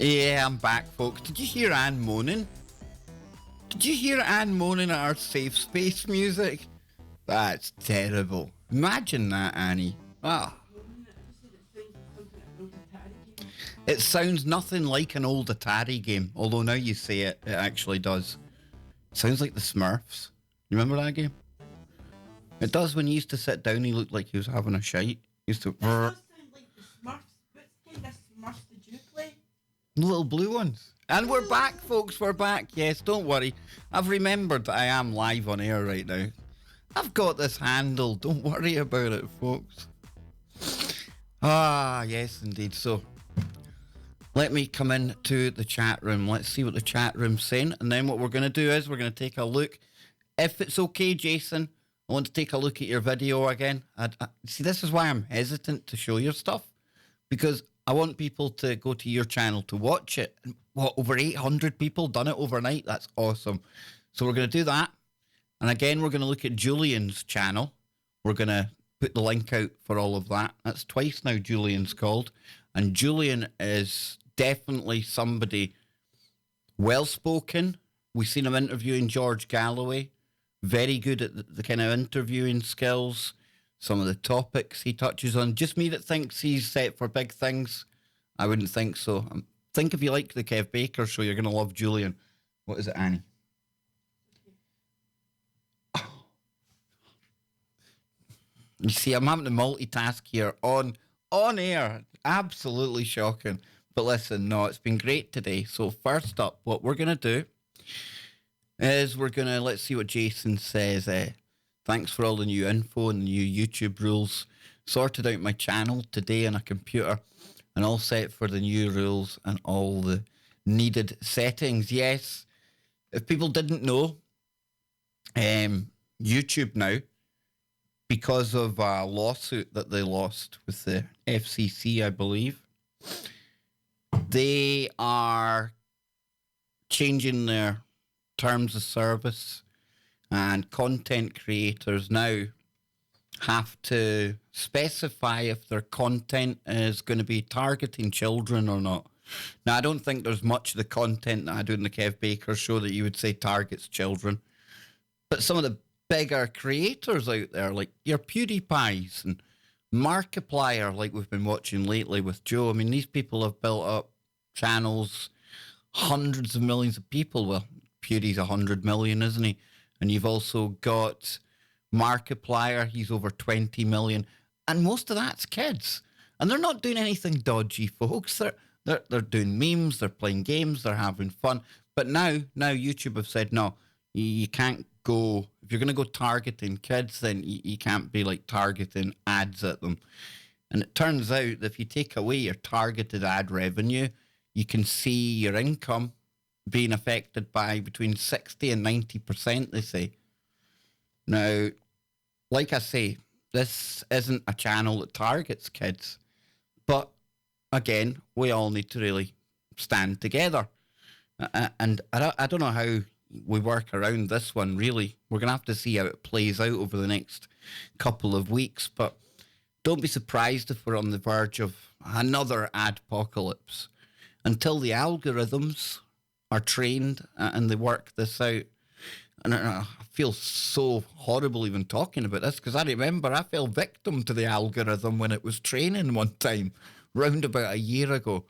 Yeah, I'm back, folks. Did you hear Anne moaning? Did you hear Anne moaning at our safe space music? That's terrible. Imagine that, Annie. Ah. It sounds nothing like an old Atari game, although now you say it, it actually does. It sounds like the Smurfs. You remember that game? It does. When he used to sit down, he looked like he was having a shite. He used to... That does sound like the Smurfs. What kind of Smurfs did you play? The little blue ones. And we're back, folks. We're back. Yes, don't worry. I've remembered that I am live on air right now. I've got this handled. Don't worry about it, folks. Ah, yes, indeed. So, let me come into the chat room. Let's see what the chat room's saying. And then what we're going to do is we're going to take a look. If it's okay, Jason, I want to take a look at your video again. See, this is why I'm hesitant to show your stuff. Because I want people to go to your channel to watch it. And what, over 800 people done it overnight? That's awesome. So we're going to do that. And again, we're going to look at Julian's channel. We're going to put the link out for all of that. That's twice now Julian's called. And Julian is definitely somebody well-spoken. We've seen him interviewing George Galloway. Very good at the kind of interviewing skills. Some of the topics he touches on. Just me that thinks he's set for big things. I wouldn't think so. I think if you like the Kev Baker Show, you're going to love Julian. What is it, Annie? You see, I'm having to multitask here on air. Absolutely shocking. But listen, no, it's been great today. So first up, what we're going to do is let's see what Jason says. Thanks for all the new info and the new YouTube rules. Sorted out my channel today on a computer and all set for the new rules and all the needed settings. Yes, if people didn't know, YouTube now, because of a lawsuit that they lost with the FCC, I believe, they are changing their terms of service, and content creators now have to specify if their content is going to be targeting children or not. Now, I don't think there's much of the content that I do in the Kev Baker Show that you would say targets children, but some of the bigger creators out there, like your PewDiePies and Markiplier, like we've been watching lately with Joe. I mean, these people have built up channels, hundreds of millions of people. Well, Pewdie's 100 million, isn't he? And you've also got Markiplier. He's over 20 million. And most of that's kids. And they're not doing anything dodgy, folks. They're doing memes, they're playing games, they're having fun. But now YouTube have said, no, you can't go, if you're going to go targeting kids, then you can't be like targeting ads at them. And it turns out that if you take away your targeted ad revenue, you can see your income being affected by between 60 and 90%, they say. Now, like I say, this isn't a channel that targets kids. But again, we all need to really stand together. And I don't know how we work around this one, really. We're going to have to see how it plays out over the next couple of weeks. But don't be surprised if we're on the verge of another adpocalypse. Until the algorithms are trained and they work this out. And I feel so horrible even talking about this, because I remember I fell victim to the algorithm when it was training one time, round about a year ago.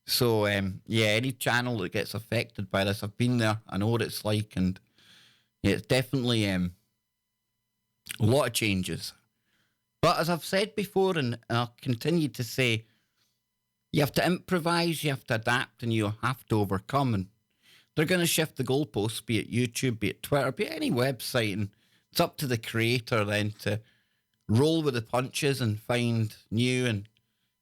So, yeah, any channel that gets affected by this, I've been there, I know what it's like, and yeah, it's definitely a lot of changes. But as I've said before, and I'll continue to say, you have to improvise, you have to adapt, and you have to overcome. And they're going to shift the goalposts, be it YouTube, be it Twitter, be it any website, and it's up to the creator then to roll with the punches and find new and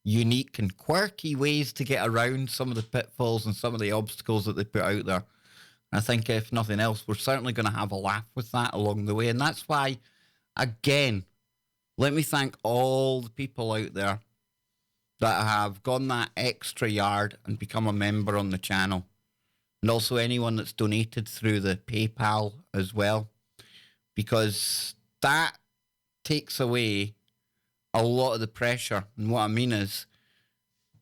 unique and quirky ways to get around some of the pitfalls and some of the obstacles that they put out there. I think if nothing else, we're certainly going to have a laugh with that along the way. And that's why, again, let me thank all the people out there that have gone that extra yard and become a member on the channel. And also anyone that's donated through the PayPal as well. Because that takes away a lot of the pressure. And what I mean is,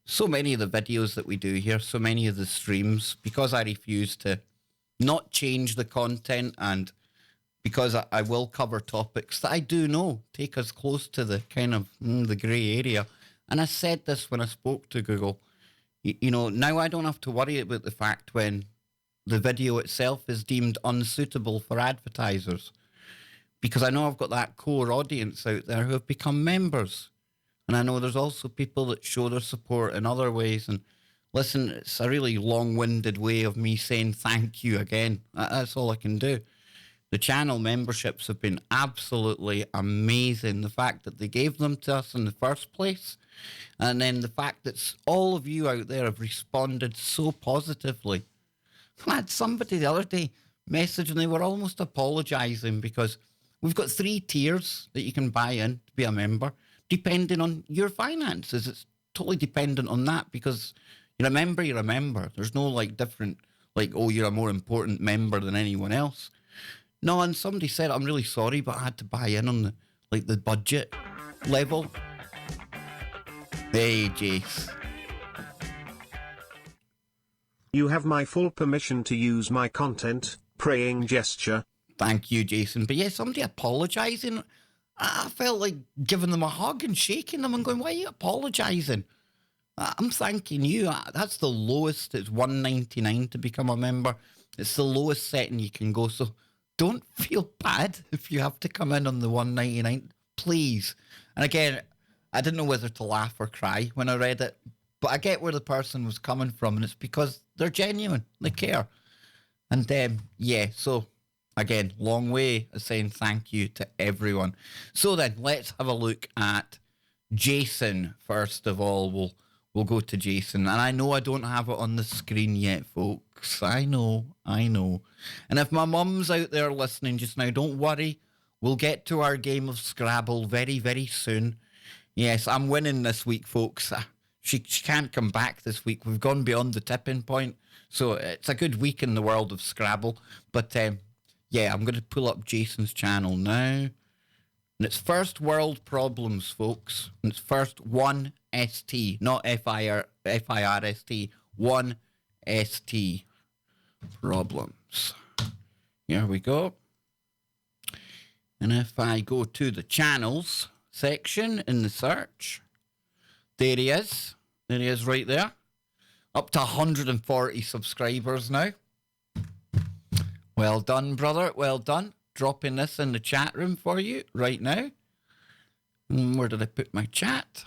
so many of the videos that we do here, so many of the streams, because I refuse to not change the content and because I will cover topics that I do know take us close to the kind of the grey area. And I said this when I spoke to Google. You know, now I don't have to worry about the fact when the video itself is deemed unsuitable for advertisers, because I know I've got that core audience out there who have become members. And I know there's also people that show their support in other ways. And listen, it's a really long-winded way of me saying thank you again. That's all I can do. The channel memberships have been absolutely amazing. The fact that they gave them to us in the first place, and then the fact that all of you out there have responded so positively. I had somebody the other day message and they were almost apologising because we've got 3 tiers that you can buy in to be a member, depending on your finances. It's totally dependent on that because you're a member. There's no like different, like, oh, you're a more important member than anyone else. No, and somebody said, I'm really sorry, but I had to buy in on the budget level. Hey, Jace. You have my full permission to use my content, praying gesture. Thank you, Jason. But yeah, somebody apologising. I felt like giving them a hug and shaking them and going, why are you apologising? I'm thanking you. That's the lowest. It's $1.99 to become a member. It's the lowest setting you can go. So don't feel bad if you have to come in on the $1.99, please. And again, I didn't know whether to laugh or cry when I read it, but I get where the person was coming from, and it's because they're genuine. They care. And yeah, so again, long way of saying thank you to everyone. So then, let's have a look at Jason first of all. We'll go to Jason. And I know I don't have it on the screen yet, folks. I know. And if my mum's out there listening just now, don't worry. We'll get to our game of Scrabble very, very soon. Yes, I'm winning this week, folks. She can't come back this week. We've gone beyond the tipping point. So it's a good week in the world of Scrabble. But yeah, I'm going to pull up Jason's channel now. And it's First World Problems, folks. And it's first 1ST, not FIRST, 1ST Problems. Here we go. And if I go to the channels section in the search, there he is. There he is right there. Up to 140 subscribers now. Well done, brother. Well done. Dropping this in the chat room for you right now. Where did I put my chat?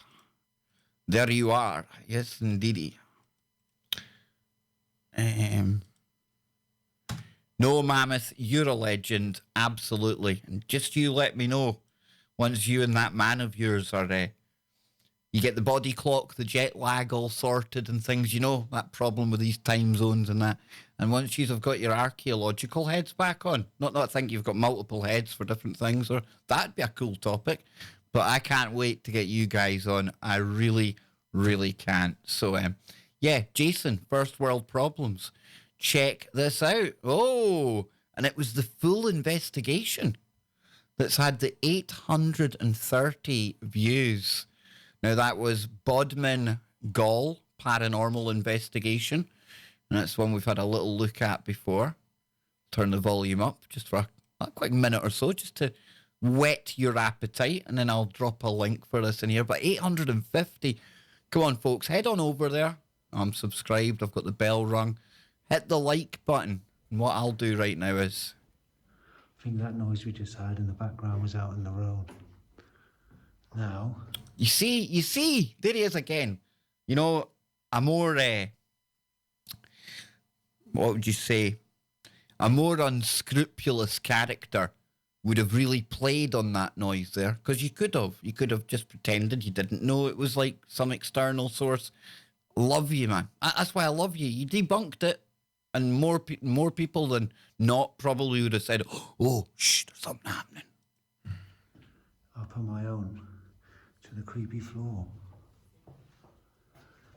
There you are. Yes, indeedy. No, Mammoth, you're a legend. Absolutely. And just you let me know once you and that man of yours are... you get the body clock, the jet lag all sorted and things. You know, that problem with these time zones and that. And once you've got your archaeological heads back on, not that I think you've got multiple heads for different things, or that'd be a cool topic. But I can't wait to get you guys on. I really, really can't. So, yeah, Jason, First World Problems. Check this out. Oh, and it was the full investigation that's had the 830 views. Now, that was Bodmin Gall Paranormal Investigation. And that's one we've had a little look at before. Turn the volume up just for a quick minute or so, just to whet your appetite. And then I'll drop a link for this in here. But 850. Come on, folks. Head on over there. I'm subscribed. I've got the bell rung. Hit the like button. And what I'll do right now is... I think that noise we just heard in the background was out on the road. Now... You see, there he is again. You know, a more, what would you say? A more unscrupulous character would have really played on that noise there. Because you could have just pretended you didn't know it was like some external source. Love you, man. That's why I love you. You debunked it. And more people than not probably would have said, oh, shh, there's something happening. Up on my own. To the creepy floor.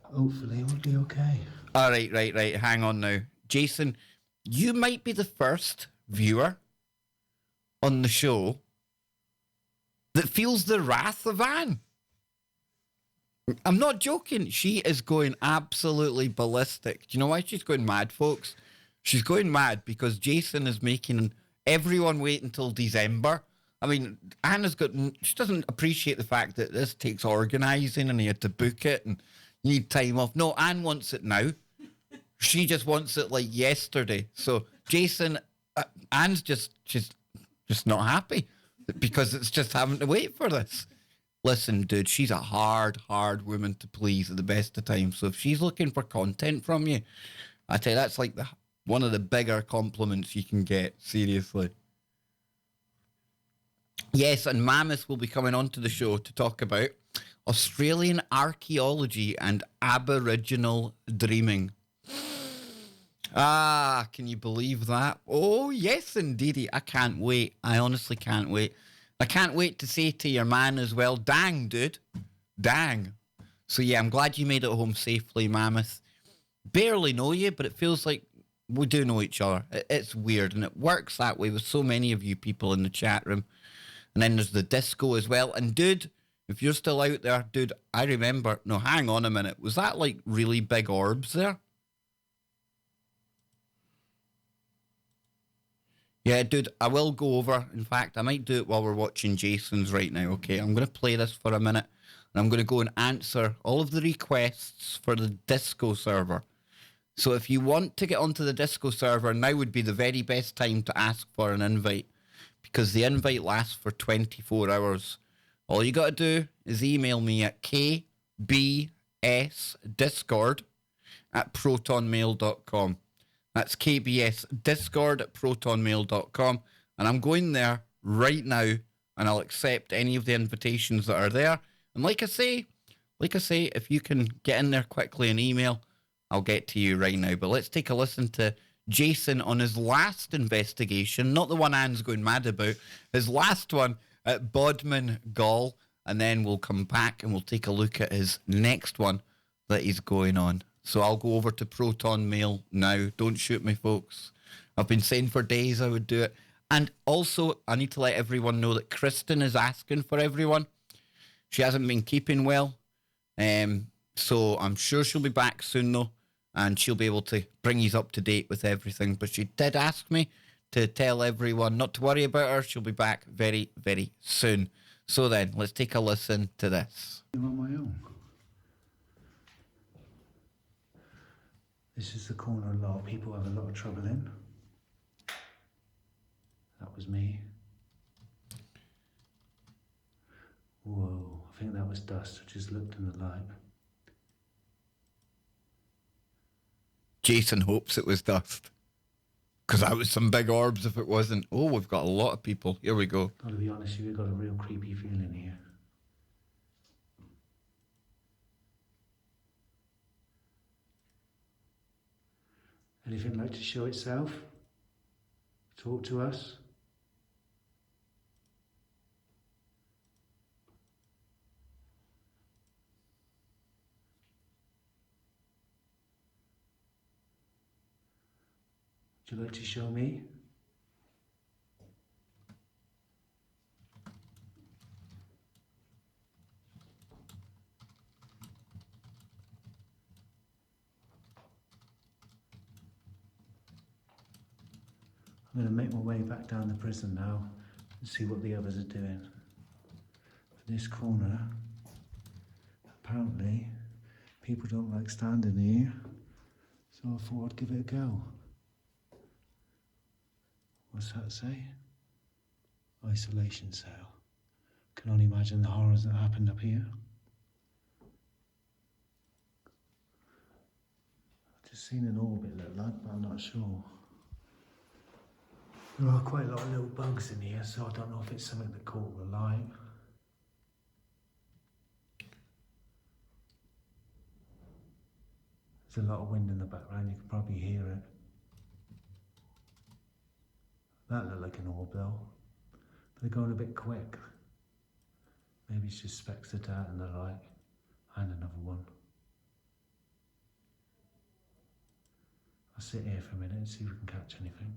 Hopefully we'll be okay. All right. Hang on now. Jason, you might be the first viewer on the show that feels the wrath of Anne. I'm not joking. She is going absolutely ballistic. Do you know why she's going mad, folks? She's going mad because Jason is making everyone wait until December. I mean, Anna's got, she doesn't appreciate the fact that this takes organising and he had to book it and you need time off. No, Anne wants it now. She just wants it like yesterday. So Jason, Anne's she's just not happy because it's just having to wait for this. Listen, dude, she's a hard woman to please at the best of times. So if she's looking for content from you, I tell you, that's like one of the bigger compliments you can get, seriously. Yes, and Mammoth will be coming onto the show to talk about Australian archaeology and Aboriginal dreaming. Ah, can you believe that? Oh, yes, indeedy. I can't wait. I honestly can't wait. I can't wait to say to your man as well, dang, dude. Dang. So, yeah, I'm glad you made it home safely, Mammoth. Barely know you, but it feels like we do know each other. It's weird, and it works that way with so many of you people in the chat room. And then there's the disco as well. And, dude, if you're still out there, dude, I remember... No, hang on a minute. Was that, like, really big orbs there? Yeah, dude, I will go over. In fact, I might do it while we're watching Jason's right now, okay? I'm going to play this for a minute, and I'm going to go and answer all of the requests for the disco server. So if you want to get onto the disco server, now would be the very best time to ask for an invite, because the invite lasts for 24 hours. All you got to do is email me at kbsdiscord@protonmail.com. That's KBS Discord at protonmail.com. And I'm going there right now and I'll accept any of the invitations that are there. And like I say, if you can get in there quickly and email, I'll get to you right now. But let's take a listen to Jason on his last investigation, not the one Anne's going mad about, his last one at Bodmin Gall. And then we'll come back and we'll take a look at his next one that he's going on. So I'll go over to Proton Mail now. Don't shoot me, folks. I've been saying for days I would do it. And also, I need to let everyone know that Kristen is asking for everyone. She hasn't been keeping well. So I'm sure she'll be back soon, though. And she'll be able to bring you up to date with everything. But she did ask me to tell everyone not to worry about her. She'll be back very, very soon. So then, let's take a listen to this. I'm on my own. This is the corner a lot of people have a lot of trouble in. That was me. Whoa, I think that was dust. I just looked in the light. Jason hopes it was dust. Because that was some big orbs if it wasn't. Oh, we've got a lot of people. Here we go. Gotta be honest, you've got a real creepy feeling here. Anything like to show itself? Talk to us? Would you like to show me? I'm going to make my way back down the prison now and see what the others are doing. This corner, apparently, people don't like standing here, so I thought I'd give it a go. What's that say? Isolation cell. Can only imagine the horrors that happened up here. I've just seen an orbit look like, but I'm not sure. There are quite a lot of little bugs in here, so I don't know if it's something that caught the light. There's a lot of wind in the background, you can probably hear it. That looked like an orb though, but they're going a bit quick. Maybe it's just specks of dirt in the light, and another one. I'll sit here for a minute and see if we can catch anything.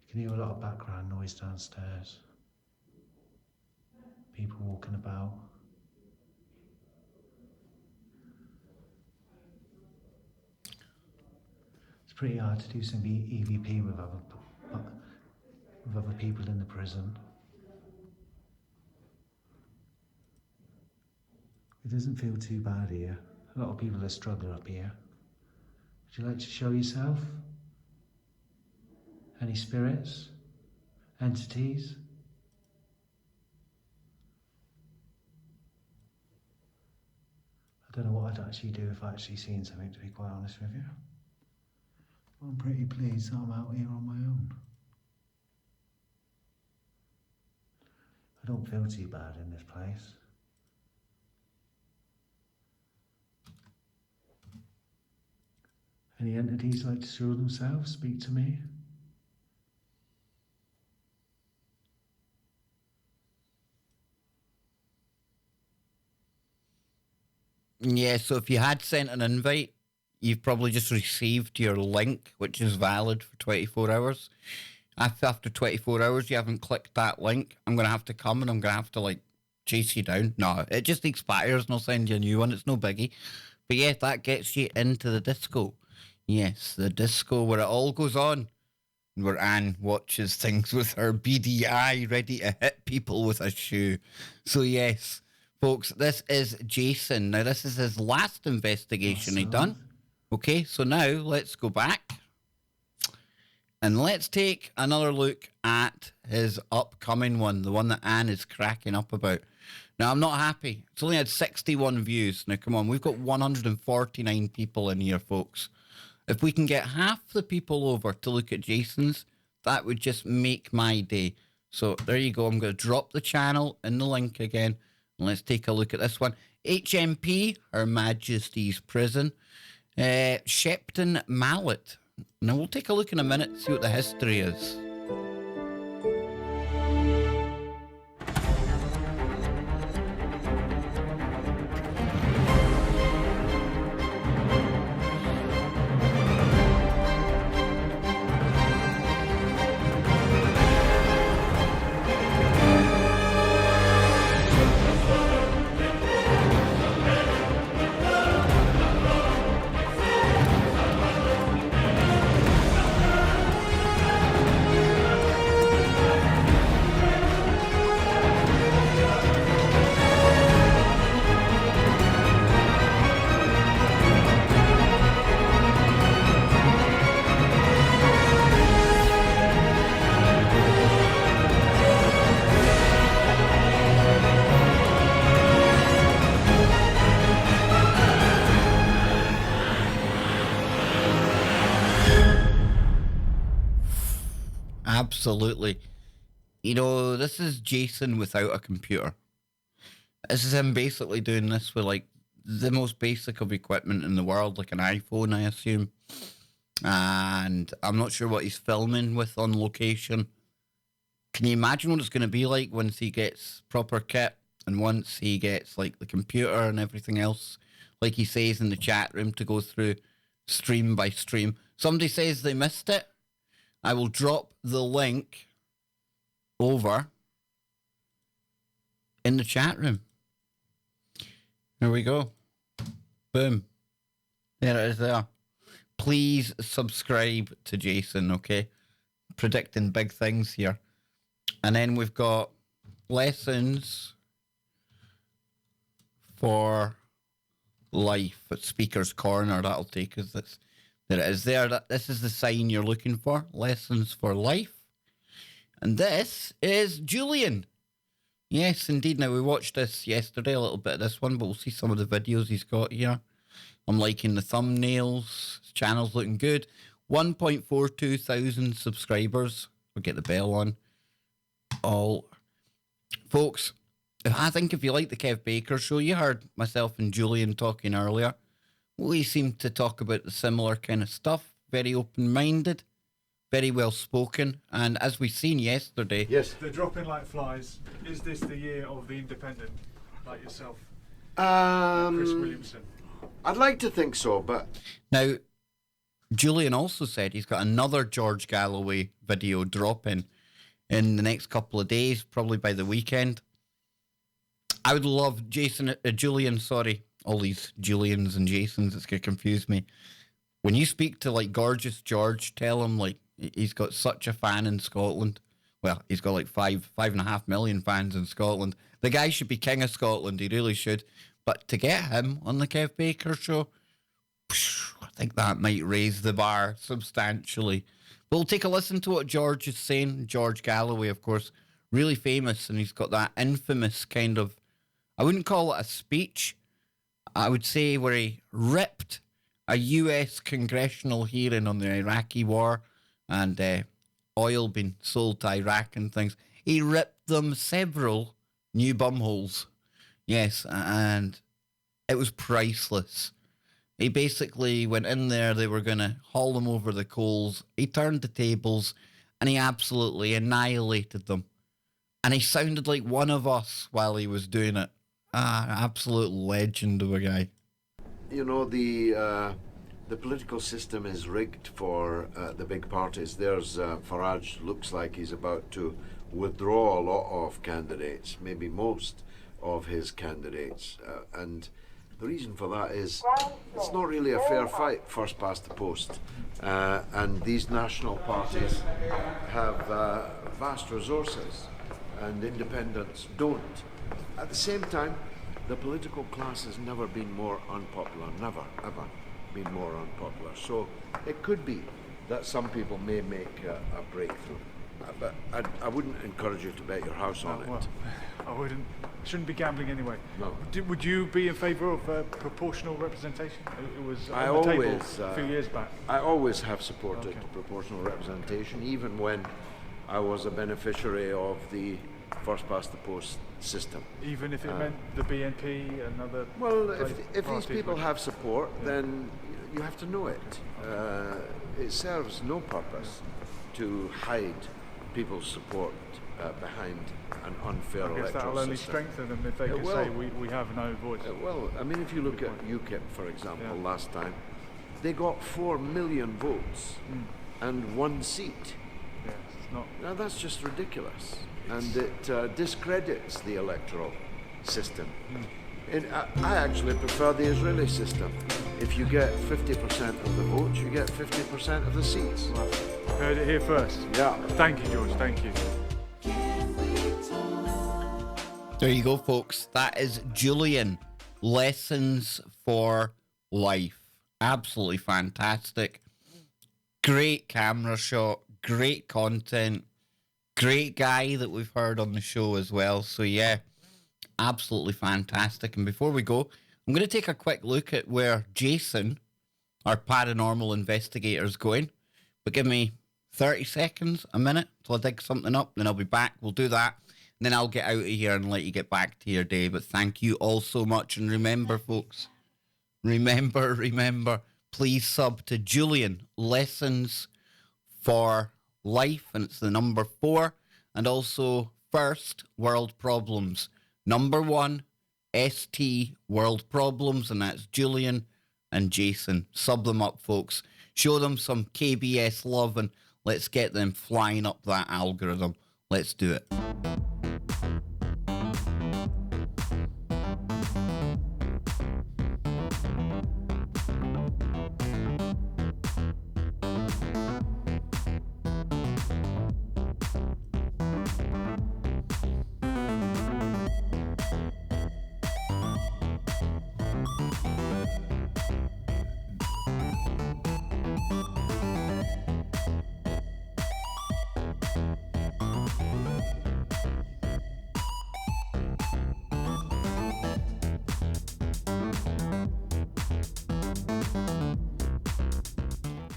You can hear a lot of background noise downstairs. People walking about. pretty hard to do some EVP with other people in the prison. It doesn't feel too bad here. A lot of people are struggling up here. Would you like to show yourself? Any spirits? Entities? I don't know what I'd actually do if I actually seen something, to be quite honest with you. I'm pretty pleased that I'm out here on my own. I don't feel too bad in this place. Any entities like to show themselves, speak to me? Yeah, so if you had sent an invite, you've probably just received your link, which is valid for 24 hours. If after 24 hours you haven't clicked that link, I'm going to have to come and I'm going to have to, like, chase you down. No, it just expires and I'll send you a new one. It's no biggie. But yeah, that gets you into the disco. Yes, the disco where it all goes on. Where Anne watches things with her beady eye ready to hit people with a shoe. So yes, folks, this is Jason. Now, this is his last investigation he done. Okay, so now let's go back. And let's take another look at his upcoming one, the one that Anne is cracking up about. Now, I'm not happy. It's only had 61 views. Now, come on, we've got 149 people in here, folks. If we can get half the people over to look at Jason's, that would just make my day. So there you go. I'm going to drop the channel in the link again. And let's take a look at this one. HMP, Her Majesty's Prison. Shepton Mallet. Now, we'll take a look in a minute, see what the history is. Absolutely. You know, this is Jason without a computer. This is him basically doing this with, like, the most basic of equipment in the world, like an iPhone, I assume. And I'm not sure what he's filming with on location. Can you imagine what it's going to be like once he gets proper kit and once he gets, like, the computer and everything else, like he says in the chat room, to go through stream by stream? Somebody says they missed it. I will drop the link over in the chat room. There we go. Boom. There it is there. Please subscribe to Jason, okay? Predicting big things here. And then we've got lessons for life at Speaker's Corner. That'll take us. There it is there. This is the sign you're looking for. Lessons for life. And this is Julian. Yes, indeed. Now, we watched this yesterday, a little bit of this one, but we'll see some of the videos he's got here. I'm liking the thumbnails. His channel's looking good. 1.42 thousand subscribers. We'll get the bell on. All. Folks, I think if you like the Kev Baker Show, you heard myself and Julian talking earlier. We seem to talk about the similar kind of stuff. Very open-minded, very well-spoken. And as we seen yesterday... Yes. They're dropping like flies. Is this the year of the independent, like yourself? Chris Williamson. I'd like to think so, but... Now, Julian also said he's got another George Galloway video dropping in the next couple of days, probably by the weekend. I would love Julian, sorry. All these Julians and Jasons, it's going to confuse me. when you speak to like Gorgeous George, tell him like he's got such a fan in Scotland. Well, he's got like 5.5 million fans in Scotland. The guy should be king of Scotland. He really should. But to get him on the Kev Baker Show, I think that might raise the bar substantially. We'll take a listen to what George is saying. George Galloway, of course, really famous, and he's got that infamous kind of, I wouldn't call it a speech, I would say where he ripped a US congressional hearing on the Iraqi war and oil being sold to Iraq and things. He ripped them several new bumholes. Yes, and it was priceless. He basically went in there, they were going to haul them over the coals. He turned the tables and he absolutely annihilated them. And he sounded like one of us while he was doing it. Absolute legend of a guy. You know, the political system is rigged for the big parties. There's Farage looks like he's about to withdraw a lot of candidates, maybe most of his candidates. And the reason for that is it's not really a fair fight, first past the post. And these national parties have vast resources and independents don't. At the same time, the political class has never been more unpopular, never, ever been more unpopular. So it could be that some people may make a breakthrough. But I wouldn't encourage you to bet your house on it. Well, I wouldn't. Shouldn't be gambling anyway. No. Would you be in favour of proportional representation? It was I on the table always, a few years back. I always have supported proportional representation, even when I was a beneficiary of the first past the post system. Even if it meant the BNP and other. Well, if these people would- have support, then you have to know it. It serves no purpose to hide people's support behind an unfair I guess electoral that'll only system. strengthen them if they It can will. say we have no voice. Well, I mean, if you look at UKIP, for example, Yeah. last time, they got 4 million votes and 1 seat. Yeah, it's not. Now that's just ridiculous, and it discredits the electoral system. And I actually prefer the Israeli system. If you get 50% of the votes, you get 50% of the seats. Right. Heard it here first. Yeah. Thank you, George. Thank you. There you go, folks. That is Julian. Lessons for Life. Absolutely fantastic. Great camera shot. Great content. Great guy that we've heard on the show as well. So, yeah, absolutely fantastic. And before we go, I'm going to take a quick look at where Jason, our paranormal investigator, is going. But give me 30 seconds, a minute, till I dig something up. Then I'll be back. We'll do that. And then I'll get out of here and let you get back to your day. But thank you all so much. And remember, folks, remember, please sub to Julian, Lessons for Life. And it's the number 4. And also First World Problems. Number 1, ST World Problems. And that's Julian and Jason. Sub them up, folks. Show them some KBS love and let's get them flying up that algorithm. Let's do it.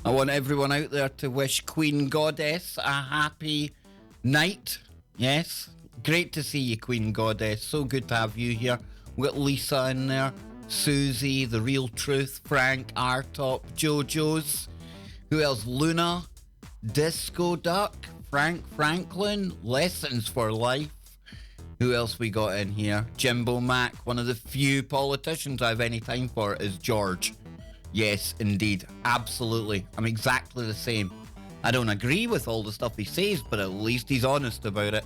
I want everyone out there to wish Queen Goddess a happy night. Yes, great to see you, Queen Goddess. So good to have you here. We've got Lisa in there, Susie, The Real Truth, Frank, R-Top, JoJo's. Who else? Luna, Disco Duck, Frank Franklin, Lessons for Life. Who else we got in here? Jimbo Mac. One of the few politicians I have any time for is George. Yes, indeed. Absolutely. I'm exactly the same. I don't agree with all the stuff he says, but at least he's honest about it.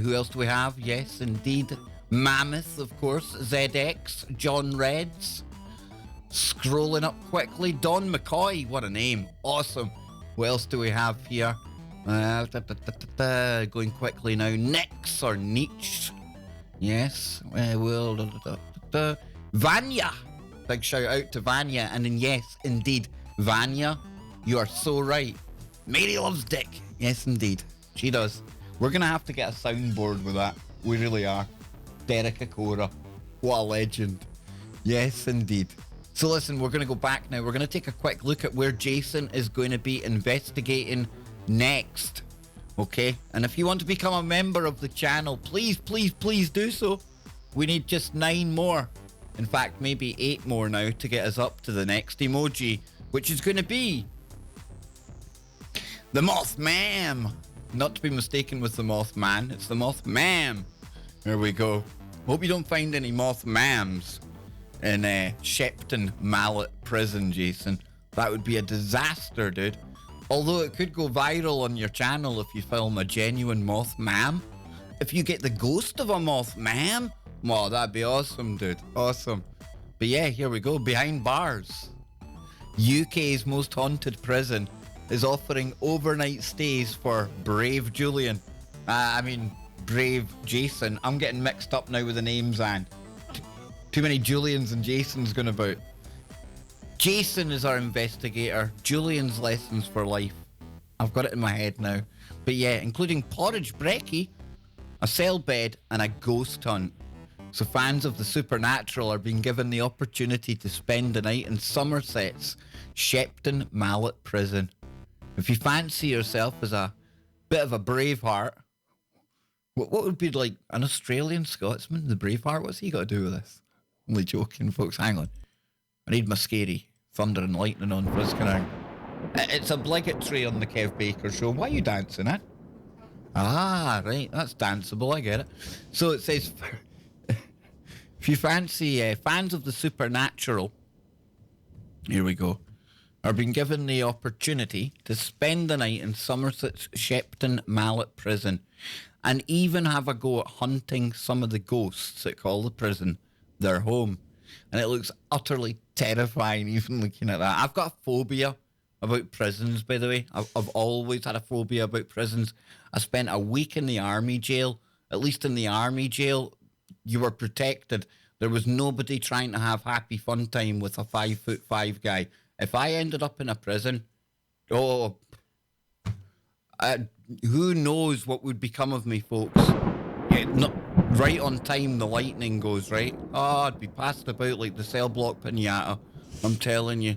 Who else do we have? Yes, indeed. Mammoth, of course. ZX. John Reds. Scrolling up quickly, Don McCoy, what a name. Awesome. What else do we have here? Going quickly now. Nix or Nietzsche. Yes. Vanya. Big shout out to Vanya. And then yes, indeed, Vanya, you are so right. Mary loves dick. Yes, indeed. She does. We're going to have to get a soundboard with that. We really are. Derek Akora. What a legend. Yes, indeed. So listen, we're going to go back now. We're going to take a quick look at where Jason is going to be investigating next. Okay? And if you want to become a member of the channel, please, please, please do so. We need just 9 more. In fact, maybe 8 more now to get us up to the next emoji, which is going to be the Mothman. Not to be mistaken with the Mothman. It's the Mothman. There we go. Hope you don't find any Mothmams in Shepton Mallet Prison, Jason. That would be a disaster, dude. Although it could go viral on your channel if you film a genuine Mothman. If you get the ghost of a Mothman, wow, that'd be awesome, dude. Awesome. But yeah, here we go. Behind bars. UK's most haunted prison is offering overnight stays for Brave Julian. Brave Jason. I'm getting mixed up now with the names, and too many Julians and Jasons going about. Jason is our investigator. Julian's lessons for life. I've got it in my head now. But yeah, including porridge brekkie, a cell bed, and a ghost hunt. So fans of the supernatural are being given the opportunity to spend the night in Somerset's Shepton Mallet Prison. If you fancy yourself as a bit of a Braveheart, what would be like an Australian Scotsman, the Braveheart? What's he got to do with this? Only joking, folks. Hang on. I need my scary thunder and lightning on for this kind of... It's obligatory on the Kev Baker Show. Why are you dancing, eh? Ah, right. That's danceable. I get it. So it says, if you fancy fans of the supernatural, here we go, are being given the opportunity to spend the night in Somerset's Shepton Mallet Prison and even have a go at hunting some of the ghosts that call the prison their home. And it looks utterly terrifying even looking at that. I've got a phobia about prisons, by the way. I've always had a phobia about prisons. I spent a week in the army jail. At least in the army jail, you were protected. There was nobody trying to have happy fun time with a 5'5" guy. If I ended up in a prison, who knows what would become of me, folks. Yeah, right on time, the lightning goes, right? Oh, I'd be passed about like the cell block pinata. I'm telling you.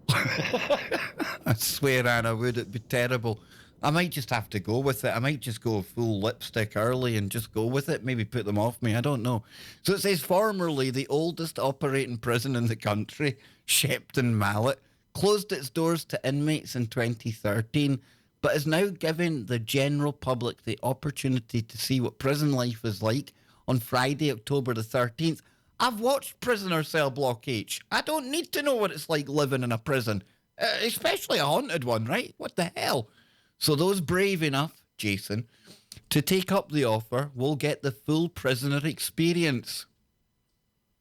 I swear, Anna, would it be terrible? I might just have to go with it. I might just go full lipstick early and just go with it. Maybe put them off me. I don't know. So it says, formerly the oldest operating prison in the country, Shepton Mallet, closed its doors to inmates in 2013, but is now giving the general public the opportunity to see what prison life is like on Friday, October the 13th. I've watched Prisoner Cell Block H. I don't need to know what it's like living in a prison, especially a haunted one, right? What the hell? So those brave enough, Jason, to take up the offer will get the full prisoner experience.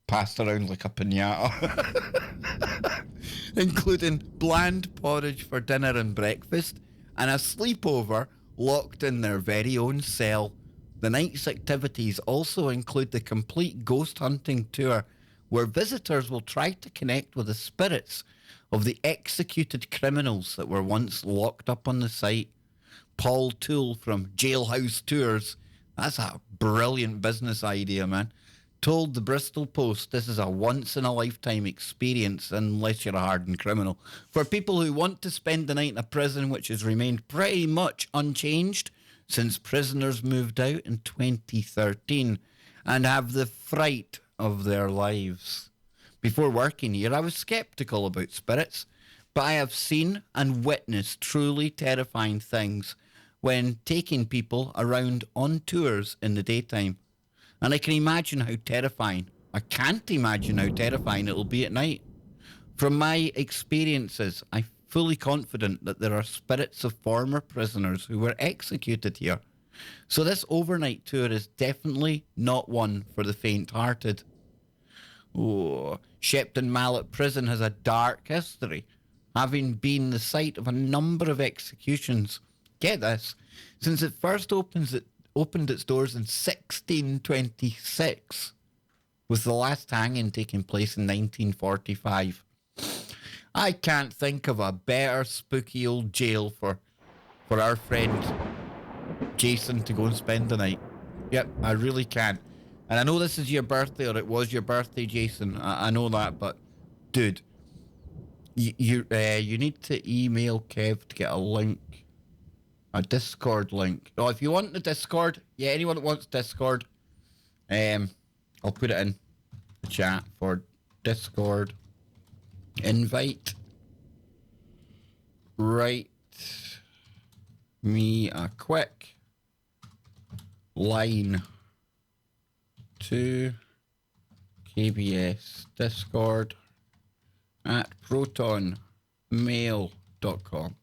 Passed around like a pinata. Including bland porridge for dinner and breakfast and a sleepover locked in their very own cell. The night's activities also include the complete ghost hunting tour, where visitors will try to connect with the spirits of the executed criminals that were once locked up on the site. Paul Toole from Jailhouse Tours, that's a brilliant business idea, man, told the Bristol Post this is a once-in-a-lifetime experience unless you're a hardened criminal. For people who want to spend the night in a prison which has remained pretty much unchanged since prisoners moved out in 2013 and have the fright of their lives. Before working here, I was sceptical about spirits, but I have seen and witnessed truly terrifying things when taking people around on tours in the daytime. And I can imagine how terrifying, I can't imagine how terrifying it'll be at night. From my experiences, I'm fully confident that there are spirits of former prisoners who were executed here. So this overnight tour is definitely not one for the faint-hearted. Oh, Shepton Mallet Prison has a dark history, having been the site of a number of executions. Get this, since it first opened its doors in 1626, with the last hanging taking place in 1945. I can't think of a better spooky old jail for our friend Jason to go and spend the night. Yep, I really can. And I know this is your birthday, or it was your birthday, Jason. I know that, but dude, you need to email Kev to get a link, a Discord link. Oh, if you want the Discord, yeah, anyone that wants Discord, I'll put it in the chat for Discord invite. Write me a quick line to KBS Discord at protonmail.com.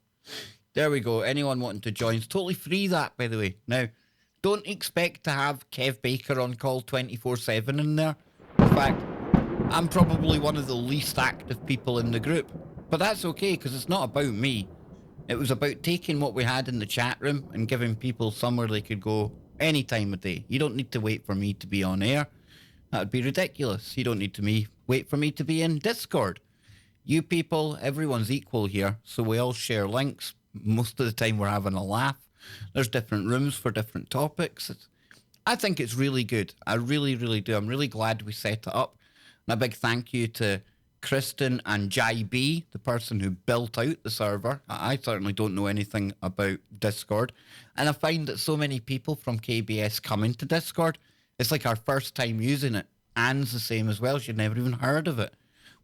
There we go. Anyone wanting to join, it's totally free, that, by the way. Now, don't expect to have Kev Baker on call 24/7 in there. In fact, I'm probably one of the least active people in the group. But that's okay, because it's not about me. It was about taking what we had in the chat room and giving people somewhere they could go any time of day. You don't need to wait for me to be on air. That would be ridiculous. You don't need to wait for me to be in Discord. You people, everyone's equal here, so we all share links. Most of the time we're having a laugh. There's different rooms for different topics. I think it's really good. I really, really do. I'm really glad we set it up. And a big thank you to Kristen and Jai B, the person who built out the server. I certainly don't know anything about Discord. And I find that so many people from KBS come into Discord. It's like our first time using it. Anne's the same as well. She'd never even heard of it.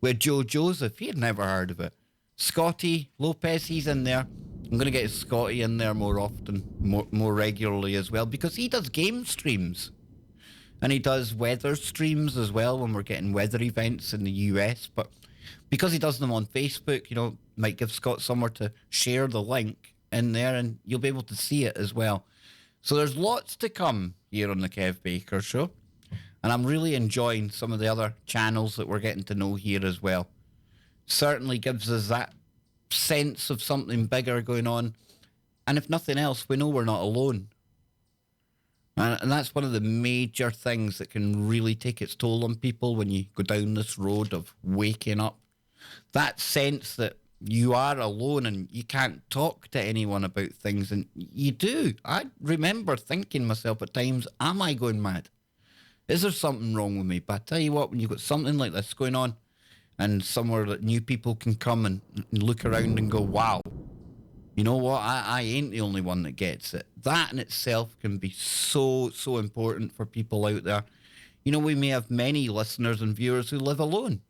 With Joe Joseph, he had never heard of it. Scotty Lopez, he's in there. I'm going to get Scotty in there more often, more regularly as well, because he does game streams. And he does weather streams as well when we're getting weather events in the US. But because he does them on Facebook, might give Scott somewhere to share the link in there and you'll be able to see it as well. So there's lots to come here on the Kev Baker Show. And I'm really enjoying some of the other channels that we're getting to know here as well. Certainly gives us that sense of something bigger going on. And if nothing else, we know we're not alone. And that's one of the major things that can really take its toll on people when you go down this road of waking up. That sense that you are alone and you can't talk to anyone about things. And you do. I remember thinking myself at times, am I going mad? Is there something wrong with me? But I tell you what, when you've got something like this going on and somewhere that new people can come and look around and go, wow, you know what? I ain't the only one that gets it. That in itself can be so, so important for people out there. We may have many listeners and viewers who live alone.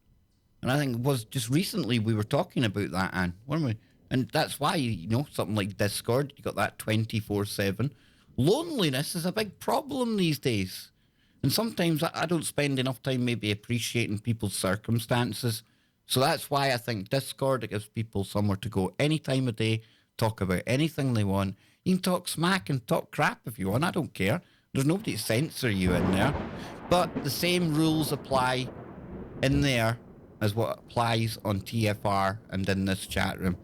And I think it was just recently we were talking about that, Anne, weren't we? And that's why, something like Discord, you got that 24/7. Loneliness is a big problem these days. And sometimes I don't spend enough time maybe appreciating people's circumstances. So that's why I think Discord, it gives people somewhere to go any time of day, talk about anything they want. You can talk smack and talk crap if you want. I don't care. There's nobody to censor you in there. But the same rules apply in there as what applies on TFR and in this chat room.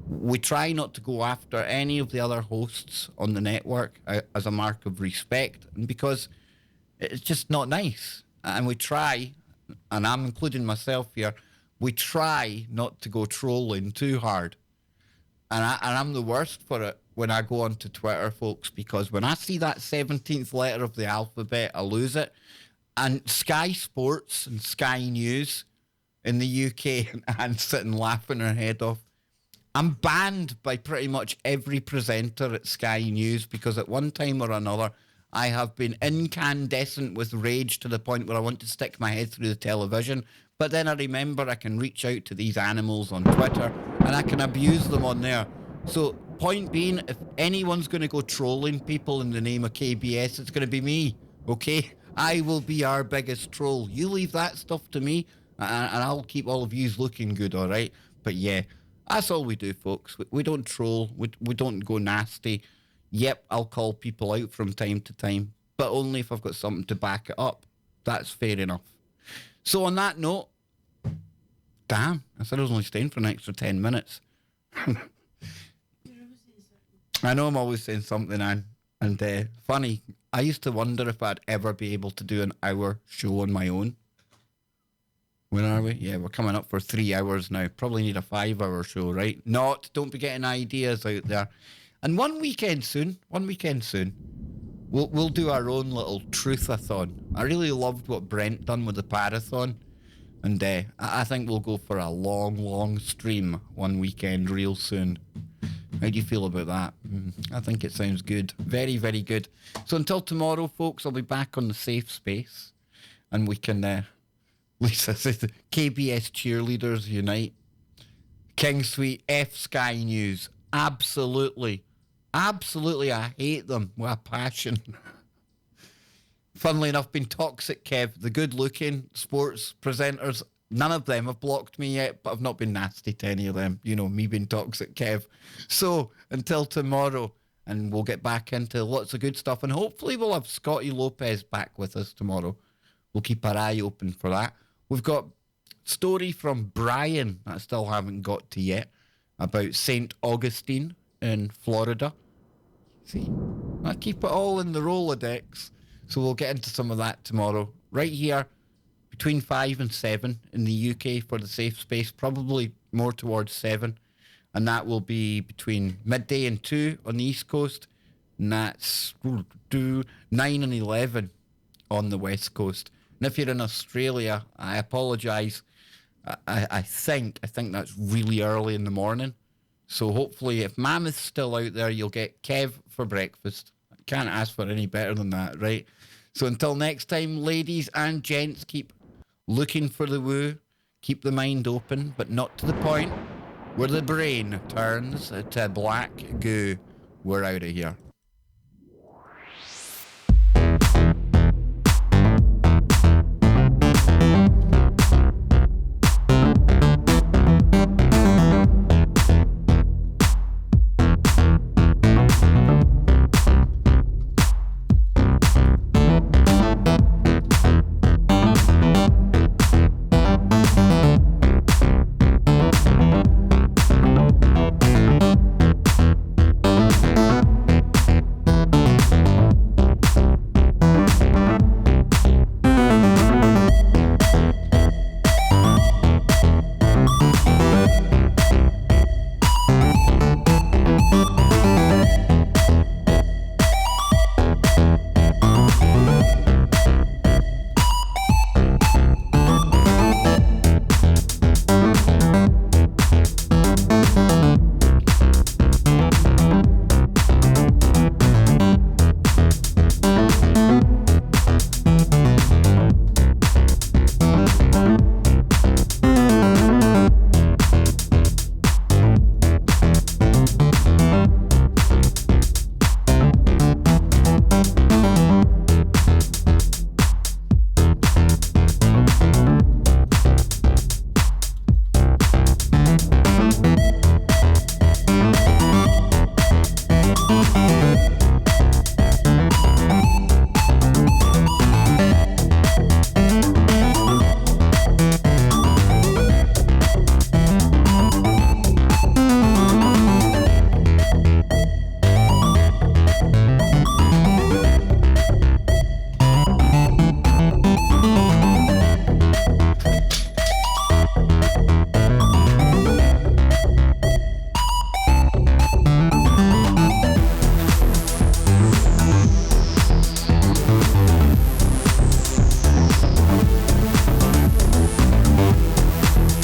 We try not to go after any of the other hosts on the network as a mark of respect, and because it's just not nice. And we try, and I'm including myself here, we try not to go trolling too hard. And I'm the worst for it when I go onto Twitter, folks, because when I see that 17th letter of the alphabet, I lose it. And Sky Sports and Sky News in the UK, and sitting laughing her head off. I'm banned by pretty much every presenter at Sky News because at one time or another, I have been incandescent with rage to the point where I want to stick my head through the television. But then I remember I can reach out to these animals on Twitter and I can abuse them on there. So point being, if anyone's going to go trolling people in the name of KBS, it's going to be me, okay? I will be our biggest troll. You leave that stuff to me and I'll keep all of yous looking good, all right? But yeah, that's all we do, folks. We don't troll. We don't go nasty. Yep, I'll call people out from time to time, but only if I've got something to back it up. That's fair enough. So on that note, damn, I said I was only staying for an extra 10 minutes. I know I'm always saying something, Anne. And funny, I used to wonder if I'd ever be able to do an hour show on my own. Where are we? Yeah, we're coming up for 3 hours now. Probably need a 5-hour show, right? Don't be getting ideas out there. And one weekend soon, we'll do our own little truth-a-thon. I really loved what Brent done with the parathon. And I think we'll go for a long stream one weekend real soon. How do you feel about that? I think it sounds good. Very, very good. So until tomorrow, folks, I'll be back on the safe space. And we can... Lisa says KBS cheerleaders unite. King Sweet F Sky News. Absolutely. I hate them with a passion. Funnily enough, been toxic, Kev. The good-looking sports presenters, none of them have blocked me yet, but I've not been nasty to any of them. You know, me being toxic, Kev. So, until tomorrow, and we'll get back into lots of good stuff, and hopefully we'll have Scotty Lopez back with us tomorrow. We'll keep our eye open for that. We've got story from Brian that I still haven't got to yet about St. Augustine in Florida. See, I keep it all in the Rolodex. So we'll get into some of that tomorrow. Right here, between 5 and 7 in the UK for the safe space, probably more towards 7. And that will be between midday and 2 on the East Coast. And that's 9 and 11 on the West Coast. And if you're in Australia, I apologise. I think that's really early in the morning. So hopefully, if Mammoth's still out there, you'll get Kev for breakfast. I can't ask for any better than that, right? So until next time, ladies and gents, keep looking for the woo. Keep the mind open, but not to the point where the brain turns to black goo. We're out of here.